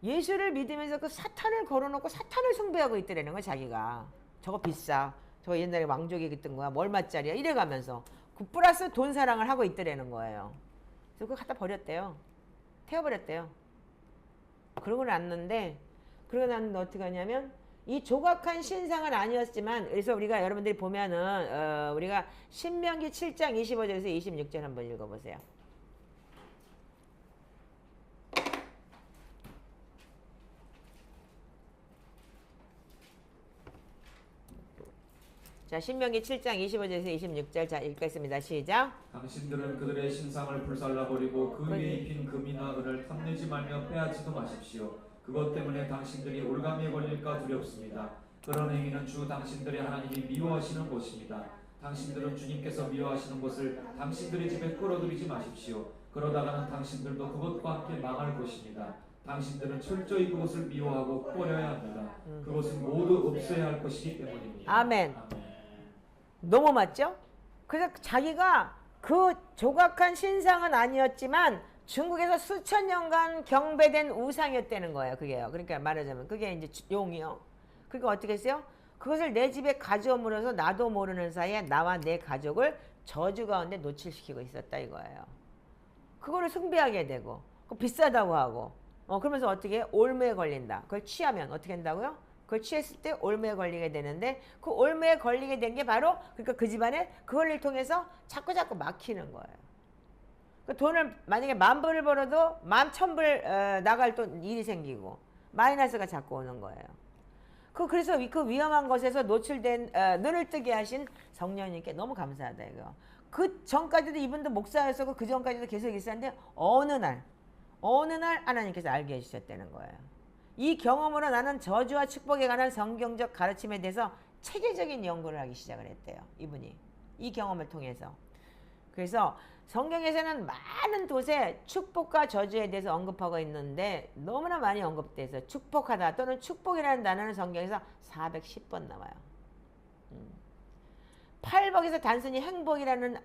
예수를 믿으면서 그 사탄을 걸어놓고 사탄을 숭배하고 있더라는 거야 자기가. 저거 비싸. 저거 옛날에 왕족이 있던 거야. 얼마짜리야? 이래가면서 그 플러스 돈 사랑을 하고 있더라는 거예요. 그래서 그거 갖다 버렸대요. 태워버렸대요. 그러고 났는데 어떻게 하냐면 이 조각한 신상은 아니었지만 그래서 우리가 여러분들이 보면은 우리가 신명기 7장 25절에서 26절 한번 읽어보세요. 자, 신명기 7장 25절에서 26절 자 읽겠습니다. 시작. 당신들은 그들의 신상을 불살라버리고 그 위에 입힌 금이나 은을 탐내지 말며 빼앗지도 마십시오. 그것 때문에 당신들이 올가미에 걸릴까 두렵습니다. 그런 행위는 주 당신들의 하나님이 미워하시는 것입니다. 당신들은 주님께서 미워하시는 것을 당신들의 집에 끌어들이지 마십시오. 그러다가는 당신들도 그것과 함께 망할 것입니다. 당신들은 철저히 그것을 미워하고 꺼려야 합니다. 그것은 모두 없애야 할 것이기 때문입니다. 아멘. 너무 맞죠? 그래서 자기가 그 조각한 신상은 아니었지만 중국에서 수천 년간 경배된 우상이었다는 거예요. 그게요. 그러니까 말하자면 그게 이제 용이요. 그러니까 어떻게 했어요? 그것을 내 집에 가져옴으로써 나도 모르는 사이에 나와 내 가족을 저주 가운데 노출시키고 있었다 이거예요. 그거를 숭배하게 되고 비싸다고 하고 그러면서 어떻게 올무에 걸린다. 그걸 취하면 어떻게 한다고요? 그걸 취했을 때 올무에 걸리게 되는데 그 올무에 걸리게 된 게 바로 그러니까 그 집안에 그걸 통해서 자꾸 막히는 거예요. 그 돈을 만약에 10,000불을 벌어도 11,000불 나갈 또 일이 생기고 마이너스가 자꾸 오는 거예요. 그래서 그 위험한 것에서 노출된 눈을 뜨게 하신 성령님께 너무 감사하다 이거. 그 전까지도 이분도 목사였었고 그 전까지도 계속 있었는데 어느 날 하나님께서 알게 해주셨다는 거예요. 이 경험으로 나는 저주와 축복에 관한 성경적 가르침에 대해서 체계적인 연구를 하기 시작을 했대요. 이분이. 이 경험을 통해서. 그래서 성경에서는 많은 곳에 축복과 저주에 대해서 언급하고 있는데 너무나 많이 언급돼서 축복하다 또는 축복이라는 단어는 성경에서 410번 나와요. 8복에서 단순히 행복이라는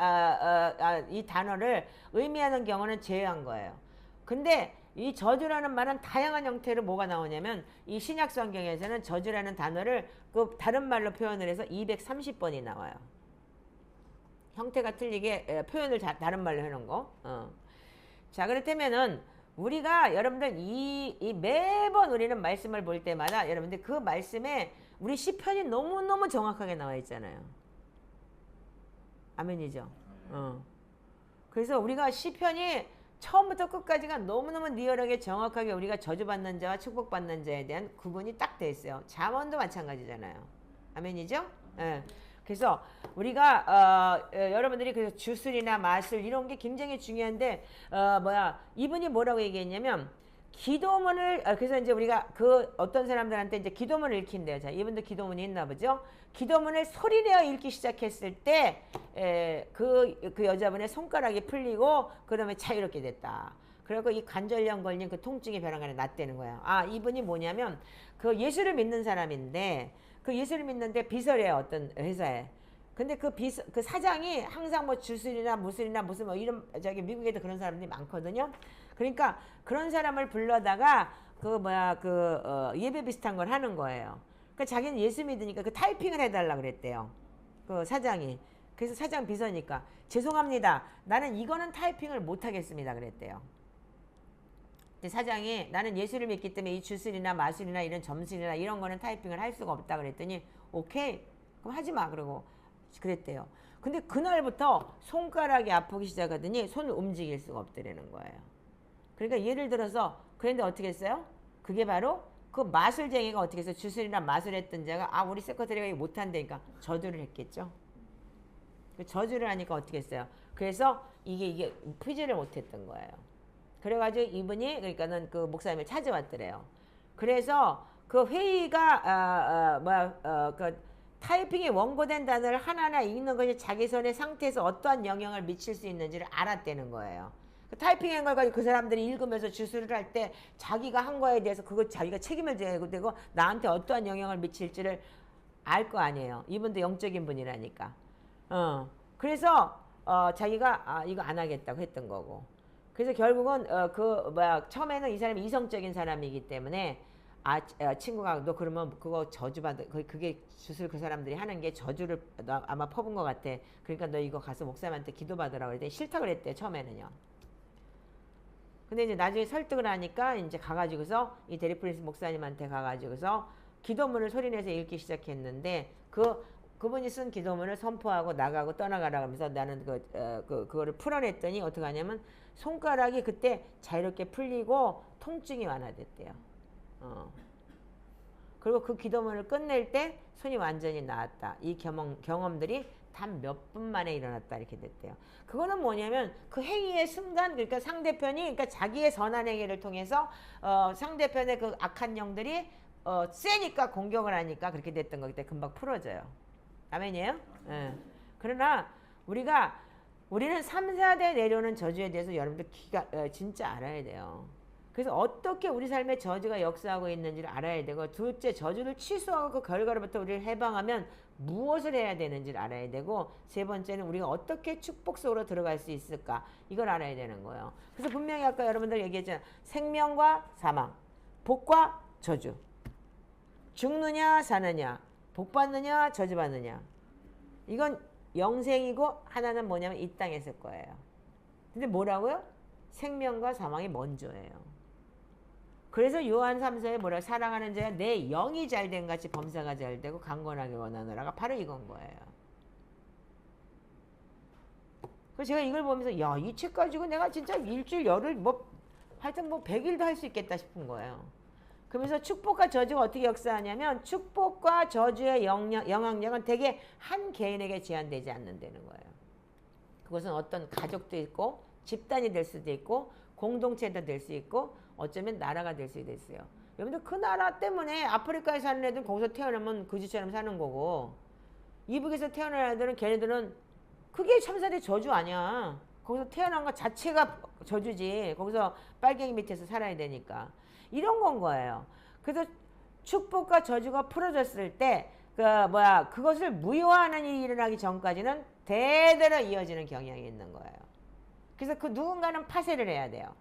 이 단어를 의미하는 경우는 제외한 거예요. 근데 이 저주라는 말은 다양한 형태로 뭐가 나오냐면 이 신약 성경에서는 저주라는 단어를 그 다른 말로 표현을 해서 230번이 나와요. 형태가 틀리게 표현을 다른 말로 해놓은 거. 자, 그렇다면은 우리가 여러분들 이 매번 우리는 말씀을 볼 때마다 여러분들 그 말씀에 우리 시편이 너무너무 정확하게 나와 있잖아요. 아멘이죠. 그래서 우리가 시편이 처음부터 끝까지가 너무너무 리얼하게 정확하게 우리가 저주받는 자와 축복받는 자에 대한 구분이 딱 돼 있어요. 잠언도 마찬가지잖아요. 아멘이죠? 예. 그래서 우리가 여러분들이 그 주술이나 마술 이런 게 굉장히 중요한데 이분이 뭐라고 얘기했냐면 기도문을 그래서 이제 우리가 그 어떤 사람들한테 이제 기도문을 읽힌대요. 자, 이분도 기도문이 있나 보죠. 기도문을 소리내어 읽기 시작했을 때 그 여자분의 손가락이 풀리고 그다음에 자유롭게 됐다. 그리고 이 관절염 걸린 그 통증이 벼랑간에 낫다는 거예요. 아, 이분이 뭐냐면 그 예수를 믿는 사람인데 그 예수를 믿는데 비서래요. 어떤 회사에. 근데 그 사장이 항상 뭐 주술이나 무술이나 무슨 뭐 이런 미국에도 그런 사람들이 많거든요. 그러니까 그런 사람을 불러다가 예배 비슷한 걸 하는 거예요. 그러니까 자기는 예수 믿으니까 그 타이핑을 해달라 그랬대요. 그 사장이. 그래서 사장 비서니까 죄송합니다. 나는 이거는 타이핑을 못 하겠습니다. 그랬대요. 사장이 나는 예수를 믿기 때문에 이 주술이나 마술이나 이런 점술이나 이런 거는 타이핑을 할 수가 없다 그랬더니 오케이 그럼 하지 마 그러고 그랬대요. 근데 그날부터 손가락이 아프기 시작하더니 손을 움직일 수가 없더라는 거예요. 그러니까 예를 들어서 그런데 어떻게 했어요? 그게 바로 그 마술쟁이가 어떻게 했어요? 주술이나 마술했던 자가 우리 세커터리가 이거 못한다니까 저주를 했겠죠. 저주를 하니까 어떻게 했어요? 그래서 이게 피지를 못했던 거예요. 그래가지고 이분이 그러니까는 그 목사님을 찾아왔더래요. 그래서 그 회의가 그 타이핑에 원고된 단어를 하나하나 읽는 것이 자기 손의 상태에서 어떠한 영향을 미칠 수 있는지를 알았다는 거예요. 그 타이핑한 걸 가지고 그 사람들이 읽으면서 주술을 할 때 자기가 한 거에 대해서 그거 자기가 책임을 져야 되고 나한테 어떠한 영향을 미칠지를 알 거 아니에요. 이분도 영적인 분이라니까. 그래서 자기가 이거 안 하겠다고 했던 거고. 그래서 결국은 처음에는 이 사람이 이성적인 사람이기 때문에 친구가 너 그러면 그거 저주받아 그게 주술 그 사람들이 하는 게 저주를 너 아마 퍼본 것 같아. 그러니까 너 이거 가서 목사님한테 기도받으라고 그랬더니 싫다 그랬대 처음에는요. 근데 이제 나중에 설득을 하니까 이제 가가지고서 이 데리프리스 목사님한테 가가지고서 기도문을 소리내서 읽기 시작했는데 그분이 쓴 기도문을 선포하고 나가고 떠나가라고 하면서 나는 그거를 풀어냈더니 어떻게 하냐면 손가락이 그때 자유롭게 풀리고 통증이 완화됐대요. 그리고 그 기도문을 끝낼 때 손이 완전히 나았다. 이 경험들이 단 몇 분 만에 일어났다 이렇게 됐대요. 그거는 뭐냐면 그 행위의 순간 그러니까 상대편이 그러니까 자기의 선한 행위를 통해서 상대편의 그 악한 영들이 세니까 공격을 하니까 그렇게 됐던 거기 때문에 금방 풀어져요. 아멘이에요? 네. 그러나 우리는 3, 4대 내려오는 저주에 대해서 여러분들 진짜 알아야 돼요. 그래서 어떻게 우리 삶에 저주가 역사하고 있는지를 알아야 되고 둘째 저주를 취소하고 그 결과로부터 우리를 해방하면 무엇을 해야 되는지를 알아야 되고 세 번째는 우리가 어떻게 축복 속으로 들어갈 수 있을까 이걸 알아야 되는 거예요. 그래서 분명히 아까 여러분들 얘기했잖아요. 생명과 사망, 복과 저주. 죽느냐 사느냐, 복받느냐 저주받느냐. 이건 영생이고 하나는 뭐냐면 이 땅에 있을 거예요. 근데 뭐라고요? 생명과 사망이 먼저예요. 그래서 요한 3서에 뭐라 사랑하는 자야 내 영이 잘된 같이 범사가 잘되고 강건하게 원하노라가 바로 이건 거예요. 그래서 제가 이걸 보면서 야, 이 책 가지고 내가 진짜 일주일 열흘 하여튼 100일도 할 수 있겠다 싶은 거예요. 그러면서 축복과 저주가 어떻게 역사하냐면 축복과 저주의 영향력은 대개 한 개인에게 제한되지 않는다는 거예요. 그것은 어떤 가족도 있고 집단이 될 수도 있고 공동체도 될 수 있고 어쩌면 나라가 될 수도 있어요. 여러분들 그 나라 때문에 아프리카에 사는 애들은 거기서 태어나면 거지처럼 사는 거고 이북에서 태어난 애들은 걔네들은 그게 참사의 저주 아니야. 거기서 태어난 것 자체가 저주지. 거기서 빨갱이 밑에서 살아야 되니까. 이런 건 거예요. 그래서 축복과 저주가 풀어졌을 때 그것을 무효화하는 일이 일어나기 전까지는 대대로 이어지는 경향이 있는 거예요. 그래서 그 누군가는 파쇄를 해야 돼요.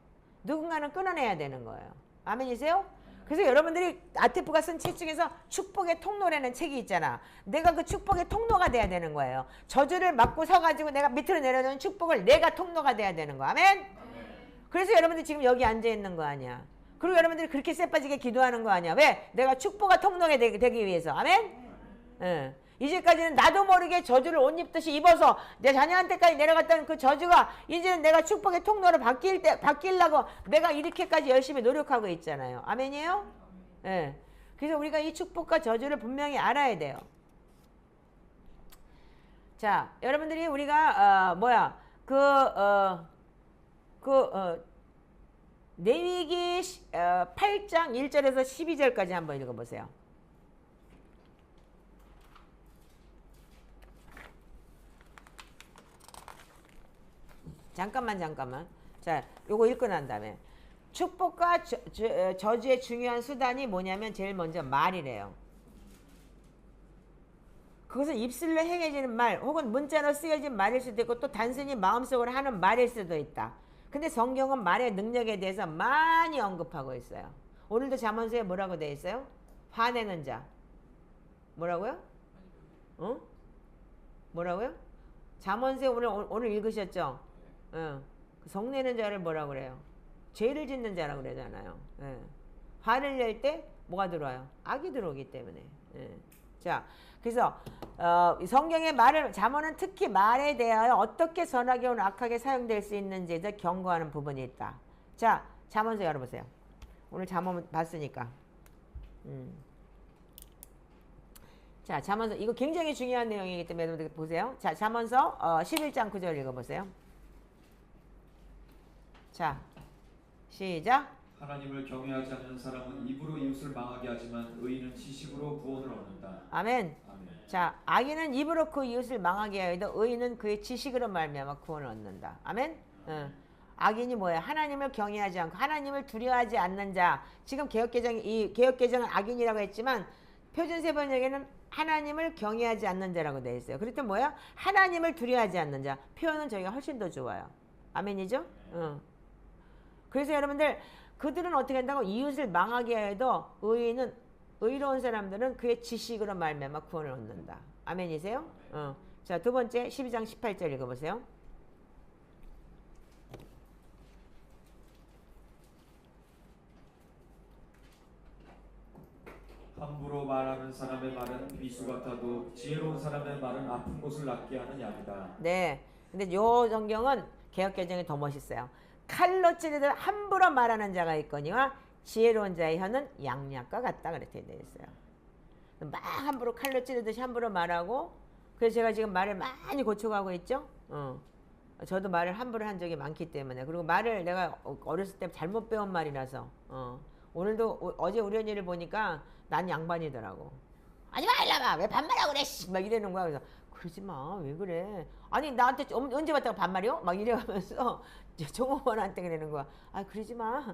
누군가는 끊어내야 되는 거예요. 아멘이세요? 그래서 여러분들이 아테프가 쓴 책 중에서 축복의 통로라는 책이 있잖아. 내가 그 축복의 통로가 돼야 되는 거예요. 저주를 맞고 서가지고 내가 밑으로 내려놓은 축복을 내가 통로가 돼야 되는 거. 아멘? 그래서 여러분들 지금 여기 앉아 있는 거 아니야. 그리고 여러분들이 그렇게 쎄빠지게 기도하는 거 아니야. 왜? 내가 축복과 통로가 되기 위해서. 아멘? 예. 이제까지는 나도 모르게 저주를 옷 입듯이 입어서 내 자녀한테까지 내려갔던 그 저주가 이제는 내가 축복의 통로로 바뀌려고 내가 이렇게까지 열심히 노력하고 있잖아요. 아멘이에요? 예. 그래서 우리가 이 축복과 저주를 분명히 알아야 돼요. 자, 여러분들이 우리가 레위기 8장 1절에서 12절까지 한번 읽어보세요. 잠깐만. 자, 요거 읽고 난 다음에 축복과 저주의 중요한 수단이 뭐냐면 제일 먼저 말이래요. 그것은 입술로 행해지는 말 혹은 문자로 쓰여진 말일 수도 있고 또 단순히 마음속으로 하는 말일 수도 있다. 근데 성경은 말의 능력에 대해서 많이 언급하고 있어요. 오늘도 잠언서에 뭐라고 되어 있어요? 화내는 자. 뭐라고요? 어? 뭐라고요? 잠언서에 오늘 읽으셨죠? 성내는 자를 뭐라고 그래요? 죄를 짓는 자라고 그러잖아요. 화를 낼 때 뭐가 들어와요? 악이 들어오기 때문에. 자, 그래서 성경의 잠언은 특히 말에 대하여 어떻게 선하게 혹은 악하게 사용될 수 있는지에 대해 경고하는 부분이 있다. 자, 잠언서 열어보세요. 오늘 잠언 봤으니까. 자, 잠언서 이거 굉장히 중요한 내용이기 때문에 여러분들 보세요. 자, 잠언서 11장 9절 읽어보세요. 자, 시작. 하나님을 경외하지 않는 사람은 입으로 이웃을 망하게 하지만 의인은 지식으로 구원을 얻는다. 아멘. 아멘. 자, 악인은 입으로 그 이웃을 망하게 하여도 의인은 그의 지식으로 말미암아 구원을 얻는다. 아멘. 악인이 뭐예요? 하나님을 경외하지 않고 하나님을 두려워하지 않는 자. 지금 이 개역개정은 악인이라고 했지만 표준세 번역에는 하나님을 경외하지 않는 자라고 되어 있어요. 그랬더니 뭐야? 하나님을 두려워하지 않는 자. 표현은 저희가 훨씬 더 좋아요. 아멘이죠? 그래서 여러분들 그들은 어떻게 한다고? 이웃을 망하게 해도 의로운 사람들은 그의 지식으로 말미암아 구원을 얻는다. 아멘이세요? 자, 두 번째 12장 18절 읽어보세요. 함부로 말하는 사람의 말은 비수 같아도 지혜로운 사람의 말은 아픈 곳을 낫게 하는 약이다. 네. 근데 요 성경은 개역개정이 더 멋있어요. 칼로 찌르듯 함부로 말하는 자가 있거니와 지혜로운 자의 혀는 양약과 같다 그렇게 되어 있어요. 막 함부로 칼로 찌르듯이 함부로 말하고 그래서 제가 지금 말을 많이 고쳐가고 있죠. 저도 말을 함부로 한 적이 많기 때문에 그리고 말을 내가 어렸을 때 잘못 배운 말이라서 오늘도 어제 우리 언니를 보니까 난 양반이더라고. 하지마 일로와봐 왜 반말하고 그래 막 이러는 거야. 그래서 그러지마 왜 그래 아니 나한테 언제 봤다고 반말이요? 막 이래가면서 종업원한테 그러는 거야. 아 그러지마.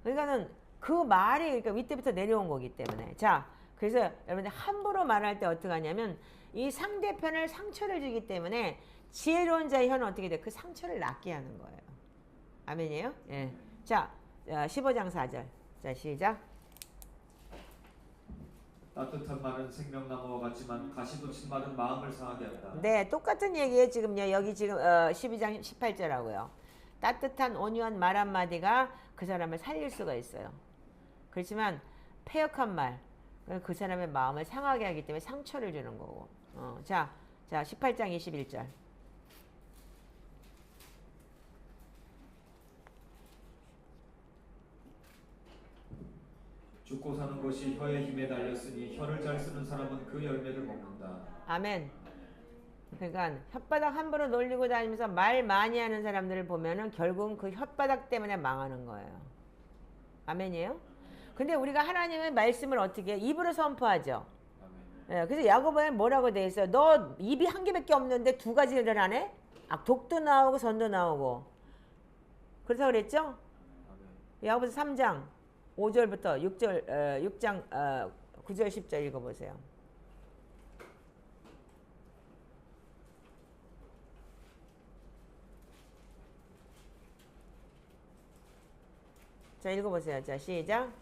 그러니까는 그 말이 그러니까 윗대부터 내려온 거기 때문에 자 그래서 여러분들 함부로 말할 때 어떻게 하냐면 이 상대편을 상처를 주기 때문에 지혜로운 자의 혀는 어떻게 돼? 그 상처를 낫게 하는 거예요. 아멘이에요? 예. 자 15장 4절 자 시작. 따뜻한 말은 생명나무와 같지만 가시 돋친 말은 마음을 상하게 한다. 네, 똑같은 얘기예요. 지금요. 여기 지금 12장 18절하고요. 따뜻한 온유한 말 한마디가 그 사람을 살릴 수가 있어요. 그렇지만 패역한 말, 그 사람의 마음을 상하게 하기 때문에 상처를 주는 거고. 자, 18장 21절. 죽고 사는 것이 혀의 힘에 달렸으니 혀를 잘 쓰는 사람은 그 열매를 먹는다. 아멘. 그러니까 혓바닥 함부로 놀리고 다니면서 말 많이 하는 사람들을 보면은 결국은 그 혓바닥 때문에 망하는 거예요. 아멘이에요? 근데 우리가 하나님의 말씀을 어떻게 입으로 선포하죠? 예, 그래서 야고보에 뭐라고 돼 있어요? 너 입이 한 개밖에 없는데 두 가지를 하네? 독도 나오고 선도 나오고. 그렇다고 그랬죠? 야고보서 3장 5절부터 6장 9절 10절 읽어보세요. 자, 읽어보세요. 자, 시작.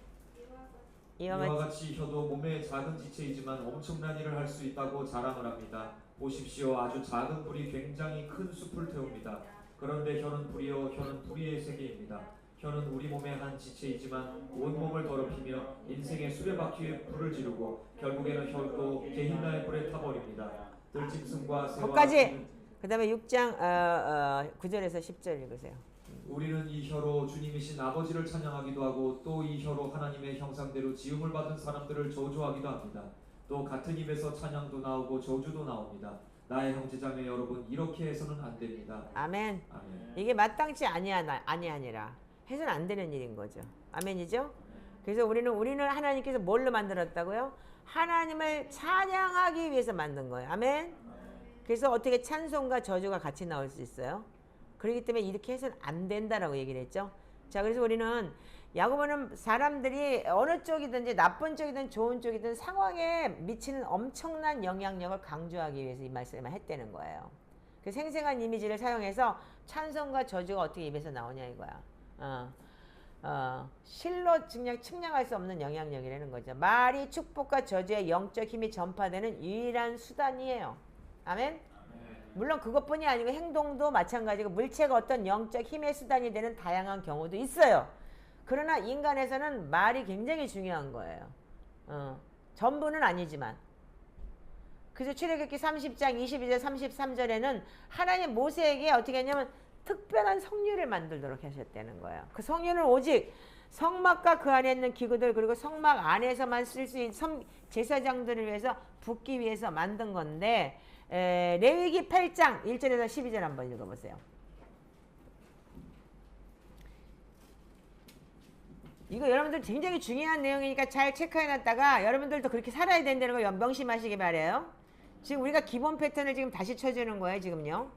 이와 이와 같이 같이 혀도 몸의 작은 지체이지만 엄청난 일을 할 수 있다고 자랑을 합니다. 보십시오. 아주 작은 불이 굉장히 큰 숲을 태웁니다. 그런데 혀는 불의의 세계입니다. 혀는 우리 몸의 한 지체이지만 온 몸을 더럽히며 인생의 수레바퀴에 불을 지르고 결국에는 혀도 게힐라의 불에 타버립니다. 들짐승과 새와 거기까지. 그 다음에 6장 9절에서 10절 읽으세요. 우리는 이 혀로 주님이신 아버지를 찬양하기도 하고 또 이 혀로 하나님의 형상대로 지음을 받은 사람들을 저주하기도 합니다. 또 같은 입에서 찬양도 나오고 저주도 나옵니다. 나의 형제자매 여러분, 이렇게 해서는 안 됩니다. 아멘. 아멘. 이게 마땅치 아니라 해서는 안 되는 일인 거죠. 아멘이죠? 그래서 우리는 하나님께서 뭘로 만들었다고요? 하나님을 찬양하기 위해서 만든 거예요. 아멘. 그래서 어떻게 찬송과 저주가 같이 나올 수 있어요? 그렇기 때문에 이렇게 해서는 안 된다라고 얘기를 했죠. 자, 그래서 우리는 야고보는 사람들이 어느 쪽이든지 나쁜 쪽이든 좋은 쪽이든 상황에 미치는 엄청난 영향력을 강조하기 위해서 이 말씀을 했다는 거예요. 그 생생한 이미지를 사용해서 찬송과 저주가 어떻게 입에서 나오냐 이거야. 실로 측량할 수 없는 영향력이라는 거죠. 말이 축복과 저주의 영적 힘이 전파되는 유일한 수단이에요. 아멘? 물론 그것뿐이 아니고 행동도 마찬가지고 물체가 어떤 영적 힘의 수단이 되는 다양한 경우도 있어요. 그러나 인간에서는 말이 굉장히 중요한 거예요. 전부는 아니지만. 그래서 출애굽기 30장 22절 33절에는 하나님 모세에게 어떻게 했냐면 특별한 성류를 만들도록 하셨다는 거예요. 그 성류는 오직 성막과 그 안에 있는 기구들 그리고 성막 안에서만 쓸 수 있는 제사장들을 위해서 붓기 위해서 만든 건데 레위기 8장 1절에서 12절 한번 읽어보세요. 이거 여러분들 굉장히 중요한 내용이니까 잘 체크해놨다가 여러분들도 그렇게 살아야 된다는 거 명심하시기 바래요. 지금 우리가 기본 패턴을 지금 다시 쳐주는 거예요. 지금요.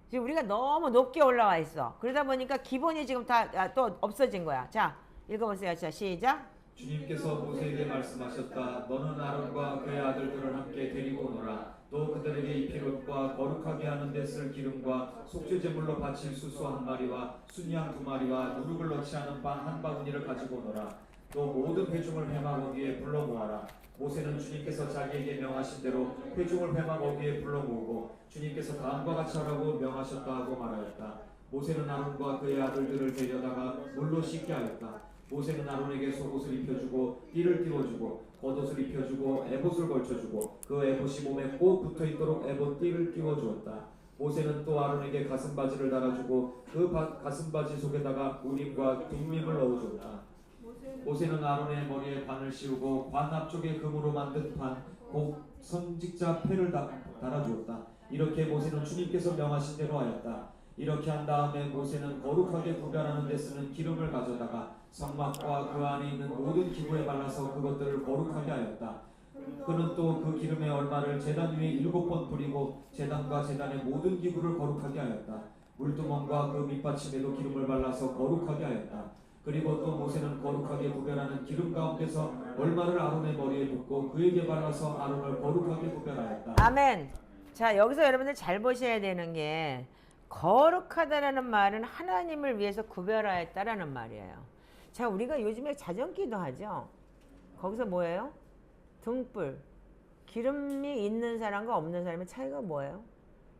지금 우리가 너무 높게 올라와 있어. 그러다 보니까 기본이 지금 다 또 없어진 거야. 자, 읽어보세요. 자, 시작. 주님께서 모세에게 말씀하셨다. 너는 아론과 그의 아들들을 함께 데리고 오너라. 또 그들에게 입힐 옷과 거룩하게 하는 데 쓸 기름과 속죄제물로 바칠 수소 한 마리와 순양 2마리와 누룩을 넣지 않은 빵 한 바구니를 가지고 오너라. 또 모든 회중을 회막 어귀에 불러 모아라. 모세는 주님께서 자기에게 명하신 대로 회중을 회막 어귀에 불러 모으고 주님께서 다음과 같이 하라고 명하셨다 하고 말하였다. 모세는 아론과 그의 아들들을 데려다가 물로 씻게 하였다. 모세는 아론에게 속옷을 입혀주고 띠를 띄워주고 겉옷을 입혀주고 에봇을 걸쳐주고 그 에봇이 몸에 꼭 붙어있도록 에봇 띠를 띄워주었다. 모세는 또 아론에게 가슴바지를 달아주고 그 가슴바지 속에다가 우림과 둠밈을 넣어줬다. 모세는 아론의 머리에 관을 씌우고 관 앞쪽에 금으로 만든 판, 곧 선직자 패를 달아주었다. 이렇게 모세는 주님께서 명하신 대로 하였다. 이렇게 한 다음에 모세는 거룩하게 구별하는 데 쓰는 기름을 가져다가 성막과 그 안에 있는 모든 기구에 발라서 그것들을 거룩하게 하였다. 그는 또 그 기름의 얼마를 제단 위에 7번 뿌리고 제단과 제단의 모든 기구를 거룩하게 하였다. 물두멍과 그 밑받침에도 기름을 발라서 거룩하게 하였다. 그리고 또 모세는 거룩하게 구별하는 기름 가운데서 얼마를 아론의 머리에 붓고 그에게 발라서 아론을 거룩하게 구별하였다. 아멘. 자, 여기서 여러분들 잘 보셔야 되는 게 거룩하다라는 말은 하나님을 위해서 구별하였다라는 말이에요. 자, 우리가 요즘에 자전기도 하죠. 거기서 뭐예요? 등불. 기름이 있는 사람과 없는 사람의 차이가 뭐예요?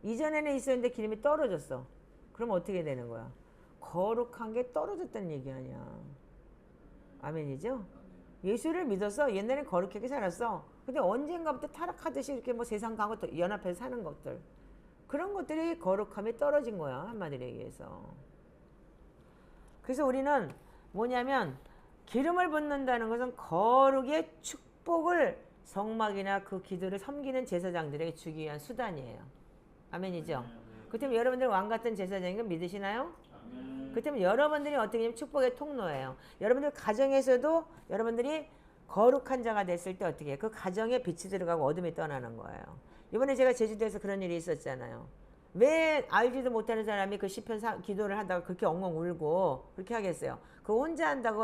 이전에는 있었는데 기름이 떨어졌어. 그럼 어떻게 되는 거야? 거룩한 게 떨어졌다는 얘기 아니야. 아멘이죠? 예수를 믿어서 옛날엔 거룩하게 살았어. 근데 언젠가부터 타락하듯이 이렇게 뭐 세상과 또 연합해서 사는 것들. 그런 것들이 거룩함이 떨어진 거야. 한마디로 얘기해서. 그래서 우리는 뭐냐면 기름을 붓는다는 것은 거룩의 축복을 성막이나 그 기도를 섬기는 제사장들에게 주기 위한 수단이에요. 아멘이죠? 그렇다면 여러분들 왕 같은 제사장인 걸 믿으시나요? 그렇다면 여러분들이 어떻게 하면 축복의 통로예요. 여러분들 가정에서도 여러분들이 거룩한 자가 됐을 때 어떻게 해? 그 가정에 빛이 들어가고 어둠이 떠나는 거예요. 이번에 제가 제주도에서 그런 일이 있었잖아요. 왜 알지도 못하는 사람이 그 시편 기도를 하다가 그렇게 엉엉 울고 그렇게 하겠어요? 그 혼자 한다고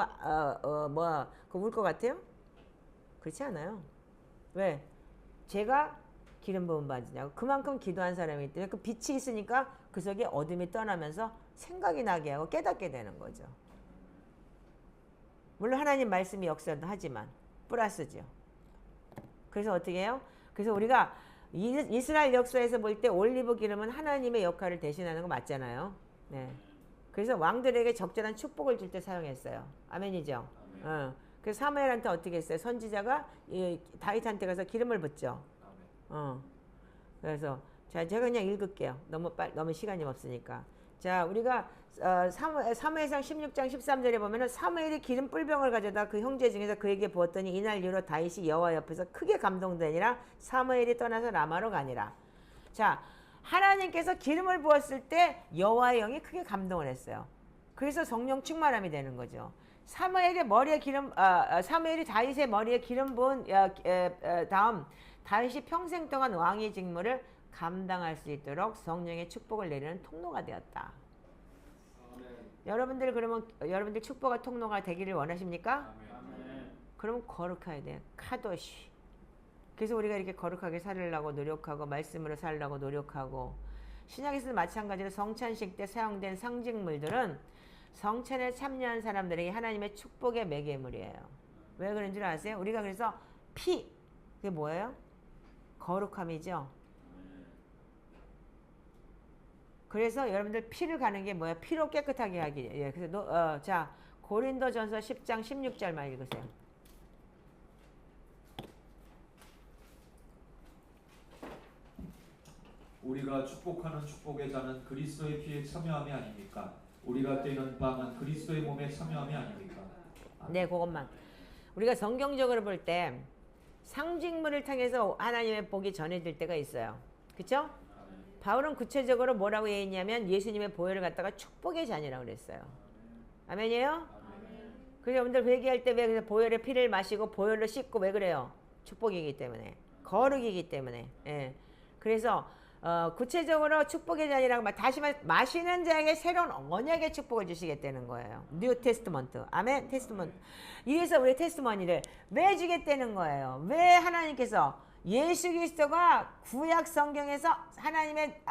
그 울 것 같아요? 그렇지 않아요. 왜? 제가 기름 부음 받으냐고. 그만큼 기도한 사람이기 때문에 그 빛이 있으니까 그 속에 어둠이 떠나면서 생각이 나게 하고 깨닫게 되는 거죠. 물론 하나님 말씀이 역사도 하지만 플러스죠. 그래서 어떻게 해요? 그래서 우리가 이스라엘 역사에서 볼 때 올리브 기름은 하나님의 역할을 대신하는 거 맞잖아요. 네. 그래서 왕들에게 적절한 축복을 줄 때 사용했어요. 아멘이죠. 그래서 사무엘한테 어떻게 했어요? 선지자가 다윗한테 가서 기름을 붓죠. 그래서 자, 제가 그냥 읽을게요. 너무 시간이 없으니까. 자, 우리가 사무엘상 16장 13절에 보면은 사무엘이 기름 뿔병을 가져다 그 형제 중에서 그에게 부었더니 이날 이후로 다윗이 여호와 옆에서 크게 감동되니라. 사무엘이 떠나서 라마로 가니라. 자, 하나님께서 기름을 부었을 때 여호와의 영이 크게 감동을 했어요. 그래서 성령 충만함이 되는 거죠. 사무엘이 다윗의 머리에 기름 부은 다음 다윗이 평생 동안 왕의 직무를 감당할 수 있도록 성령의 축복을 내리는 통로가 되었다. 여러분들 그러면 여러분들 축복의 통로가 되기를 원하십니까? 그러면 거룩해야 돼요. 카도시. 그래서 우리가 이렇게 거룩하게 살으려고 노력하고 말씀으로 살려고 노력하고 신약에서도 마찬가지로 성찬식 때 사용된 상징물들은 성찬에 참여한 사람들에게 하나님의 축복의 매개물이에요. 왜 그런 줄 아세요? 우리가 그래서 피, 그게 뭐예요? 거룩함이죠. 그래서 여러분들 피를 가는 게 뭐야? 피로 깨끗하게 하기. 예, 그래서 자, 고린도전서 10장 16절만 읽으세요. 우리가 축복하는 축복의 자는 그리스도의 피에 참여함이 아닙니까? 우리가 떼는 빵은 그리스도의 몸에 참여함이 아닙니까? 네, 그것만. 우리가 성경적으로 볼 때 상징물을 통해서 하나님의 복이 전해질 때가 있어요. 그렇죠? 바울은 구체적으로 뭐라고 얘기했냐면 예수님의 보혈을 갖다가 축복의 잔이라고 그랬어요. 아멘이에요? 그래서 여러분들 회개할 때 왜 그래서 보혈의 피를 마시고 보혈로 씻고 왜 그래요? 축복이기 때문에. 거룩이기 때문에. 예. 그래서 구체적으로 축복의 잔이라고 다시 마시는 자에게 새로운 언약의 축복을 주시겠다는 거예요. 뉴 테스트먼트. 아멘. 테스트먼트. 이래서 우리 테스트머니를 왜 주겠다는 거예요? 왜 하나님께서 예수 그리스도가 구약 성경에서 하나님의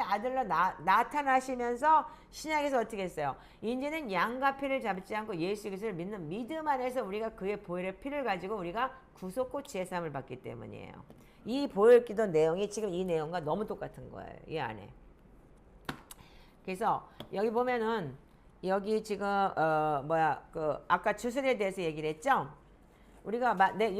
아들로 나타나시면서 신약에서 어떻게 했어요? 이제는 양과 피를 잡지 않고 예수 그리스도를 믿는 믿음 안에서 우리가 그의 보혈의 피를 가지고 우리가 구속고 지혜삼을 받기 때문이에요. 이 보혈기도 내용이 지금 이 내용과 너무 똑같은 거예요. 이 안에. 그래서 여기 보면은 여기 지금 아까 주술에 대해서 얘기를 했죠? 우리가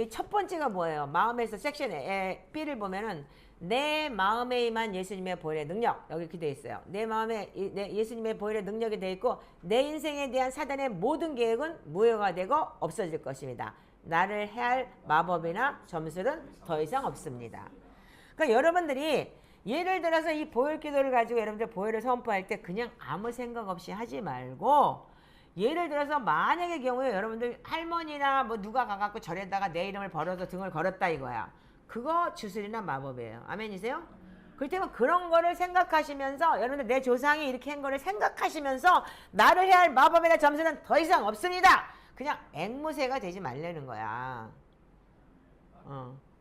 첫 번째가 뭐예요? 마음에서 섹션에 B를 보면은 내 마음에 임한 예수님의 보혈의 능력 여기 이렇게 돼 있어요. 내 마음에 예수님의 보혈의 능력이 돼 있고 내 인생에 대한 사단의 모든 계획은 무효가 되고 없어질 것입니다. 나를 해할 마법이나 점술은 더 이상 없습니다. 그러니까 여러분들이 예를 들어서 이 보혈 기도를 가지고 여러분들 보혈을 선포할 때 그냥 아무 생각 없이 하지 말고 예를 들어서 만약의 경우에 여러분들 할머니나 뭐 누가 가갖고 절에다가 내 이름을 벌어서 등을 걸었다 이거야. 그거 주술이나 마법이에요. 아멘이세요? 그럴 때면 그런 거를 생각하시면서 여러분들 내 조상이 이렇게 한 거를 생각하시면서 나를 해야 할 마법이나 점수는 더 이상 없습니다. 그냥 앵무새가 되지 말라는 거야.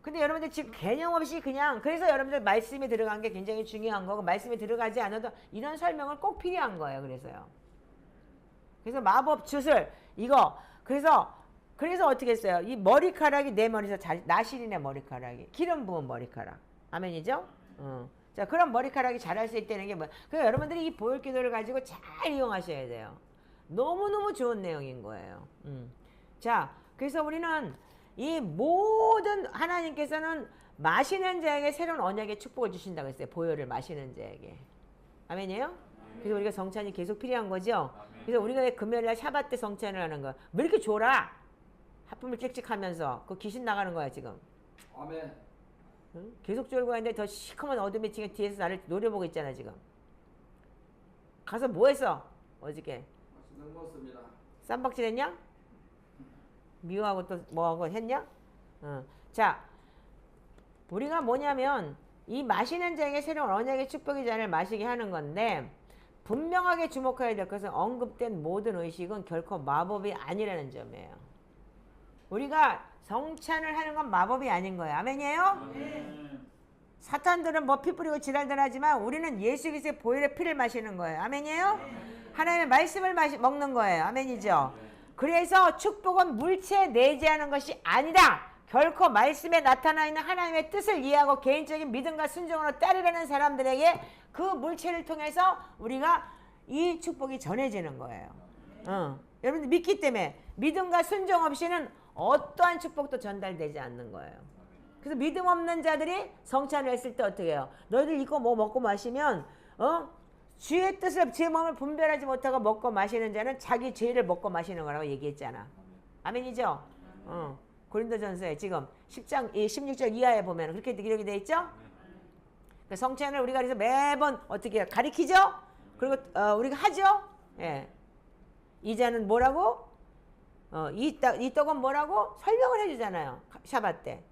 근데 여러분들 지금 개념 없이 그냥 그래서 여러분들 말씀이 들어간 게 굉장히 중요한 거고 말씀이 들어가지 않아도 이런 설명을 꼭 필요한 거예요. 그래서 마법 주술 이거 그래서 어떻게 했어요? 이 머리카락이 내 머리에서 나시린의 머리카락이 기름 부은 머리카락 아멘이죠? 자 그런 머리카락이 자랄 수 있다는 게 뭐야? 그래서 여러분들이 이 보혈 기도를 가지고 잘 이용하셔야 돼요. 너무너무 좋은 내용인 거예요. 자 그래서 우리는 이 모든 하나님께서는 마시는 자에게 새로운 언약의 축복을 주신다고 했어요. 보혈을 마시는 자에게 아멘이에요? 그래서 우리가 성찬이 계속 필요한 거죠. 그래서 우리가 왜 금요일날 샤bat 때 성찬을 하는 거야? 왜 이렇게 졸아? 하품을 찍찍하면서 그 귀신 나가는 거야 지금. 아멘. 응? 계속 졸고 있는데 더 시커먼 어둠이 지금 뒤에서 나를 노려보고 있잖아 지금. 가서 뭐 했어? 어저께? 맛있는 거 먹었습니다. 쌈박질 했냐? 미워하고 또 뭐하고 했냐? 자, 우리가 뭐냐면 이 마시는 자에게 새로운 언약의 축복의 잔을 마시게 하는 건데 분명하게 주목해야 될 것은 언급된 모든 의식은 결코 마법이 아니라는 점이에요. 우리가 성찬을 하는 건 마법이 아닌 거예요. 아멘이에요? 사탄들은 뭐 피 뿌리고 지랄들 하지만 우리는 예수 그리스도의 보혈의 피를 마시는 거예요. 아멘이에요? 하나님의 말씀을 먹는 거예요. 아멘이죠? 그래서 축복은 물체에 내재하는 것이 아니다. 결코 말씀에 나타나 있는 하나님의 뜻을 이해하고 개인적인 믿음과 순종으로 따르려는 사람들에게 그 물체를 통해서 우리가 이 축복이 전해지는 거예요. 여러분들 믿기 때문에 믿음과 순종 없이는 어떠한 축복도 전달되지 않는 거예요. 그래서 믿음 없는 자들이 성찬을 했을 때 어떻게 해요? 너희들 이거 뭐 먹고 마시면 주의 뜻을 주의 몸을 분별하지 못하고 먹고 마시는 자는 자기 죄를 먹고 마시는 거라고 얘기했잖아. 아멘이죠? 고린도전서에 지금 10장 16절 이하에 보면 그렇게 기록이 돼 있죠? 그 성찬을 우리가 그래서 매번 어떻게 가리키죠? 그리고 우리가 하죠? 예. 이 잔은 뭐라고? 이 떡은 뭐라고? 설명을 해주잖아요. 샤밧 때.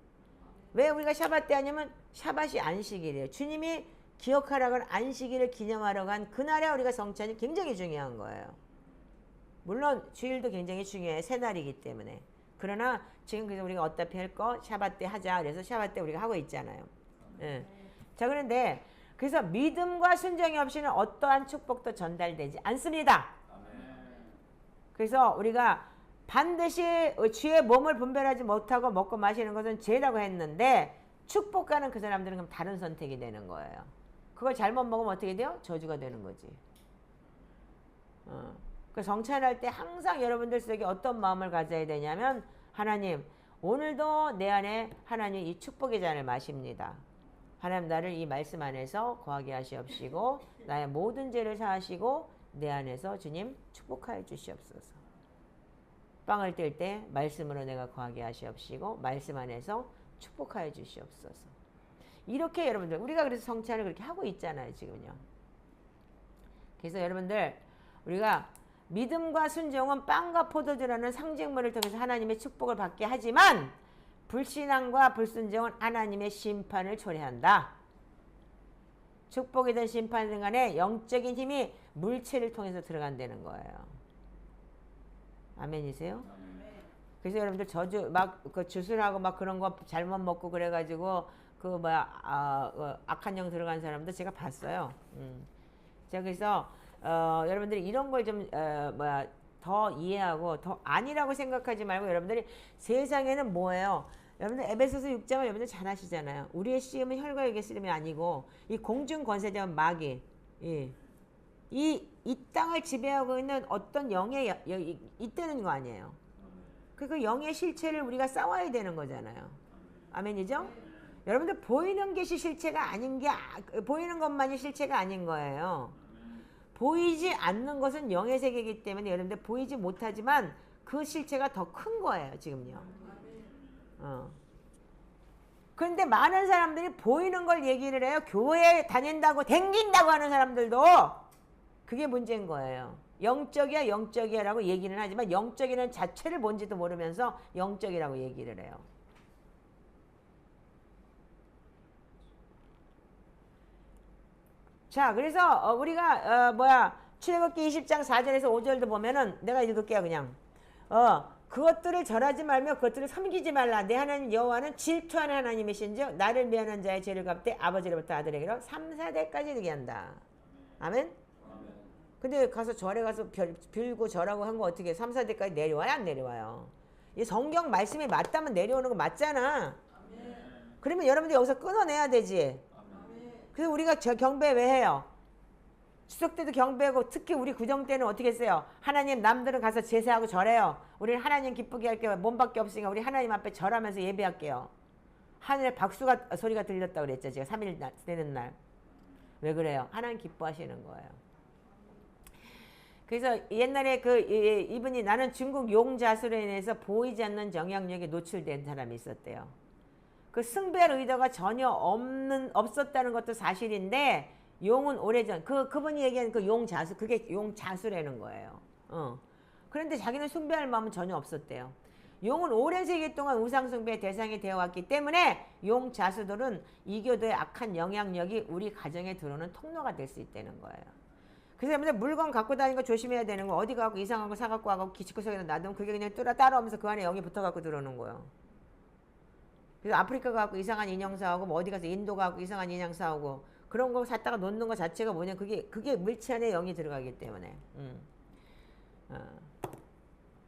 왜 우리가 샤밧 때 하냐면 샤밧이 안식일이에요. 주님이 기억하라고 한 안식일을 기념하러 간 그날에 우리가 성찬이 굉장히 중요한 거예요. 물론 주일도 굉장히 중요해. 새날이기 때문에. 그러나 지금 그래서 우리가 어차피 할 거 샤밧 때 하자. 그래서 샤밧 때 우리가 하고 있잖아요. 예. 자, 그런데 그래서 믿음과 순종이 없이는 어떠한 축복도 전달되지 않습니다. 그래서 우리가 반드시 주의 몸을 분별하지 못하고 먹고 마시는 것은 죄라고 했는데 축복하는 그 사람들은 그럼 다른 선택이 되는 거예요. 그걸 잘못 먹으면 어떻게 돼요? 저주가 되는 거지. 그 성찬할 때 항상 여러분들 속에 어떤 마음을 가져야 되냐면 하나님 오늘도 내 안에 하나님 이 축복의 잔을 마십니다. 하나님 나를 이 말씀 안에서 거하게 하시옵시고 나의 모든 죄를 사하시고 내 안에서 주님 축복하여 주시옵소서. 빵을 뗄 때 말씀으로 내가 거하게 하시옵시고 말씀 안에서 축복하여 주시옵소서. 이렇게 여러분들 우리가 그래서 성찬을 그렇게 하고 있잖아요 지금요. 그래서 여러분들 우리가 믿음과 순종은 빵과 포도주라는 상징물을 통해서 하나님의 축복을 받게 하지만 불신앙과 불순종은 하나님의 심판을 초래한다. 축복이든 심판이든 간에 영적인 힘이 물체를 통해서 들어간다는 거예요. 아멘이세요? 그래서 여러분들 저주 막 그 주술하고 막 그런 거 잘못 먹고 그래가지고 그 뭐야 악한 영 들어간 사람도 제가 봤어요. 제가 그래서 여러분들이 이런 걸 좀 더 이해하고 더 아니라고 생각하지 말고 여러분들이 세상에는 뭐예요? 여러분들 에베소서 6장을 여러분들 잘 아시잖아요. 우리의 씨름은 혈과 육의 씨름이 아니고 이 공중 권세자는 마귀. 이 땅을 지배하고 있는 어떤 영의 있다는 거 아니에요. 그 영의 실체를 우리가 싸워야 되는 거잖아요. 아멘이죠? 여러분들 보이는 것이 실체가 아닌 게 보이는 것만이 실체가 아닌 거예요. 보이지 않는 것은 영의 세계이기 때문에 여러분들 보이지 못하지만 그 실체가 더 큰 거예요 지금요. 그런데 많은 사람들이 보이는 걸 얘기를 해요. 교회에 다닌다고 댕긴다고 하는 사람들도 그게 문제인 거예요. 영적이야 영적이야 라고 얘기는 하지만 영적이라는 자체를 뭔지도 모르면서 영적이라고 얘기를 해요. 자, 그래서 우리가 출애굽기 20장 4절에서 5절도 보면은 내가 읽을게요 그냥. 그것들을 절하지 말며 그것들을 섬기지 말라. 내 하나님 여호와는 질투하는 하나님이신즉 나를 미워하는 자의 죄를 갚되 아버지로부터 아들에게로 3, 4대까지 되게 한다. 아멘? 근데 가서 절에 가서 빌고 절하고 한 거 어떻게 3, 4대까지 내려와요? 안 내려와요? 이 성경 말씀이 맞다면 내려오는 거 맞잖아. 그러면 여러분들 여기서 끊어내야 되지. 그래서 우리가 경배 왜 해요? 추석 때도 경배하고 특히 우리 구정 때는 어떻게 했어요? 하나님 남들은 가서 제사하고 절해요. 우리는 하나님 기쁘게 할게요. 몸밖에 없으니까 우리 하나님 앞에 절하면서 예배할게요. 하늘에 박수가 소리가 들렸다고 그랬죠. 제가 3일 되는 날. 왜 그래요? 하나님 기뻐하시는 거예요. 그래서 옛날에 이분이 나는 중국 용자술로 인해서 보이지 않는 영향력에 노출된 사람이 있었대요. 그 숭배할 의도가 전혀 없었다는 것도 사실인데 용은 오래전 그분이 얘기한 그 용자수 그게 용자수라는 거예요. 그런데 자기는 숭배할 마음은 전혀 없었대요. 용은 오랜 세기 동안 우상숭배의 대상이 되어왔기 때문에 용 자수들은 이교도의 악한 영향력이 우리 가정에 들어오는 통로가 될 수 있다는 거예요. 그래서 여러분들 물건 갖고 다니는 거 조심해야 되는 거. 어디 가고 이상한 거 사갖고 와갖고 기치구석에다 놔두면 그게 그냥 따라오면서 그 안에 영이 붙어갖고 들어오는 거예요. 그래서 아프리카 가고 이상한 인형 사오고 뭐 어디 가서 인도 가고 이상한 인형 사오고 그런 거 샀다가 놓는 거 자체가 뭐냐, 그게 물체 안에 영이 들어가기 때문에.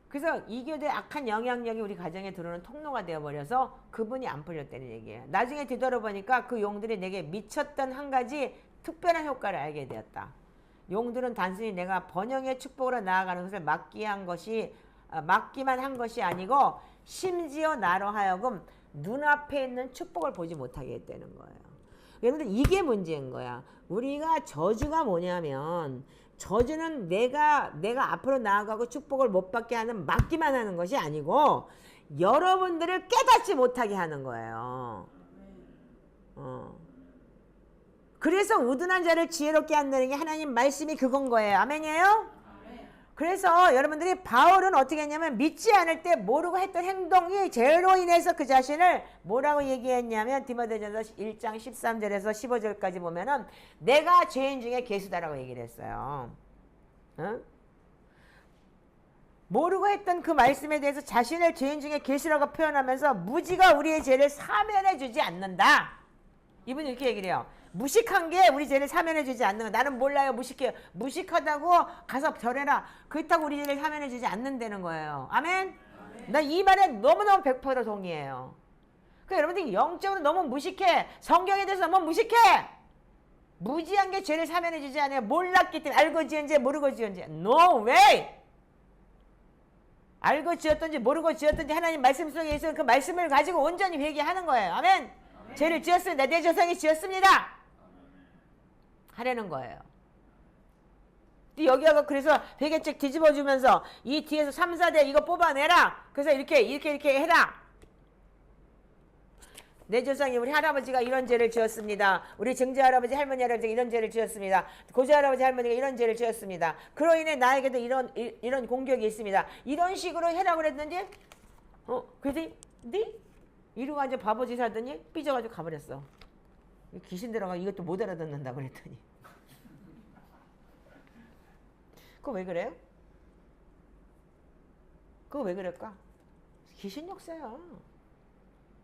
그래서 이교도의 악한 영향력이 우리 가정에 들어오는 통로가 되어버려서 그분이 안 풀렸다는 얘기예요. 나중에 뒤돌아보니까 그 용들이 내게 미쳤던 한 가지 특별한 효과를 알게 되었다. 용들은 단순히 내가 번영의 축복으로 나아가는 것을 막기만 한 것이 아니고 심지어 나로 하여금 눈앞에 있는 축복을 보지 못하게 했다는 거예요. 여러분들 이게 문제인 거야. 우리가 저주가 뭐냐면 저주는 내가 앞으로 나아가고 축복을 못 받게 하는 막기만 하는 것이 아니고 여러분들을 깨닫지 못하게 하는 거예요. 그래서 우둔한 자를 지혜롭게 한다는 게 하나님 말씀이 그건 거예요. 아멘이에요? 그래서 여러분들이 바울은 어떻게 했냐면 믿지 않을 때 모르고 했던 행동이 죄로 인해서 그 자신을 뭐라고 얘기했냐면 디모데전서 1장 13절에서 15절까지 보면은 내가 죄인 중에 괴수다라고 얘기를 했어요. 응? 모르고 했던 그 말씀에 대해서 자신을 죄인 중에 괴수라고 표현하면서 무지가 우리의 죄를 사면해 주지 않는다. 이분이 이렇게 얘기를 해요. 무식한 게 우리 죄를 사면해 주지 않는 거. 나는 몰라요. 무식해요. 무식하다고 가서 절해라. 그렇다고 우리 죄를 사면해 주지 않는다는 거예요. 아멘? 나 이 말에 너무너무 100% 동의해요. 그 여러분들이 영적으로 너무 무식해. 성경에 대해서 너무 무식해. 무지한 게 죄를 사면해 주지 않아요. 몰랐기 때문에 알고 지은 죄 모르고 지은 죄. No way! 알고 지었든지 모르고 지었든지 하나님 말씀 속에 있어서 그 말씀을 가지고 온전히 회개하는 거예요. 아멘? 죄를 지었습니다. 내 조상이 지었습니다. 하려는 거예요. 여기가 그래서 회개책 뒤집어주면서 이 뒤에서 3, 4대 이거 뽑아내라. 그래서 이렇게 해라. 내 조상이 우리 할아버지가 이런 죄를 지었습니다. 우리 증조 할아버지 할머니 할아버지가 이런 죄를 지었습니다. 고조 할아버지 할머니가 이런 죄를 지었습니다. 그로 인해 나에게도 이런 공격이 있습니다. 이런 식으로 해라고 그랬는지 그랬더니 네? 이러고 완전 바보짓 하더니 삐져가지고 가버렸어. 귀신 들어가 이것도 못 알아듣는다 그랬더니. 그거 왜 그래요? 그거 왜 그럴까? 귀신 역사야.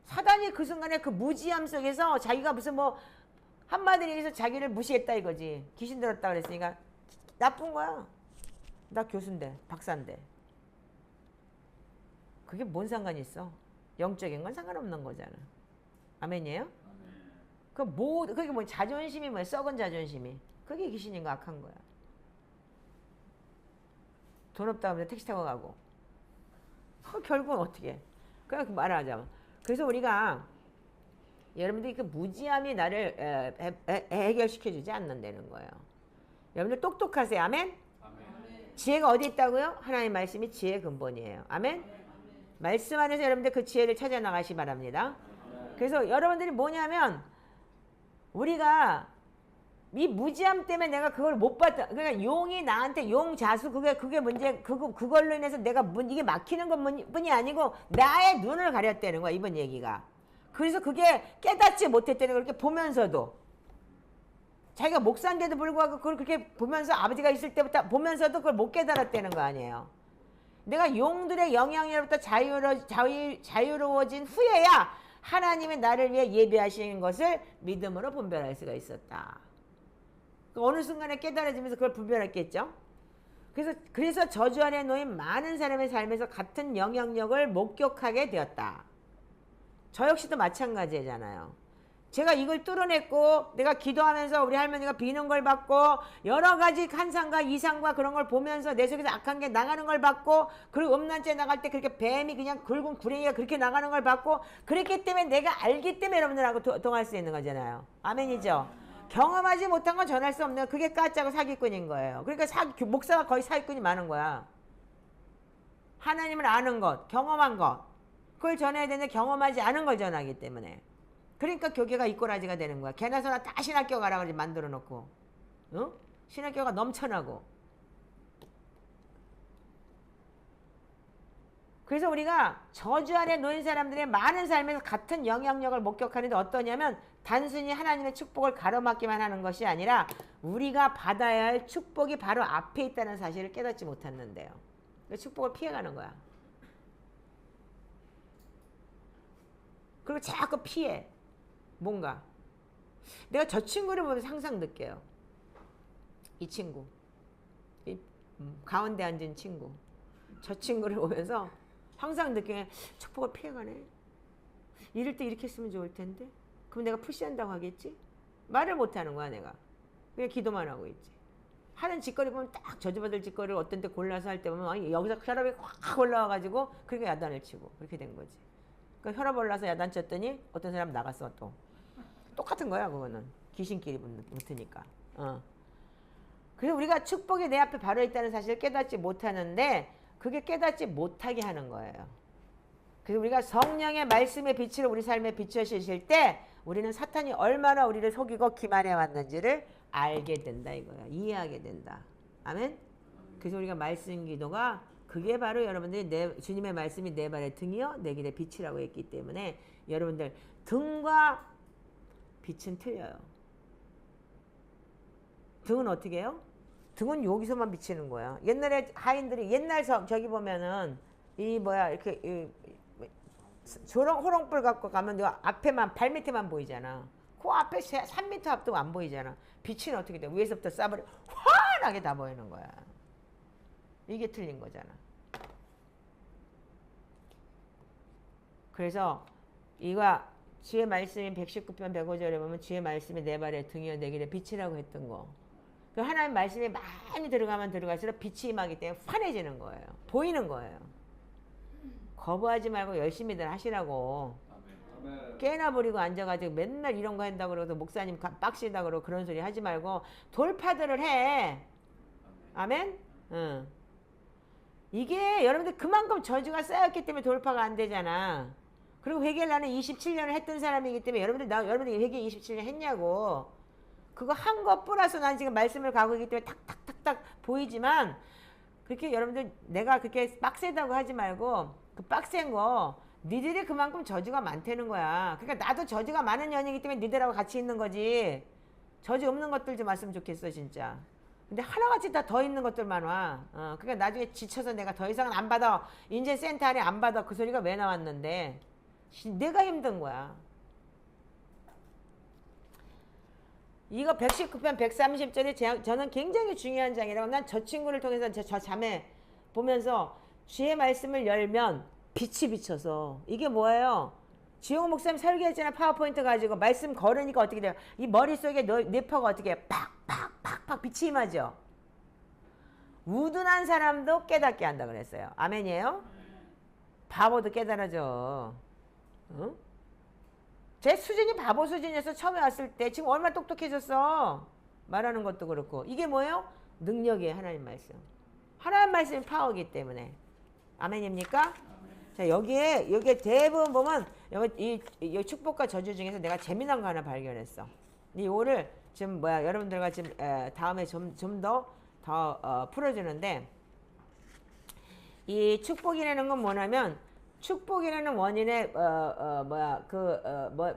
사단이 그 순간에 그 무지함 속에서 자기가 무슨 뭐 한마디로 해서 자기를 무시했다 이거지. 귀신 들었다 그랬으니까 나쁜 거야. 나 교수인데 박사인데. 그게 뭔 상관이 있어? 영적인 건 상관없는 거잖아. 아멘이에요? 그게 뭐 자존심이 뭐야? 썩은 자존심이. 그게 귀신인 거 악한 거야. 돈 없다 하면 택시 타고 가고. 결국은 어떻게 해? 그냥 말하자면. 그래서 우리가 여러분들이 그 무지함이 나를 해결시켜주지 않는다는 거예요. 여러분들 똑똑하세요. 아멘? 지혜가 어디 있다고요? 하나님의 말씀이 지혜의 근본이에요. 아멘? 말씀 안에서 여러분들 그 지혜를 찾아 나가시 바랍니다. 그래서 여러분들이 뭐냐면 우리가 이 무지함 때문에 내가 그걸 못 봤다. 그러니까 용이 나한테 용 자수 그게 문제 그걸로 인해서 내가 이게 막히는 것뿐이 아니고 나의 눈을 가렸다는 거야 이번 얘기가. 그래서 그게 깨닫지 못했다는 걸 이렇게 보면서도 자기가 목사인데도 불구하고 그걸 그렇게 보면서 아버지가 있을 때부터 보면서도 그걸 못 깨달았다는 거 아니에요. 내가 용들의 영향력으로부터 자유로워진 후에야 하나님이 나를 위해 예비하시는 것을 믿음으로 분별할 수가 있었다. 어느 순간에 깨달아지면서 그걸 분별했겠죠. 그래서 저주 아래 놓인 많은 사람의 삶에서 같은 영향력을 목격하게 되었다. 저 역시도 마찬가지잖아요. 제가 이걸 뚫어냈고 내가 기도하면서 우리 할머니가 비는 걸 받고 여러 가지 한상과 이상과 그런 걸 보면서 내 속에서 악한 게 나가는 걸 받고 그리고 음란죄 나갈 때 그렇게 뱀이 그냥 굵은 구렁이가 그렇게 나가는 걸 받고 그랬기 때문에 내가 알기 때문에 여러분들하고 통할 수 있는 거잖아요. 아멘이죠. 경험하지 못한 건 전할 수 없는 그게 가짜고 사기꾼인 거예요. 그러니까 목사가 거의 사기꾼이 많은 거야. 하나님을 아는 것, 경험한 것 그걸 전해야 되는데 경험하지 않은 걸 전하기 때문에 그러니까 교계가 이꼬라지가 되는 거야. 개나 소나 다 신학교 가라 그러지 만들어 놓고 신학교가 넘쳐나고 그래서 우리가 저주 아래 놓인 사람들의 많은 삶에서 같은 영향력을 목격하는데 어떠냐면 단순히 하나님의 축복을 가로막기만 하는 것이 아니라 우리가 받아야 할 축복이 바로 앞에 있다는 사실을 깨닫지 못했는데요. 그 축복을 피해가는 거야. 그리고 자꾸 피해. 뭔가. 내가 저 친구를 보면서 항상 느껴요. 이 친구. 가운데 앉은 친구. 저 친구를 보면서 항상 느끼는 축복을 피해가네. 이럴 때 이렇게 했으면 좋을 텐데. 그럼 내가 푸시한다고 하겠지? 말을 못하는 거야 내가. 그냥 기도만 하고 있지. 하는 짓거리 보면 딱 저주받을 짓거리를 어떤 때 골라서 할 때 보면 여기서 혈압이 확 올라와가지고 그러니까 야단을 치고 그렇게 된 거지. 그러니까 혈압 올라서 야단 쳤더니 어떤 사람 나갔어 또. 똑같은 거야 그거는. 귀신끼리 붙으니까. 그래서 우리가 축복이 내 앞에 바로 있다는 사실을 깨닫지 못하는데 그게 깨닫지 못하게 하는 거예요. 그래서 우리가 성령의 말씀의 빛으로 우리 삶에 비춰주실 때 우리는 사탄이 얼마나 우리를 속이고 기만해 왔는지를 알게 된다 이거야. 이해하게 된다. 아멘? 그래서 우리가 말씀 기도가 그게 바로 여러분들이 주님의 말씀이 내 발의 등이요 내 길의 빛이라고 했기 때문에 여러분들 등과 빛은 틀려요. 등은 어떻게 해요? 등은 여기서만 비치는 거야. 옛날에 하인들이 옛날 저기 보면은 이 뭐야 이렇게 조롱 호롱불 갖고 가면 앞에만 발 밑에만 보이잖아. 그 앞에 3m 앞도 안 보이잖아. 빛은 어떻게 돼? 위에서부터 쏴버려 환하게 다 보이는 거야. 이게 틀린 거잖아. 그래서 이거 주의 말씀이 119편 105절에 보면 주의 말씀이 내 발의 등이요 내 길의 빛이라고 했던 거. 그 하나님 말씀이 많이 들어가면 들어갈수록 빛이 임하기 때문에 환해지는 거예요. 보이는 거예요. 거부하지 말고 열심히들 하시라고. 깨나 부리고 앉아가지고 맨날 이런 거 한다고 그러고 목사님 빡시다 그러고 그런 소리 하지 말고 돌파들을 해. 아멘? 응. 이게 여러분들 그만큼 저주가 쌓였기 때문에 돌파가 안 되잖아. 그리고 회개를 나는 27년을 했던 사람이기 때문에 여러분들이 회개 27년 했냐고. 그거 한 것 플러스 난 지금 말씀을 가고 있기 때문에 탁탁탁탁 보이지만 그렇게 여러분들 내가 그렇게 빡세다고 하지 말고 그 빡센 거 니들이 그만큼 저주가 많다는 거야. 그러니까 나도 저주가 많은 년이기 때문에 니들하고 같이 있는 거지. 저주 없는 것들 좀 왔으면 좋겠어 진짜. 근데 하나같이 다 더 있는 것들만 와. 그러니까 나중에 지쳐서 내가 더 이상은 안 받아. 인제 센터 안에 안 받아. 그 소리가 왜 나왔는데 내가 힘든 거야. 이거 119편 130절이 저는 굉장히 중요한 장이라고. 난 저 친구를 통해서 저 자매 보면서 주의 말씀을 열면 빛이 비쳐서 이게 뭐예요? 지용 목사님 설계했잖아. 파워포인트 가지고 말씀 걸으니까 어떻게 돼요? 이 머릿속에 뇌파가 어떻게 해요? 팍팍팍팍 빛이 임하죠. 우둔한 사람도 깨닫게 한다 그랬어요. 아멘이에요? 바보도 깨달아져. 응? 제 수준이 바보 수준이어서 처음에 왔을 때 지금 얼마나 똑똑해졌어. 말하는 것도 그렇고. 이게 뭐예요? 능력이에요. 하나님 말씀. 하나님 말씀이 파워이기 때문에. 아멘입니까? 자, 여기에 대부분 보면 이 축복과 저주 중에서 내가 재미난 거 하나 발견했어. 이거를 지금 여러분들과 지금 다음에 좀 더 풀어주는데, 이 축복이라는 건 뭐냐면 축복이라는 원인의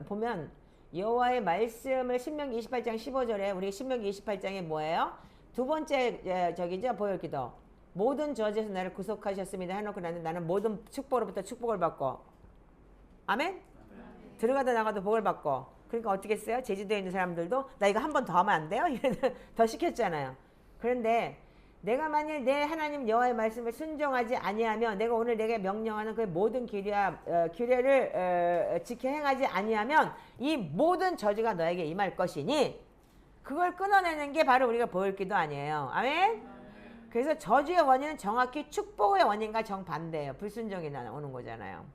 보면 여호와의 말씀을 신명기 28장 15절에 우리 신명기 28장에 뭐예요? 두 번째 저기죠. 보혈기도. 모든 저주에서 나를 구속하셨습니다 해놓고 나는 모든 축복으로부터 축복을 받고. 아멘? 들어가다 나가도 복을 받고. 그러니까 어떻게 했어요? 제주도에 있는 사람들도 나 이거 한 번 더 하면 안 돼요? 더 시켰잖아요. 그런데 내가 만일 내 하나님 여호와의 말씀을 순종하지 아니하면, 내가 오늘 내게 명령하는 그 모든 규례를 지켜 행하지 아니하면 이 모든 저주가 너에게 임할 것이니, 그걸 끊어내는 게 바로 우리가 보혈기도 아니에요. 아멘? 그래서 저주의 원인은 정확히 축복의 원인과 정반대예요. 불순종이 오는 거잖아요.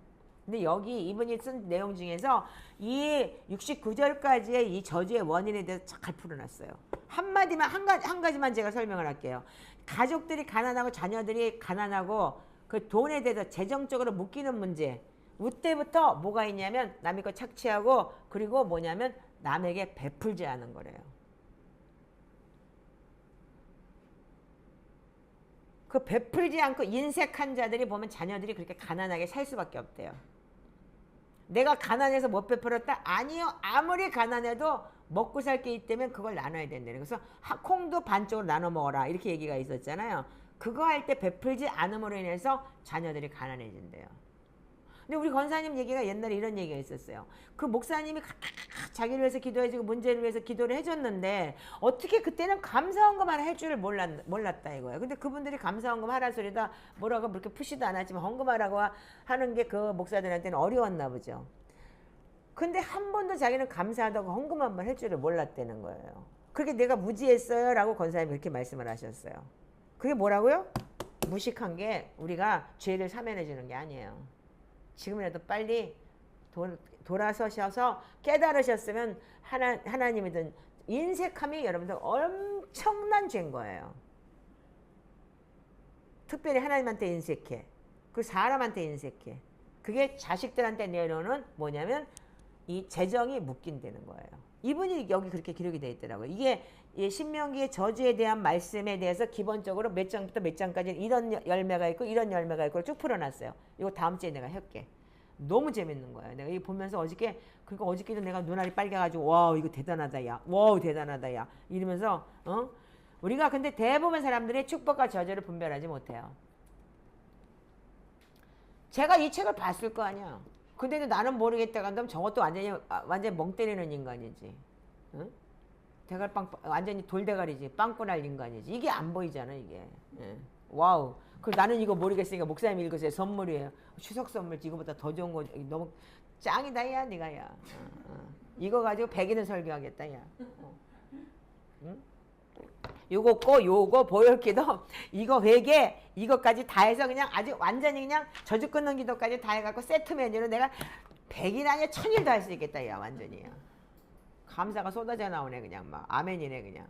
근데 여기 이분이 쓴 내용 중에서 이 69절까지의 이 저주의 원인에 대해서 잘 풀어놨어요. 한마디만 한 가지만 제가 설명을 할게요. 가족들이 가난하고 자녀들이 가난하고 그 돈에 대해서 재정적으로 묶이는 문제. 이때부터 뭐가 있냐면 남의 거 착취하고, 그리고 뭐냐면 남에게 베풀지 않은 거래요. 그 베풀지 않고 인색한 자들이 보면 자녀들이 그렇게 가난하게 살 수밖에 없대요. 내가 가난해서 못 베풀었다? 아니요. 아무리 가난해도 먹고 살 게 있다면 그걸 나눠야 된다는. 그래서 콩도 반쪽으로 나눠 먹어라 이렇게 얘기가 있었잖아요. 그거 할 때 베풀지 않음으로 인해서 자녀들이 가난해진대요. 근데 우리 권사님 얘기가 옛날에 이런 얘기가 있었어요. 그 목사님이 자기를 위해서 기도해주고 문제를 위해서 기도를 해줬는데 어떻게 그때는 감사헌금만 할 줄을 몰랐다 이거예요. 근데 그분들이 감사헌금 하라 소리다 뭐라고 그렇게 푸시도 안 하지만 헌금하라고 하는 게 그 목사들한테는 어려웠나 보죠. 근데 한 번도 자기는 감사하다고 헌금 한번 할 줄을 몰랐다는 거예요. 그렇게 내가 무지했어요 라고 권사님이 그렇게 말씀을 하셨어요. 그게 뭐라고요? 무식한 게 우리가 죄를 사면해 주는 게 아니에요. 지금이라도 빨리 돌아서셔서 깨달으셨으면 하나님이든 인색함이 여러분들 엄청난 죄인 거예요. 특별히 하나님한테 인색해. 그 사람한테 인색해. 그게 자식들한테 내려오는 뭐냐면 이 재정이 묶인다는 거예요. 이분이 여기 그렇게 기록이 되어 있더라고요. 이게 신명기의 저주에 대한 말씀에 대해서 기본적으로 몇 장부터 몇 장까지 이런 열매가 있고 이런 열매가 있고 쭉 풀어놨어요. 이거 다음 주에 내가 할게. 너무 재밌는 거예요. 내가 이거 보면서 어저께, 그러니까 어저께도 내가 눈알이 빨개가지고 와 이거 대단하다 야, 와 대단하다 야 이러면서 우리가 근데 대부분 사람들이 축복과 저주를 분별하지 못해요. 제가 이 책을 봤을 거 아니야. 근데도 나는 모르겠다고 한다면 저것도 완전히 멍 때리는 인간이지. 응? 대갈빵 완전히 돌대가리지. 빵꾸 날 인간이지. 이게 안 보이잖아 이게. 예. 와우. 그 나는 이거 모르겠으니까 목사님 읽으세요. 선물이에요. 추석 선물 이거보다 더 좋은 거 너무 짱이다 야 네가 야. 이거 가지고 100일은 설교하겠다 야. 응? 요거 꼬 요거 보혈기도 이거 회개 이것까지 다 해서 그냥 아주 완전히 그냥 저주 끊는 기도까지 다 해갖고 세트 메뉴로 내가 100일 아니야 1000일도 할 수 있겠다 야 완전히. 감사가 쏟아져 나오네 그냥 막 아멘이네 그냥.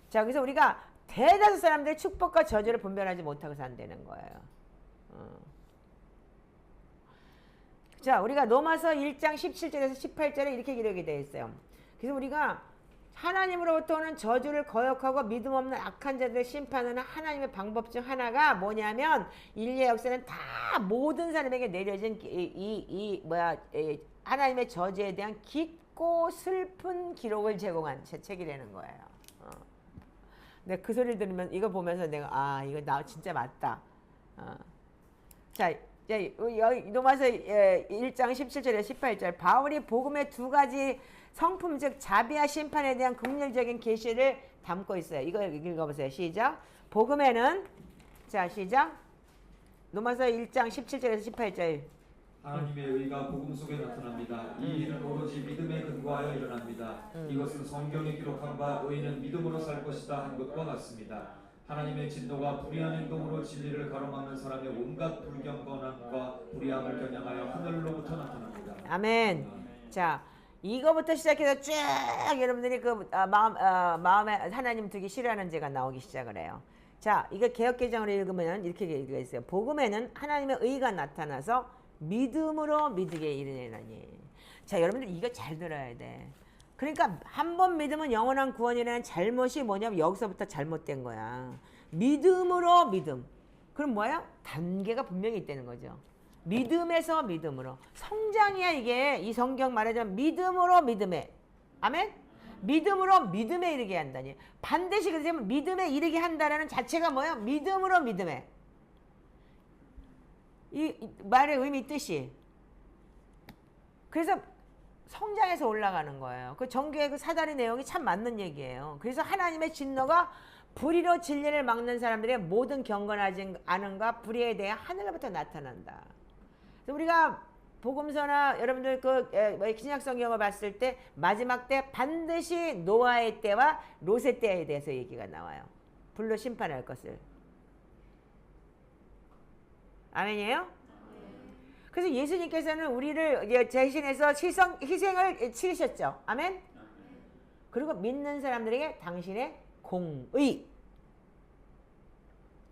자 그래서 우리가 대다수 사람들이 축복과 저주를 분별하지 못하고 산다는 거예요. 자 우리가 로마서 1장 17절에서 18절에 이렇게 기록이 되어 있어요. 그래서 우리가 하나님으로부터 오는 저주를 거역하고 믿음 없는 악한 자들을 심판하는 하나님의 방법 중 하나가 뭐냐면 인류의 역사는 다 모든 사람에게 내려진 하나님의 저주에 대한 깊고 슬픈 기록을 제공한 책이라는 거예요. 내가 그 소리를 들으면 이거 보면서 내가 이거 나 진짜 맞다. 자 로마서 1장 17절에 18절 바울이 복음의 두 가지 성품 즉 자비와 심판에 대한 긍휼적인 계시를 담고 있어요. 이거 읽어보세요. 시작. 복음에는 자 시작. 로마서 1장 17절에서 18절. 하나님의 의가 복음 속에 나타납니다. 이 일은 오로지 믿음에 근거하여 일어납니다. 이것은 성경에 기록한 바 의인은 믿음으로 살 것이다 한 것과 같습니다. 하나님의 진노가 불의한 행동으로 진리를 가로막는 사람의 온갖 불경건함과 불의함을 겨냥하여 하늘로부터 나타납니다. 아멘. 자 이거부터 시작해서 쭉 여러분들이 그 마음에 하나님 두기 싫어하는 죄가 나오기 시작을 해요. 자 이거 개역개정으로 읽으면 이렇게 얘기가 있어요. 복음에는 하나님의 의가 나타나서 믿음으로 믿게 이르느니. 자 여러분들 이거 잘 들어야 돼. 그러니까 한 번 믿으면 영원한 구원이라는 잘못이 뭐냐면 여기서부터 잘못된 거야. 믿음으로 믿음. 그럼 뭐야? 단계가 분명히 있다는 거죠. 믿음에서 믿음으로. 성장이야 이게. 이 성경 말하자면 믿음으로 믿음에. 아멘? 믿음으로 믿음에 이르게 한다니. 반드시 그러면 믿음에 이르게 한다라는 자체가 뭐야? 믿음으로 믿음에. 이 말의 의미 뜻이. 그래서 성장해서 올라가는 거예요. 그 정교의 그 사다리 내용이 참 맞는 얘기예요. 그래서 하나님의 진노가 불의로 진리를 막는 사람들의 모든 경건하지 않음과 불의에 대해 하늘로부터 나타난다. 그래서 우리가 복음서나 여러분들 그 신약 성경을 봤을 때 마지막 때 반드시 노아의 때와 롯의 때에 대해서 얘기가 나와요. 불로 심판할 것을. 아멘이에요? 그래서 예수님께서는 우리를 대신해서 희생을 치르셨죠. 아멘? 그리고 믿는 사람들에게 당신의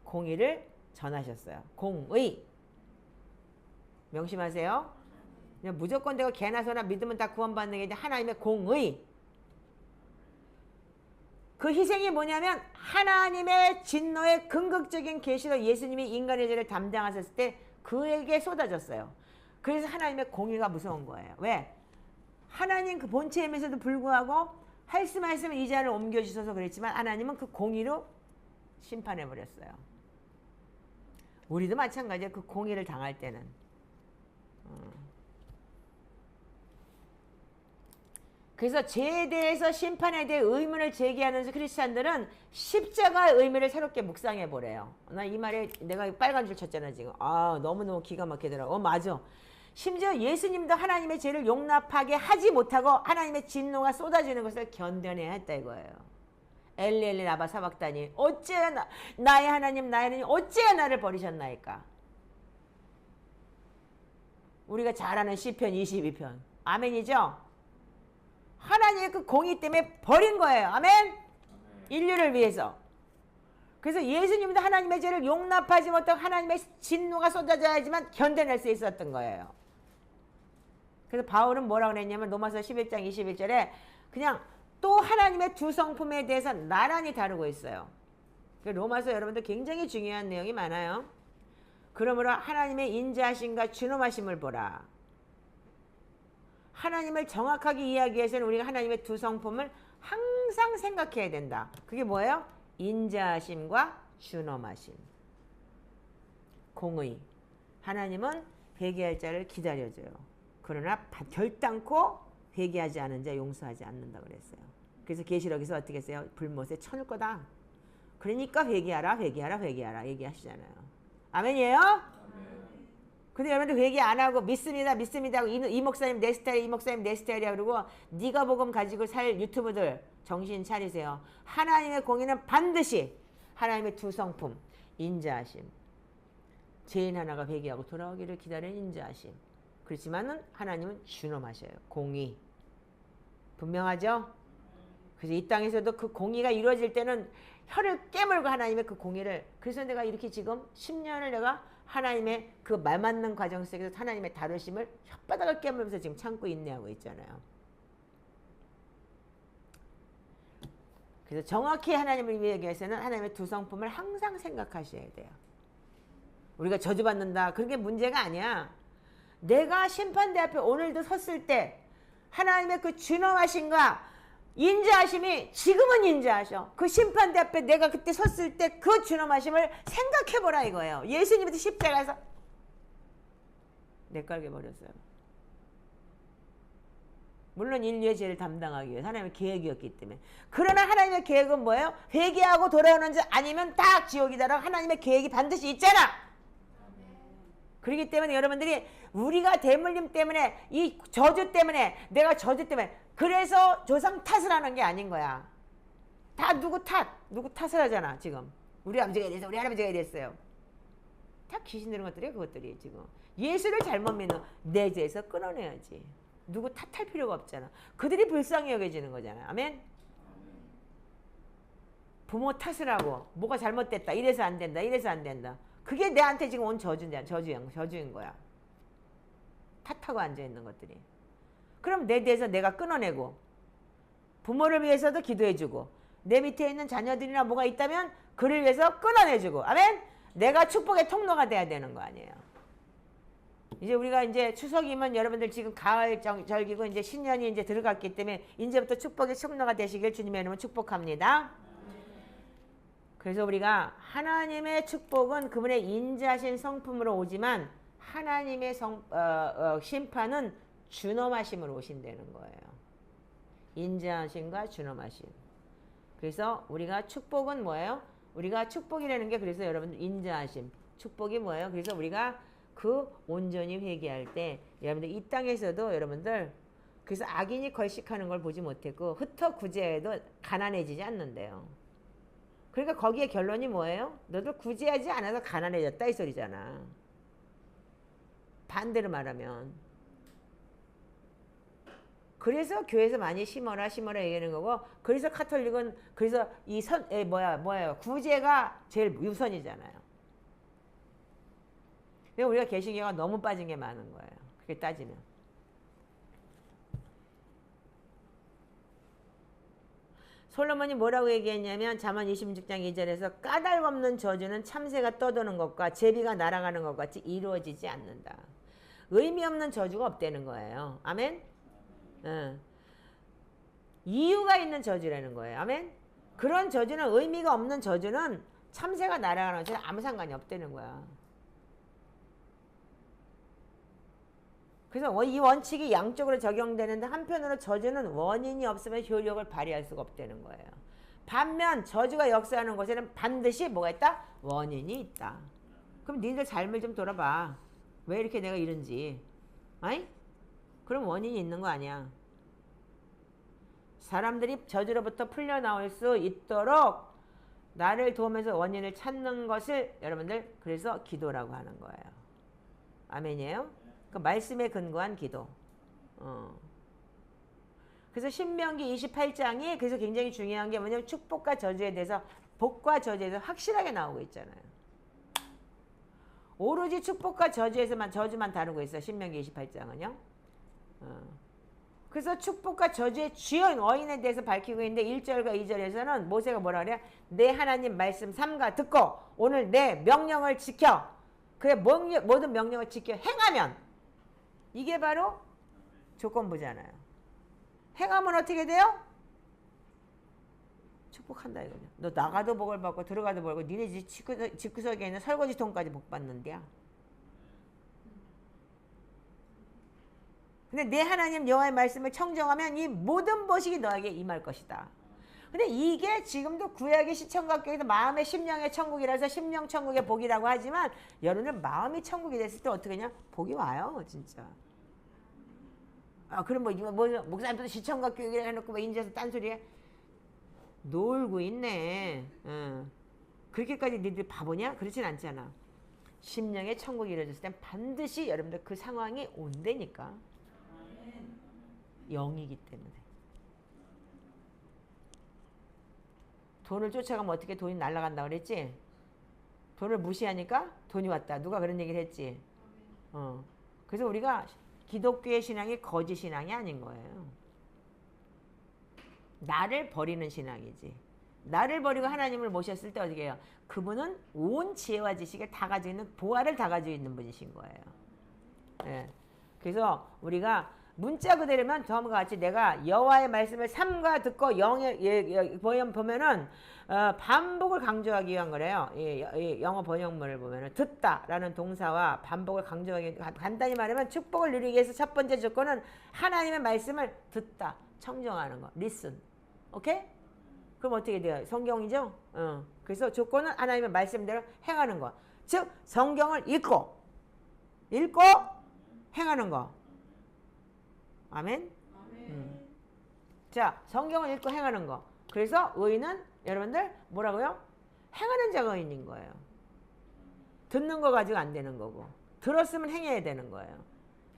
공의를 전하셨어요. 공의. 명심하세요. 그냥 무조건 내가 개나 소나 믿으면 다 구원받는 게 아니라 하나님의 공의. 그 희생이 뭐냐면 하나님의 진노의 궁극적인 계시로 예수님이 인간의 죄를 담당하셨을 때 그에게 쏟아졌어요. 그래서 하나님의 공의가 무서운 거예요. 왜? 하나님 그 본체임에서도 불구하고 말씀하시면 이 자를 옮겨주셔서 그랬지만 하나님은 그 공의로 심판해버렸어요. 우리도 마찬가지예요. 그 공의를 당할 때는. 그래서 죄에 대해서 심판에 대해 의문을 제기하는 크리스찬들은 십자가의 의미를 새롭게 묵상해 보래요. 나 이 말에 내가 빨간 줄 쳤잖아 지금. 아 너무너무 기가 막히더라고. 맞아. 심지어 예수님도 하나님의 죄를 용납하게 하지 못하고 하나님의 진노가 쏟아지는 것을 견뎌내야 했다 이거예요. 엘리 나바 사박다니 어째야 나의 하나님 어째야 나를 버리셨나이까. 우리가 잘 아는 시편 22편. 아멘이죠? 하나님의 그 공의 때문에 버린 거예요. 아멘? 인류를 위해서. 그래서 예수님도 하나님의 죄를 용납하지 못하고 하나님의 진노가 쏟아져야지만 견뎌낼 수 있었던 거예요. 그래서 바울은 뭐라고 그랬냐면 로마서 11장 21절에 그냥 또 하나님의 두 성품에 대해서 나란히 다루고 있어요. 로마서 여러분들 굉장히 중요한 내용이 많아요. 그러므로 하나님의 인자하심과 준엄하심을 보라. 하나님을 정확하게 이해하기 위해서는 우리가 하나님의 두 성품을 항상 생각해야 된다. 그게 뭐예요? 인자하심과 준엄하심. 공의. 하나님은 회개할 자를 기다려줘요. 그러나 결단코 회개하지 않은 자 용서하지 않는다 그랬어요. 그래서 계시록에서 어떻게 했어요? 불못에 쳐낼 거다. 그러니까 회개하라 얘기하시잖아요. 아멘이에요? 근데 여러분들 회개 안 하고 믿습니다 하고 이 목사님 내 스타일, 이 목사님 내 스타일이야 그러고 네가 복음 가지고 살 유튜브들 정신 차리세요. 하나님의 공의는 반드시 하나님의 두 성품, 인자하심. 죄인 하나가 회개하고 돌아오기를 기다리는 인자하심. 그렇지만은 하나님은 준엄하셔요. 공의. 분명하죠? 그래서 이 땅에서도 그 공의가 이루어질 때는 혀를 깨물고 하나님의 그 공의를, 그래서 내가 이렇게 지금 10년을 내가 하나님의 그 말 맞는 과정 속에서 하나님의 다루심을 혓바닥을 깨물면서 지금 참고 인내하고 있잖아요. 그래서 정확히 하나님을 위하기 위해서는 하나님의 두 성품을 항상 생각하셔야 돼요. 우리가 저주받는다 그런 게 문제가 아니야. 내가 심판대 앞에 오늘도 섰을 때 하나님의 그 준엄하심과 인자하심이 지금은 인자하셔. 그 심판대 앞에 내가 그때 섰을 때 그 준엄하심을 생각해보라 이거예요. 예수님도 십자가에서 내깔게 버렸어요. 물론 인류의 죄를 담당하기 위해 하나님의 계획이었기 때문에. 그러나 하나님의 계획은 뭐예요? 회개하고 돌아오는 자 아니면 딱 지옥이다라고 하나님의 계획이 반드시 있잖아. 그렇기 때문에 여러분들이 우리가 대물림 때문에 이 저주 때문에 내가 저주 때문에 그래서 조상 탓을 하는 게 아닌 거야. 다 누구 탓을 하잖아 지금. 우리 아버지가 이랬어, 우리 할아버지가 이랬어요. 다 귀신 들은 것들이에요 그것들이 지금. 예수를 잘못 믿는 내 죄에서 끊어내야지. 누구 탓할 필요가 없잖아. 그들이 불쌍히 여겨지는 거잖아. 아멘? 부모 탓을 하고 뭐가 잘못됐다 이래서 안 된다 그게 내한테 지금 온 저주인 거야. 탓하고 앉아있는 것들이. 그럼 내 대해서 내가 끊어내고 부모를 위해서도 기도해주고 내 밑에 있는 자녀들이나 뭐가 있다면 그를 위해서 끊어내주고 아멘? 내가 축복의 통로가 돼야 되는 거 아니에요. 이제 우리가 이제 추석이면 여러분들 지금 가을 절기고 이제 신년이 이제 들어갔기 때문에 이제부터 축복의 통로가 되시길 주님의 이름으로 축복합니다. 그래서 우리가 하나님의 축복은 그분의 인자하신 성품으로 오지만 하나님의 심판은 준엄하심으로 오신다는 거예요. 인자하심과 준엄하심. 그래서 우리가 축복은 뭐예요? 우리가 축복이라는 게 그래서 여러분들 인자하심. 축복이 뭐예요? 그래서 우리가 그 온전히 회개할 때 여러분들 이 땅에서도 여러분들 그래서 악인이 걸식하는 걸 보지 못했고 흩어 구제해도 가난해지지 않는데요. 그러니까 거기에 결론이 뭐예요? 너들 구제하지 않아서 가난해졌다 이 소리잖아. 반대로 말하면. 그래서 교회에서 많이 심어라 얘기하는 거고, 그래서 카톨릭은 그래서 이 구제가 제일 우선이잖아요. 근데 우리가 개신교가 너무 빠진 게 많은 거예요. 그렇게 따지면. 솔로몬이 뭐라고 얘기했냐면 잠언 26장 2절에서 까닭 없는 저주는 참새가 떠도는 것과 제비가 날아가는 것 같이 이루어지지 않는다. 의미 없는 저주가 없다는 거예요. 아멘? 이유가 있는 저주라는 거예요. 아멘? 그런 저주는 의미가 없는 저주는 참새가 날아가는 것과 아무 상관이 없다는 거야. 그래서 이 원칙이 양쪽으로 적용되는데 한편으로 저주는 원인이 없으면 효력을 발휘할 수가 없다는 거예요. 반면 저주가 역사하는 곳에는 반드시 뭐가 있다? 원인이 있다. 그럼 니들 삶을 좀 돌아봐. 왜 이렇게 내가 이런지. 아니? 그럼 원인이 있는 거 아니야. 사람들이 저주로부터 풀려나올 수 있도록 나를 도우면서 원인을 찾는 것을 여러분들 그래서 기도라고 하는 거예요. 아멘이에요? 그 말씀에 근거한 기도. 그래서 신명기 28장이 그래서 굉장히 중요한 게 뭐냐면 축복과 저주에 대해서 복과 저주에 대해서 확실하게 나오고 있잖아요. 오로지 축복과 저주에서만 저주만 다루고 있어요. 신명기 28장은요. 그래서 축복과 저주의 주요 원인에 대해서 밝히고 있는데 1절과 2절에서는 모세가 뭐라 그래요? 내 하나님 말씀 삼가 듣고 오늘 내 명령을 지켜 그의 모든 명령을 지켜 행하면 이게 바로 조건부잖아요. 행하면 어떻게 돼요? 축복한다 이거죠. 너 나가도 복을 받고 들어가도 복을 받고 니네 집구석에 있는 설거지통까지 복 받는데야. 근데 내 하나님 여호와의 말씀을 청정하면 이 모든 보식이 너에게 임할 것이다. 근데 이게 지금도 구약의 시청각교에서 마음의 심령의 천국이라서 심령 천국의 복이라고 하지만 여러분들 마음이 천국이 됐을 때 어떻게 하냐? 복이 와요 진짜. 그럼 목사님도 시청각교육이라 해놓고 인제서 딴소리해? 놀고 있네. 그렇게까지 니들 바보냐? 그렇진 않잖아. 심령의 천국이 이루어졌을 땐 반드시 여러분들 그 상황이 온다니까. 영이기 때문에. 돈을 쫓아가면 어떻게 돈이 날아간다 그랬지? 돈을 무시하니까 돈이 왔다. 누가 그런 얘기를 했지? 그래서 우리가 기독교의 신앙이 거짓 신앙이 아닌 거예요. 나를 버리는 신앙이지. 나를 버리고 하나님을 모셨을 때 어떻게 해요? 그분은 온 지혜와 지식을 다 가지고 있는 보화를 다 가지고 있는 분이신 거예요. 네. 그래서 우리가 문자 그대로면 다음과 같이 내가 여호와의 말씀을 삼가 듣고 보면은 반복을 강조하기 위한 거래요. 영어 번역문을 보면은 듣다라는 동사와 반복을 강조하기 간단히 말하면 축복을 누리기 위해서 첫 번째 조건은 하나님의 말씀을 듣다, 청정하는 거, listen. 오케이? 그럼 어떻게 돼요? 성경이죠? 그래서 조건은 하나님의 말씀대로 행하는 거. 즉 성경을 읽고 행하는 거. 아멘? 자, 성경을 읽고 행하는 거. 그래서 의인은 여러분들 뭐라고요? 행하는 자가 의인인 거예요. 듣는 거 가지고 안 되는 거고 들었으면 행해야 되는 거예요.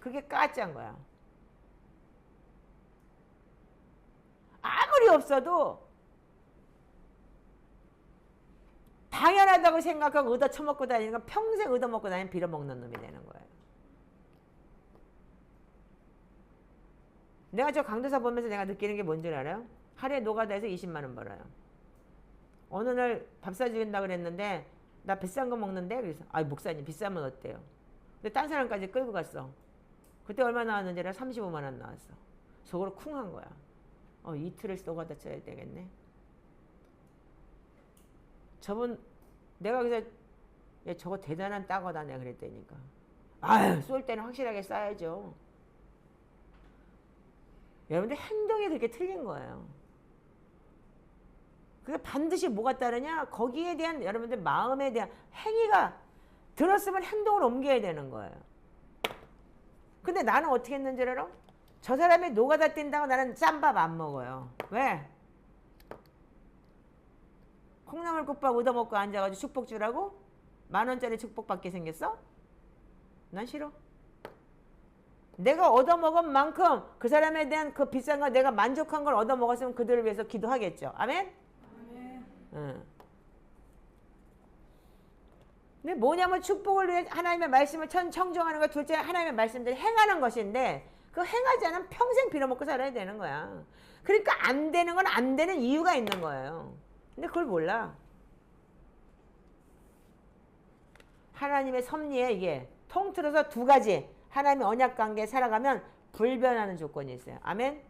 그게 까짜인 거야. 아무리 없어도 당연하다고 생각하고 얻어 처먹고 다니는 건 평생 얻어먹고 다니는 빌어먹는 놈이 되는 거예요. 내가 저 강도사 보면서 내가 느끼는 게 뭔 줄 알아요? 하루에 노가다에서 20만 원 벌어요. 어느 날 밥 사주겠다 그랬는데 나 비싼 거 먹는데 그래서 목사님 비싸면 어때요? 근데 딴 사람까지 끌고 갔어. 그때 얼마 나왔는지 알아? 35만 원 나왔어. 속으로 쿵 한 거야. 이틀을 노가다 쳐야 되겠네. 저분 내가 그래서 저거 대단한 따거다 내가 그랬다니까. 쏠 때는 확실하게 쏴야죠. 여러분들 행동이 그렇게 틀린 거예요. 그게 반드시 뭐가 따르냐? 거기에 대한 여러분들 마음에 대한 행위가 들었으면 행동을 옮겨야 되는 거예요. 근데 나는 어떻게 했는지 알아? 저 사람이 노가다 뛴다고 나는 짬밥 안 먹어요. 왜? 콩나물국밥 얻어먹고 앉아가지고 축복 주라고? 10,000원짜리 축복 받게 생겼어? 난 싫어. 내가 얻어먹은 만큼 그 사람에 대한 그 비싼 거 내가 만족한 걸 얻어먹었으면 그들을 위해서 기도하겠죠. 아멘? 아멘. 근데 뭐냐면 축복을 위해 하나님의 말씀을 청정하는 것, 둘째 하나님의 말씀대로 행하는 것인데 그 행하지 않으면 평생 빌어먹고 살아야 되는 거야. 그러니까 안 되는 건 안 되는 이유가 있는 거예요. 근데 그걸 몰라. 하나님의 섭리에 이게 통틀어서 두 가지. 하나님의 언약 관계에 살아가면 불변하는 조건이 있어요. 아멘?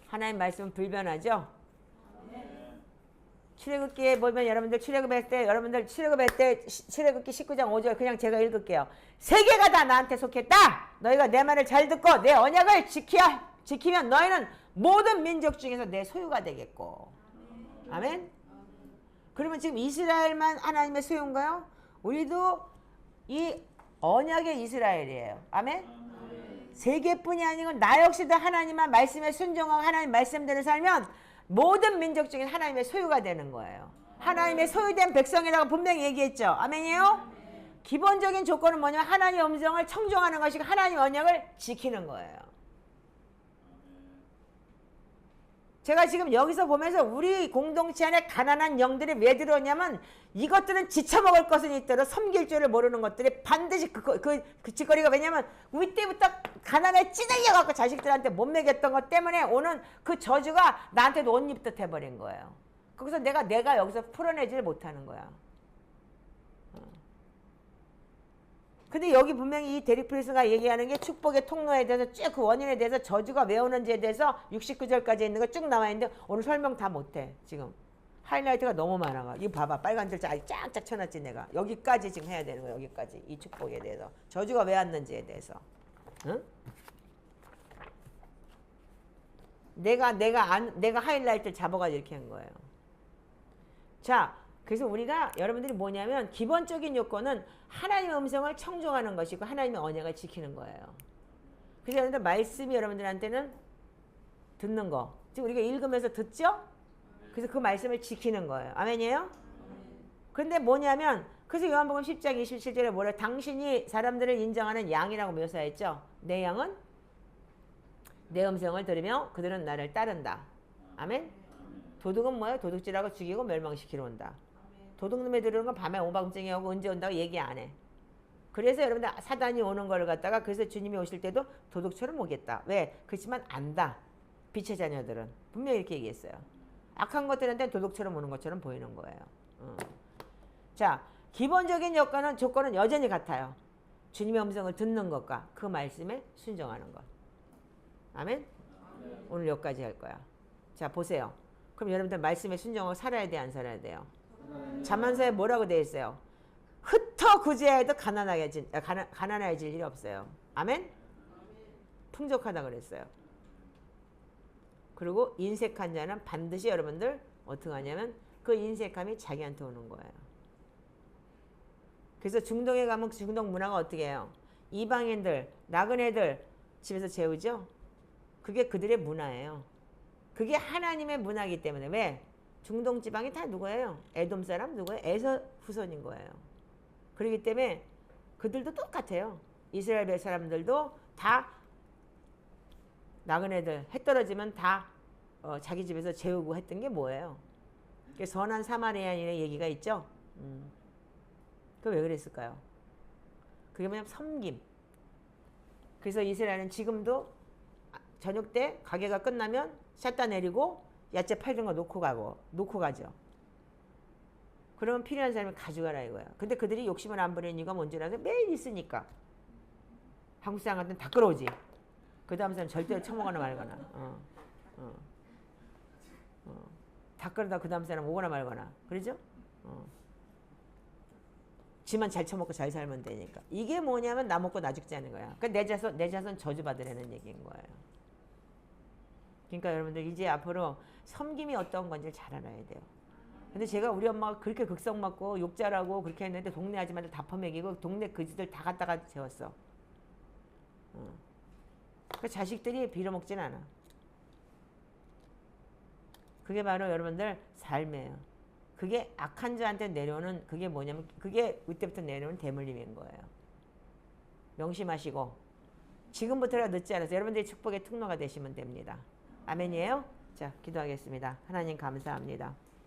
하나님 말씀은 불변하죠? 출애굽기에 보면 여러분들 출애굽할 때 출애굽기 19장 5절 그냥 제가 읽을게요. 세계가 다 나한테 속했다. 너희가 내 말을 잘 듣고 내 언약을 지키면 너희는 모든 민족 중에서 내 소유가 되겠고. 아멘? 그러면 지금 이스라엘만 하나님의 소유인가요? 우리도 이 언약의 이스라엘이에요. 아멘? 세계뿐이 아니고 나 역시도 하나님만 말씀에 순종하고 하나님 말씀대로 살면 모든 민족 중에 하나님의 소유가 되는 거예요. 하나님의 소유된 백성이라고 분명히 얘기했죠. 아멘이에요? 기본적인 조건은 뭐냐면 하나님의 음성을 청종하는 것이고 하나님의 언약을 지키는 거예요. 제가 지금 여기서 보면서 우리 공동체 안에 가난한 영들이 왜 들어오냐면 이것들은 지쳐먹을 것은 있더라도 섬길 줄을 모르는 것들이 반드시 그 짓거리가 왜냐면 우리 때부터 가난에 찌들려갖고 자식들한테 못 먹였던 것 때문에 오는 그 저주가 나한테도 옷 입듯 해버린 거예요. 거기서 내가 여기서 풀어내지를 못하는 거야. 근데 여기 분명히 이 데릭 프리스가 얘기하는 게 축복의 통로에 대해서 쭉 그 원인에 대해서 저주가 왜 오는지에 대해서 69절까지 있는 거 쭉 나와 있는데 오늘 설명 다 못해. 지금 하이라이트가 너무 많아. 이거 봐봐. 빨간 줄 아직 쫙쫙 쳐놨지 내가. 여기까지 지금 해야 되는 거야. 여기까지. 이 축복에 대해서. 저주가 왜 왔는지에 대해서. 응? 내가 하이라이트를 잡아가지고 이렇게 한 거예요. 자, 그래서 우리가 여러분들이 뭐냐면 기본적인 요건은 하나님의 음성을 청종하는 것이고 하나님의 언약을 지키는 거예요. 그래서 여러분들 말씀이 여러분들한테는 듣는 거. 지금 우리가 읽으면서 듣죠? 그래서 그 말씀을 지키는 거예요. 아멘이에요? 그런데 뭐냐면 그래서 요한복음 10장 27절에 뭐래? 당신이 사람들을 인정하는 양이라고 묘사했죠. 내 양은 내 음성을 들으며 그들은 나를 따른다. 아멘? 도둑은 뭐예요? 도둑질하고 죽이고 멸망시키러 온다. 도둑놈에 들어오는 건 밤에 오방증이 오고 언제 온다고 얘기 안 해. 그래서 여러분들 사단이 오는 걸 갖다가 그래서 주님이 오실 때도 도둑처럼 오겠다. 왜? 그렇지만 안다. 빛의 자녀들은. 분명히 이렇게 얘기했어요. 악한 것들한테 도둑처럼 오는 것처럼 보이는 거예요. 자, 기본적인 조건은 여전히 같아요. 주님의 음성을 듣는 것과 그 말씀에 순종하는 것. 아멘? 오늘 여기까지 할 거야. 자, 보세요. 그럼 여러분들 말씀에 순종하고 살아야 돼, 안 살아야 돼요? 잠언서에 뭐라고 되어 있어요? 흩어 구제해도 가난해질 일이 없어요. 아멘? 풍족하다 그랬어요. 그리고 인색한 자는 반드시 여러분들 어떻게 하냐면 그 인색함이 자기한테 오는 거예요. 그래서 중동에 가면 중동 문화가 어떻게 해요? 이방인들, 나그네들 집에서 재우죠? 그게 그들의 문화예요. 그게 하나님의 문화이기 때문에 왜? 중동 지방이 다 누구예요? 에돔 사람 누구예요? 에서 후손인 거예요. 그렇기 때문에 그들도 똑같아요. 이스라엘 사람들도 다 나그네들 해 떨어지면 다 자기 집에서 재우고 했던 게 뭐예요? 선한 사마리아인의 얘기가 있죠. 그게 왜 그랬을까요? 그게 뭐냐면 섬김. 그래서 이스라엘은 지금도 저녁 때 가게가 끝나면 샷다 내리고 야채 팔던 거 놓고 가죠. 그러면 필요한 사람이 가져가라 이거야. 근데 그들이 욕심을 안 부리는 이유가 뭔지 알아서 매일 있으니까. 한국 사람 같은 다 끌어오지. 그 다음 사람 절대로 처먹거나 말거나. 다 끌어다 그 다음 사람 오거나 말거나. 그러죠? 지만 잘 처먹고 잘 살면 되니까. 이게 뭐냐면 나 먹고 나 죽자는 거야. 그러니까 내 자손 저주받으라는 얘기인 거예요. 그러니까 여러분들 이제 앞으로 섬김이 어떤 건지 잘 알아야 돼요. 근데 제가 우리 엄마가 그렇게 극성 맞고 욕 잘하고 그렇게 했는데 동네 아줌마들 다 퍼먹이고 동네 그지들 다 갖다가 재웠어. 그 자식들이 빌어먹진 않아. 그게 바로 여러분들 삶이에요. 그게 악한 자한테 내려오는 그게 뭐냐면 그게 이때부터 내려오는 대물림인 거예요. 명심하시고 지금부터라 늦지 않아서 여러분들이 축복의 통로가 되시면 됩니다. 아멘이에요? 자, 기도하겠습니다. 하나님 감사합니다.